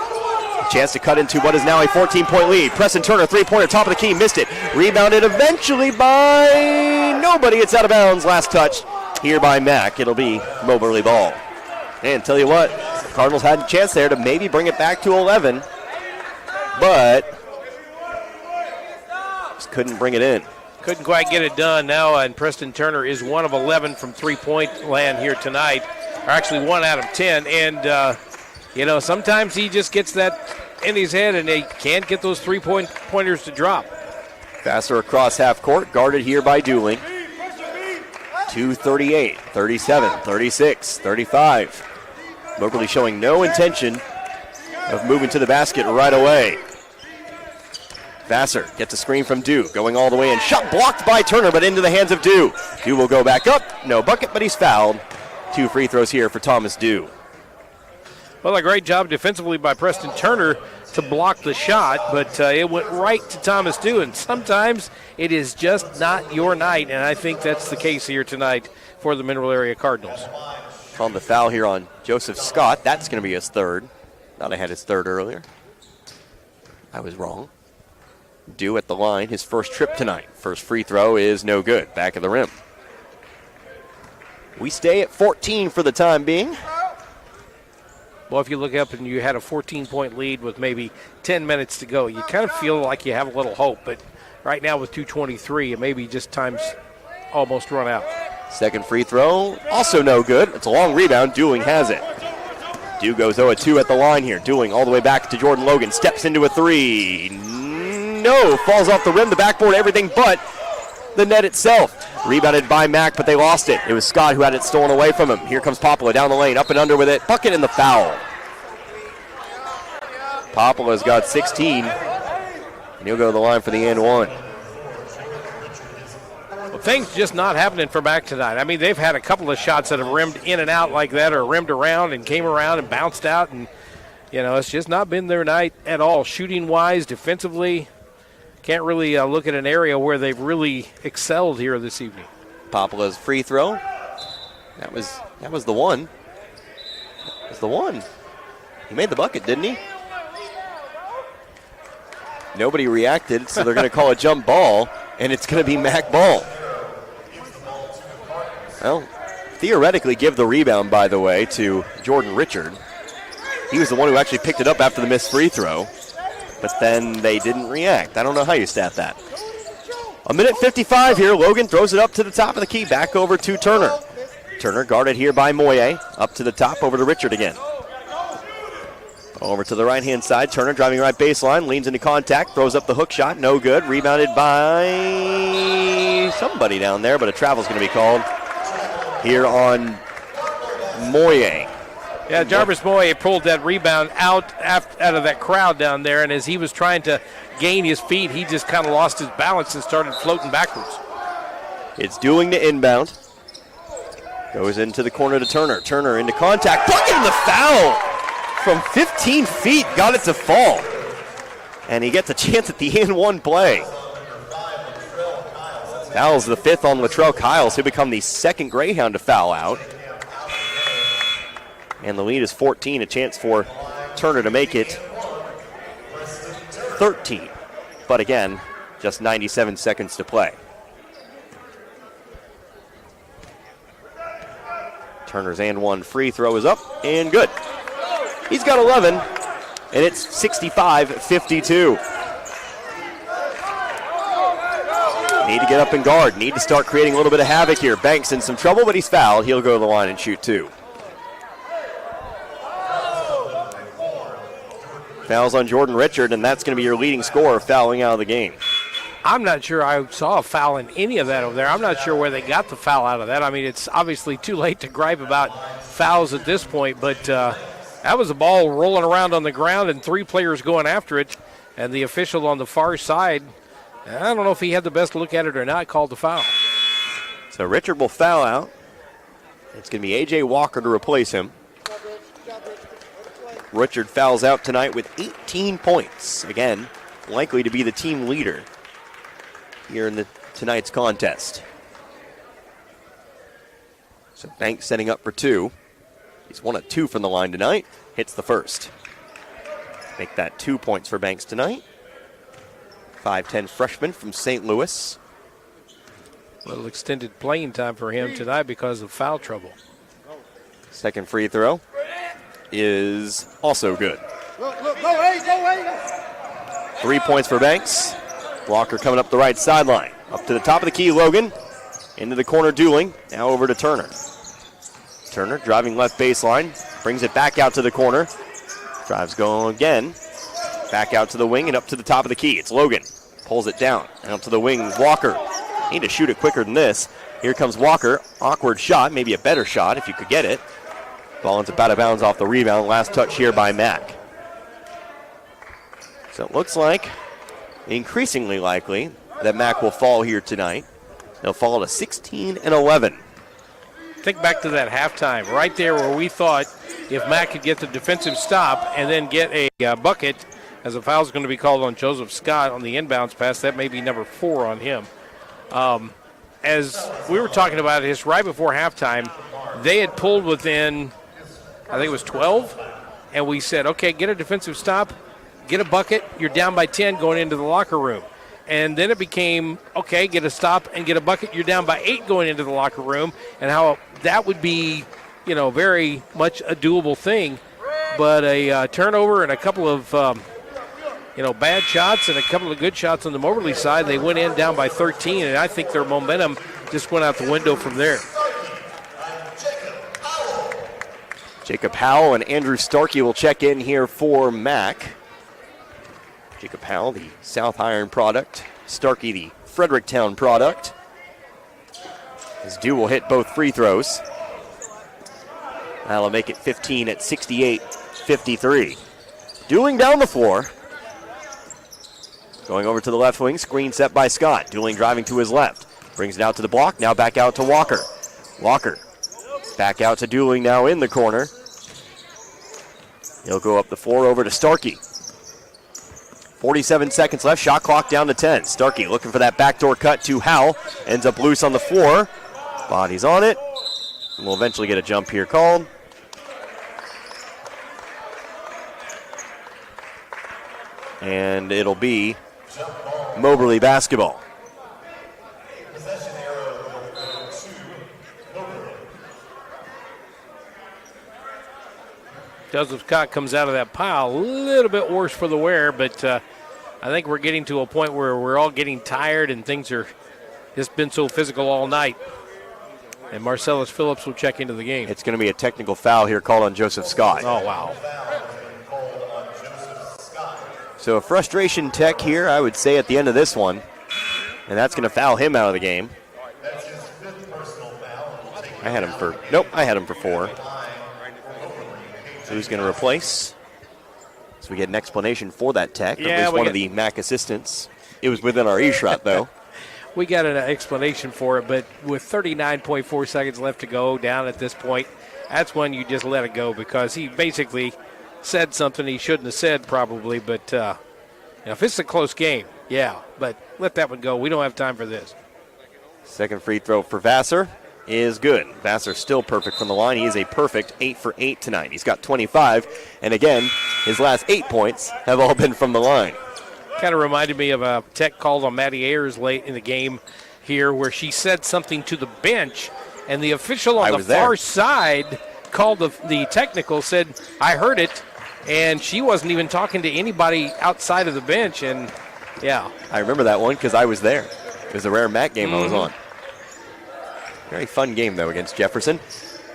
Chance to cut into what is now a 14-point lead. Preston Turner, three-pointer, top of the key, missed it. Rebounded eventually by nobody. It's out of bounds, last touch here by Mack. It'll be Moberly ball. And tell you what, the Cardinals had a chance there to maybe bring it back to 11, but just couldn't bring it in. Couldn't quite get it done now, and Preston Turner is 1 of 11 from three-point land here tonight, or actually 1 out of 10. And, sometimes he just gets that in his head, and they can't get those three-pointers to drop. Faster across half court, guarded here by Dooling. 2:38, 37, 36, 35. Moberly showing no intention of moving to the basket right away. Vassar gets a screen from Dew, going all the way in. Shot blocked by Turner, but into the hands of Dew. Dew will go back up. No bucket, but he's fouled. 2 free throws here for Thomas Dew. Well, a great job defensively by Preston Turner to block the shot, but it went right to Thomas Dew, and sometimes it is just not your night, and I think that's the case here tonight for the Mineral Area Cardinals. On the foul here on Joseph Scott. That's going to be his third. Thought I had his third earlier. I was wrong. Dew at the line, his first trip tonight. First free throw is no good. Back of the rim. We stay at 14 for the time being. Well, if you look up and you had a 14-point lead with maybe 10 minutes to go, you kind of feel like you have a little hope. But right now with 2:23, it maybe just time's almost run out. Second free throw, also no good. It's a long rebound. Dooling has it. Dew goes 0-2 at the line here. Dooling all the way back to Jordan Logan. Steps into a three. No, falls off the rim, the backboard, everything but the net itself. Rebounded by Mack, but they lost it. It was Scott who had it stolen away from him. Here comes Popolo down the lane, up and under with it. Bucket in the foul. Popolo's got 16, and he'll go to the line for the and one. Well, things just not happening for Mack tonight. I mean, they've had a couple of shots that have rimmed in and out like that, or rimmed around and came around and bounced out, and, it's just not been their night at all. Shooting-wise, defensively, can't really look at an area where they've really excelled here this evening. Popolo's free throw. That was the one. That was the one. He made the bucket, didn't he? Nobody reacted, so they're going to call a jump ball, and it's going to be Mack ball. Well, theoretically give the rebound, by the way, to Jordan Richard. He was the one who actually picked it up after the missed free throw. But then they didn't react. I don't know how you stat that. 1:55 here. Logan throws it up to the top of the key. Back over to Turner. Turner guarded here by Moye. Up to the top, over to Richard again. Over to the right-hand side. Turner driving right baseline. Leans into contact. Throws up the hook shot. No good. Rebounded by somebody down there, but a travel's going to be called here on Moye. Yeah, Jarvis Moye pulled that rebound out of that crowd down there, and as he was trying to gain his feet, he just kind of lost his balance and started floating backwards. It's Dooling to inbound. Goes into the corner to Turner. Turner into contact. Bucket in the foul from 15 feet. Got it to fall. And he gets a chance at the and-one play. Foul's the fifth on Latrell Kiles, who become the second Greyhound to foul out. And the lead is 14, a chance for Turner to make it 13. But again, just 97 seconds to play. Turner's and one free throw is up and good. He's got 11, and it's 65-52. Need to get up and guard. Need to start creating a little bit of havoc here. Banks in some trouble, but he's fouled. He'll go to the line and shoot two. Fouls on Jordan Richard, and that's going to be your leading scorer fouling out of the game. I'm not sure I saw a foul in any of that over there. I'm not sure where they got the foul out of that. I mean, it's obviously too late to gripe about fouls at this point, but that was a ball rolling around on the ground and 3 players going after it, and the official on the far side, I don't know if he had the best look at it or not, called the foul. So Richard will foul out. It's going to be A.J. Walker to replace him. Richard fouls out tonight with 18 points. Again, likely to be the team leader here in tonight's contest. So Banks setting up for 2. He's 1 of 2 from the line tonight. Hits the first. Make that 2 points for Banks tonight. 5'10 freshman from St. Louis. A little extended playing time for him tonight because of foul trouble. Second free throw is also good. 3 points for Banks. Walker coming up the right sideline. Up to the top of the key, Logan. Into the corner, Dooling. Now over to Turner. Turner driving left baseline. Brings it back out to the corner. Drives going again. Back out to the wing and up to the top of the key. It's Logan. Pulls it down. And up to the wing, Walker. Need to shoot it quicker than this. Here comes Walker. Awkward shot. Maybe a better shot if you could get it. Ball into out of bounds off the rebound. Last touch here by MACC. So it looks like, increasingly likely, that MACC will fall here tonight. They'll fall to 16-11. Think back to that halftime, right there where we thought if MACC could get the defensive stop and then get a bucket, as a foul is going to be called on Joseph Scott on the inbounds pass, that may be number 4 on him. As we were talking about this right before halftime, they had pulled within, I think it was 12, and we said, okay, get a defensive stop, get a bucket, you're down by 10 going into the locker room. And then it became, okay, get a stop and get a bucket, you're down by 8 going into the locker room, and how that would be, very much a doable thing. But a turnover and a couple of, bad shots and a couple of good shots on the Moberly side, they went in down by 13, and I think their momentum just went out the window from there. Jacob Howell and Andrew Starkey will check in here for MACC. Jacob Howell, the South Iron product. Starkey, the Fredericktown product. As Dew will hit both free throws. That'll make it 15 at 68-53. Dooling down the floor. Going over to the left wing, screen set by Scott. Dooling driving to his left. Brings it out to the block, now back out to Walker. Walker back out to Dooling now in the corner. He'll go up the floor over to Starkey. 47 seconds left, shot clock down to 10. Starkey looking for that backdoor cut to Howell. Ends up loose on the floor. Body's on it. And we'll eventually get a jump here called. And it'll be Moberly basketball. Joseph Scott comes out of that pile a little bit worse for the wear, but I think we're getting to a point where we're all getting tired and things are just been so physical all night. And Marcellus Phillips will check into the game. It's going to be a technical foul here called on Joseph Scott. Oh, wow. So a frustration tech here, I would say, at the end of this one. And that's going to foul him out of the game. I had him for 4. So who's going to replace? So we get an explanation for that tech. Yeah, at least one of the MACC assistants. It was within our e-shot, though. We got an explanation for it, but with 39.4 seconds left to go down at this point, that's when you just let it go because he basically said something he shouldn't have said probably. But if it's a close game, yeah, but let that one go. We don't have time for this. Second free throw for Vassar is good. Vassar still perfect from the line. He is a perfect 8 for 8 tonight. He's got 25, and again, his last 8 points have all been from the line. Kind of reminded me of a tech called on Maddie Ayers late in the game here where she said something to the bench, and the official on the far side called the technical, said, I heard it, and she wasn't even talking to anybody outside of the bench, and yeah. I remember that one because I was there. It was a rare MACC game I was on. Very fun game, though, against Jefferson.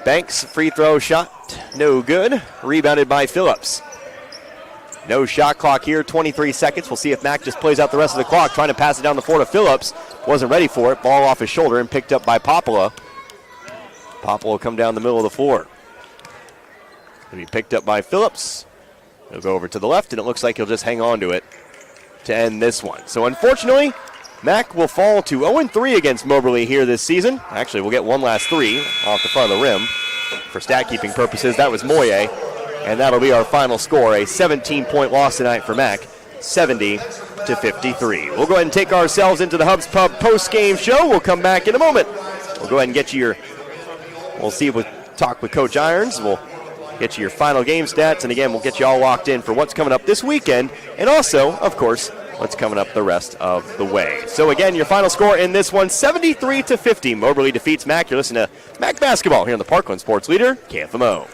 Banks, free throw shot, no good. Rebounded by Phillips. No shot clock here, 23 seconds. We'll see if Mac just plays out the rest of the clock, trying to pass it down the floor to Phillips. Wasn't ready for it. Ball off his shoulder and picked up by Popala. Popala will come down the middle of the floor. He'll be picked up by Phillips. He'll go over to the left, and it looks like he'll just hang on to it to end this one. So unfortunately, Mac will fall to 0-3 against Moberly here this season. Actually, we'll get one last three off the front of the rim. For stat-keeping purposes, that was Moye. And that'll be our final score, a 17-point loss tonight for Mac, 70-53. We'll go ahead and take ourselves into the Hubs Pub post-game show. We'll come back in a moment. We'll go ahead and get you we'll see if we'll talk with Coach Irons. We'll get you your final game stats. And again, we'll get you all locked in for what's coming up this weekend. And also, of course, what's coming up the rest of the way. So again, your final score in this one, 73-50. Moberly defeats Mac. You're listening to Mac Basketball here on the Parkland Sports Leader, KFMO.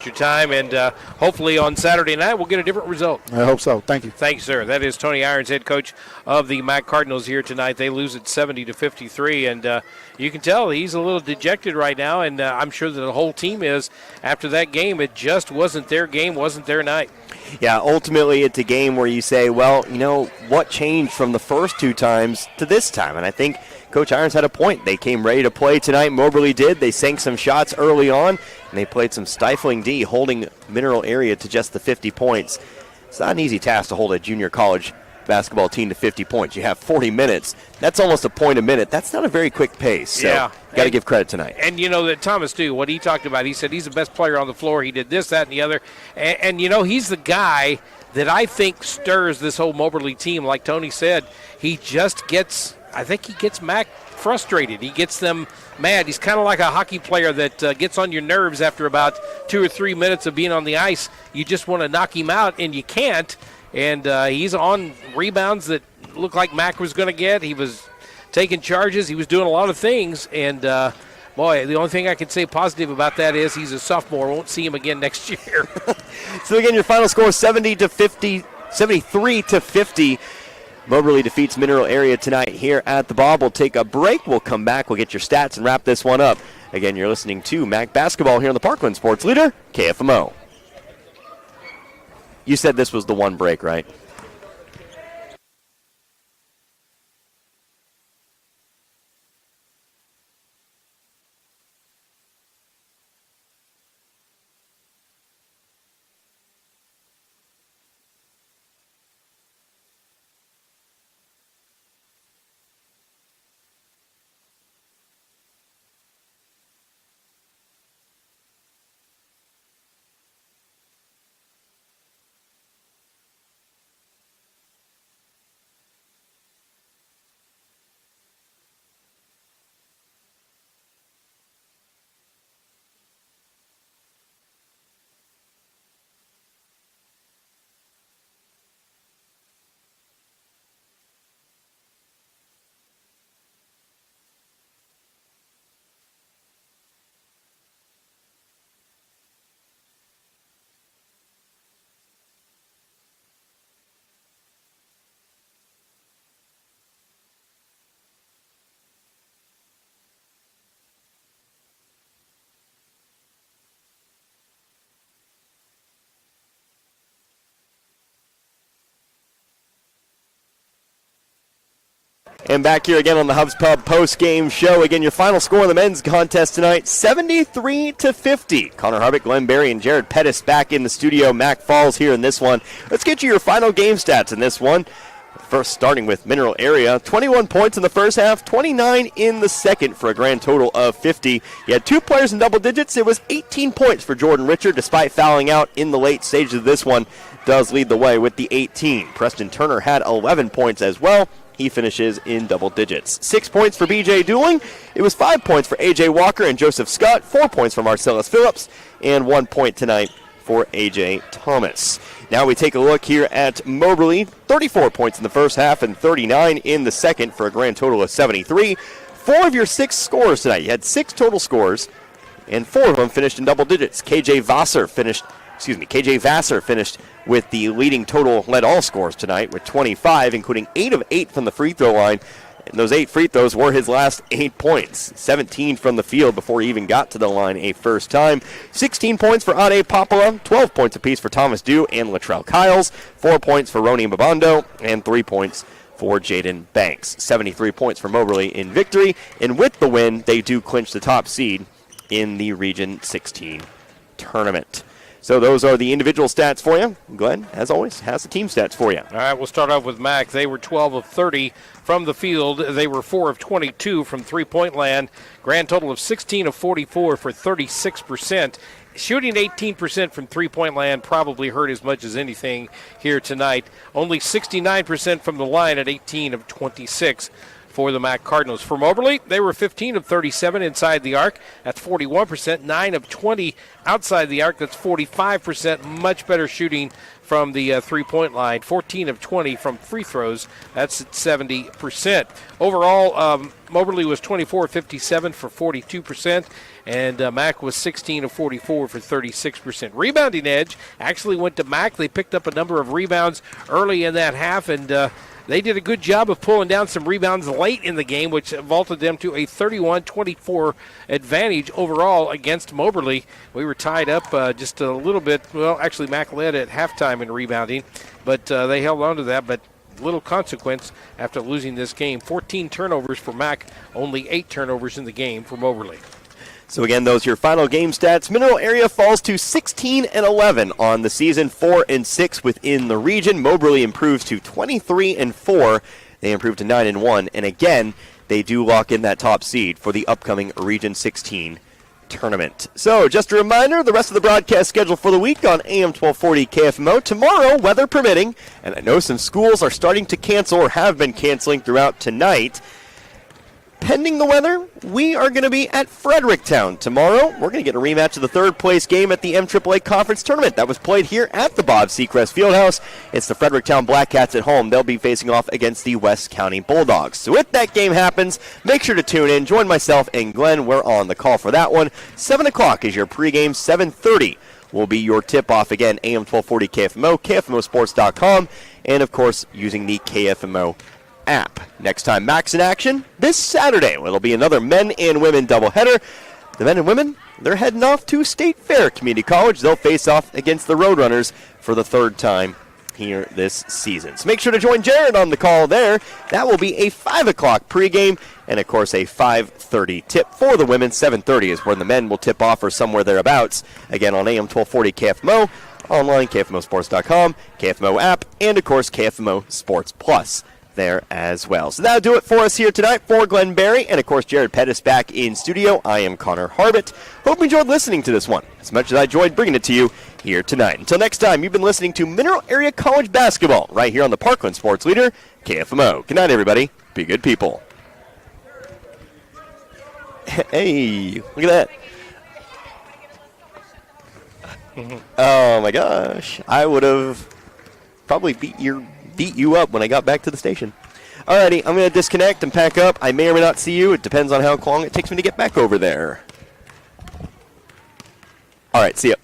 your time, and hopefully on Saturday night we'll get a different result. I hope so. Thank you. Thanks, sir. That is Tony Irons, head coach of the MACC Cardinals here tonight. They lose at 70-53, and you can tell he's a little dejected right now, and I'm sure that the whole team is after that game. It just wasn't their game, wasn't their night. Yeah, ultimately it's a game where you say, well, what changed from the first two times to this time? And I think Coach Irons had a point. They came ready to play tonight. Moberly did. They sank some shots early on, and they played some stifling D, holding Mineral Area to just the 50 points. It's not an easy task to hold a junior college basketball team to 50 points. You have 40 minutes. That's almost a point a minute. That's not a very quick pace. So got to give credit tonight. And that Thomas, too, what he talked about, he said he's the best player on the floor. He did this, that, and the other. And he's the guy that I think stirs this whole Moberly team. Like Tony said, he gets MACC frustrated. He gets them mad. He's kind of like a hockey player that gets on your nerves after about 2 or 3 minutes of being on the ice. You just want to knock him out, and you can't. And he's on rebounds that looked like MACC was going to get. He was taking charges. He was doing a lot of things. And, boy, the only thing I can say positive about that is he's a sophomore. Won't see him again next year. So, again, your final score, 73-50. Moberly defeats Mineral Area tonight here at the Bob. We'll take a break. We'll come back. We'll get your stats and wrap this one up. Again, you're listening to MACC Basketball here on the Parkland Sports Leader, KFMO. You said this was the one break, right? And back here again on the Hubs Pub post-game show. Again, your final score in the men's contest tonight, 73-50. Connor Harvick, Glenn Berry, and Jared Pettis back in the studio. MACC Falls here in this one. Let's get you your final game stats in this one. First, starting with Mineral Area, 21 points in the first half, 29 in the second for a grand total of 50. You had two players in double digits. It was 18 points for Jordan Richard, despite fouling out in the late stages of this one. Does lead the way with the 18. Preston Turner had 11 points as well. He finishes in double digits. 6 points for B.J. Dooling. It was 5 points for A.J. Walker and Joseph Scott. 4 points for Marcellus Phillips. And 1 point tonight for A.J. Thomas. Now we take a look here at Moberly. 34 points in the first half and 39 in the second for a grand total of 73. 4 of your 6 scores tonight. You had 6 total scores, and 4 of them finished in double digits. KJ Vassar finished with the leading total led all scores tonight with 25, including 8 of 8 from the free throw line. And those 8 free throws were his last 8 points. 17 from the field before he even got to the line a first time. 16 points for Ade Papala, 12 points apiece for Thomas Dew and Latrell Kiles, 4 points for Roni Babando, and 3 points for Jaden Banks. 73 points for Moberly in victory, and with the win, they do clinch the top seed in the Region 16 tournament. So those are the individual stats for you. Glenn, as always, has the team stats for you. All right, we'll start off with MACC. They were 12 of 30 from the field. They were 4 of 22 from three-point land. Grand total of 16 of 44 for 36%. Shooting 18% from three-point land probably hurt as much as anything here tonight. Only 69% from the line at 18 of 26 for the MACC Cardinals. For Moberly, they were 15 of 37 inside the arc. That's 41%. 9 of 20 outside the arc. That's 45%. Much better shooting from the three-point line. 14 of 20 from free throws. That's at 70%. Overall, Moberly was 24 of 57 for 42%. And MACC was 16 of 44 for 36%. Rebounding edge actually went to MACC. They picked up a number of rebounds early in that half, and they did a good job of pulling down some rebounds late in the game, which vaulted them to a 31-24 advantage overall against Moberly. We were tied up just a little bit. Well, actually, MACC led at halftime in rebounding, but they held on to that. But little consequence after losing this game. 14 turnovers for MACC, only 8 turnovers in the game for Moberly. So again, those are your final game stats. Mineral area falls to 16-11 on the season, 4-6 within the region. Moberly improves to 23-4. They improve to 9-1, and again, they do lock in that top seed for the upcoming Region 16 tournament. So just a reminder, the rest of the broadcast schedule for the week on AM 1240 KFMO. Tomorrow, weather permitting, and I know some schools are starting to cancel or have been canceling throughout tonight. Pending the weather, we are going to be at Fredericktown tomorrow. We're going to get a rematch of the third-place game at the MAAA Conference Tournament that was played here at the Bob Seacrest Fieldhouse. It's the Fredericktown Black Cats at home. They'll be facing off against the West County Bulldogs. So if that game happens, make sure to tune in. Join myself and Glenn. We're on the call for that one. 7 o'clock is your pregame. 7:30 will be your tip-off. Again, AM 1240 KFMO, KFMOsports.com, and, of course, using the KFMO app. Next time, MACC's in action this Saturday. It'll be another men and women doubleheader. The men and women, they're heading off to State Fair Community College. They'll face off against the Roadrunners for the third time here this season. So make sure to join Jared on the call there. That will be a 5 o'clock pregame and, of course, a 5:30 tip for the women. 7:30 is when the men will tip off or somewhere thereabouts. Again, on AM 1240 KFMO, online, KFMOsports.com, KFMO app, and, of course, KFMO Sports Plus there as well. So that'll do it for us here tonight. For Glenn Berry and, of course, Jared Pettis back in studio, I am Connor Harbert. Hope you enjoyed listening to this one as much as I enjoyed bringing it to you here tonight. Until next time, you've been listening to Mineral Area College Basketball right here on the Parkland Sports Leader, KFMO. Good night, everybody. Be good people. Hey, look at that. Oh, my gosh. I would have probably beat you up when I got back to the station. Alrighty, I'm going to disconnect and pack up. I may or may not see you. It depends on how long it takes me to get back over there. Alright, see ya.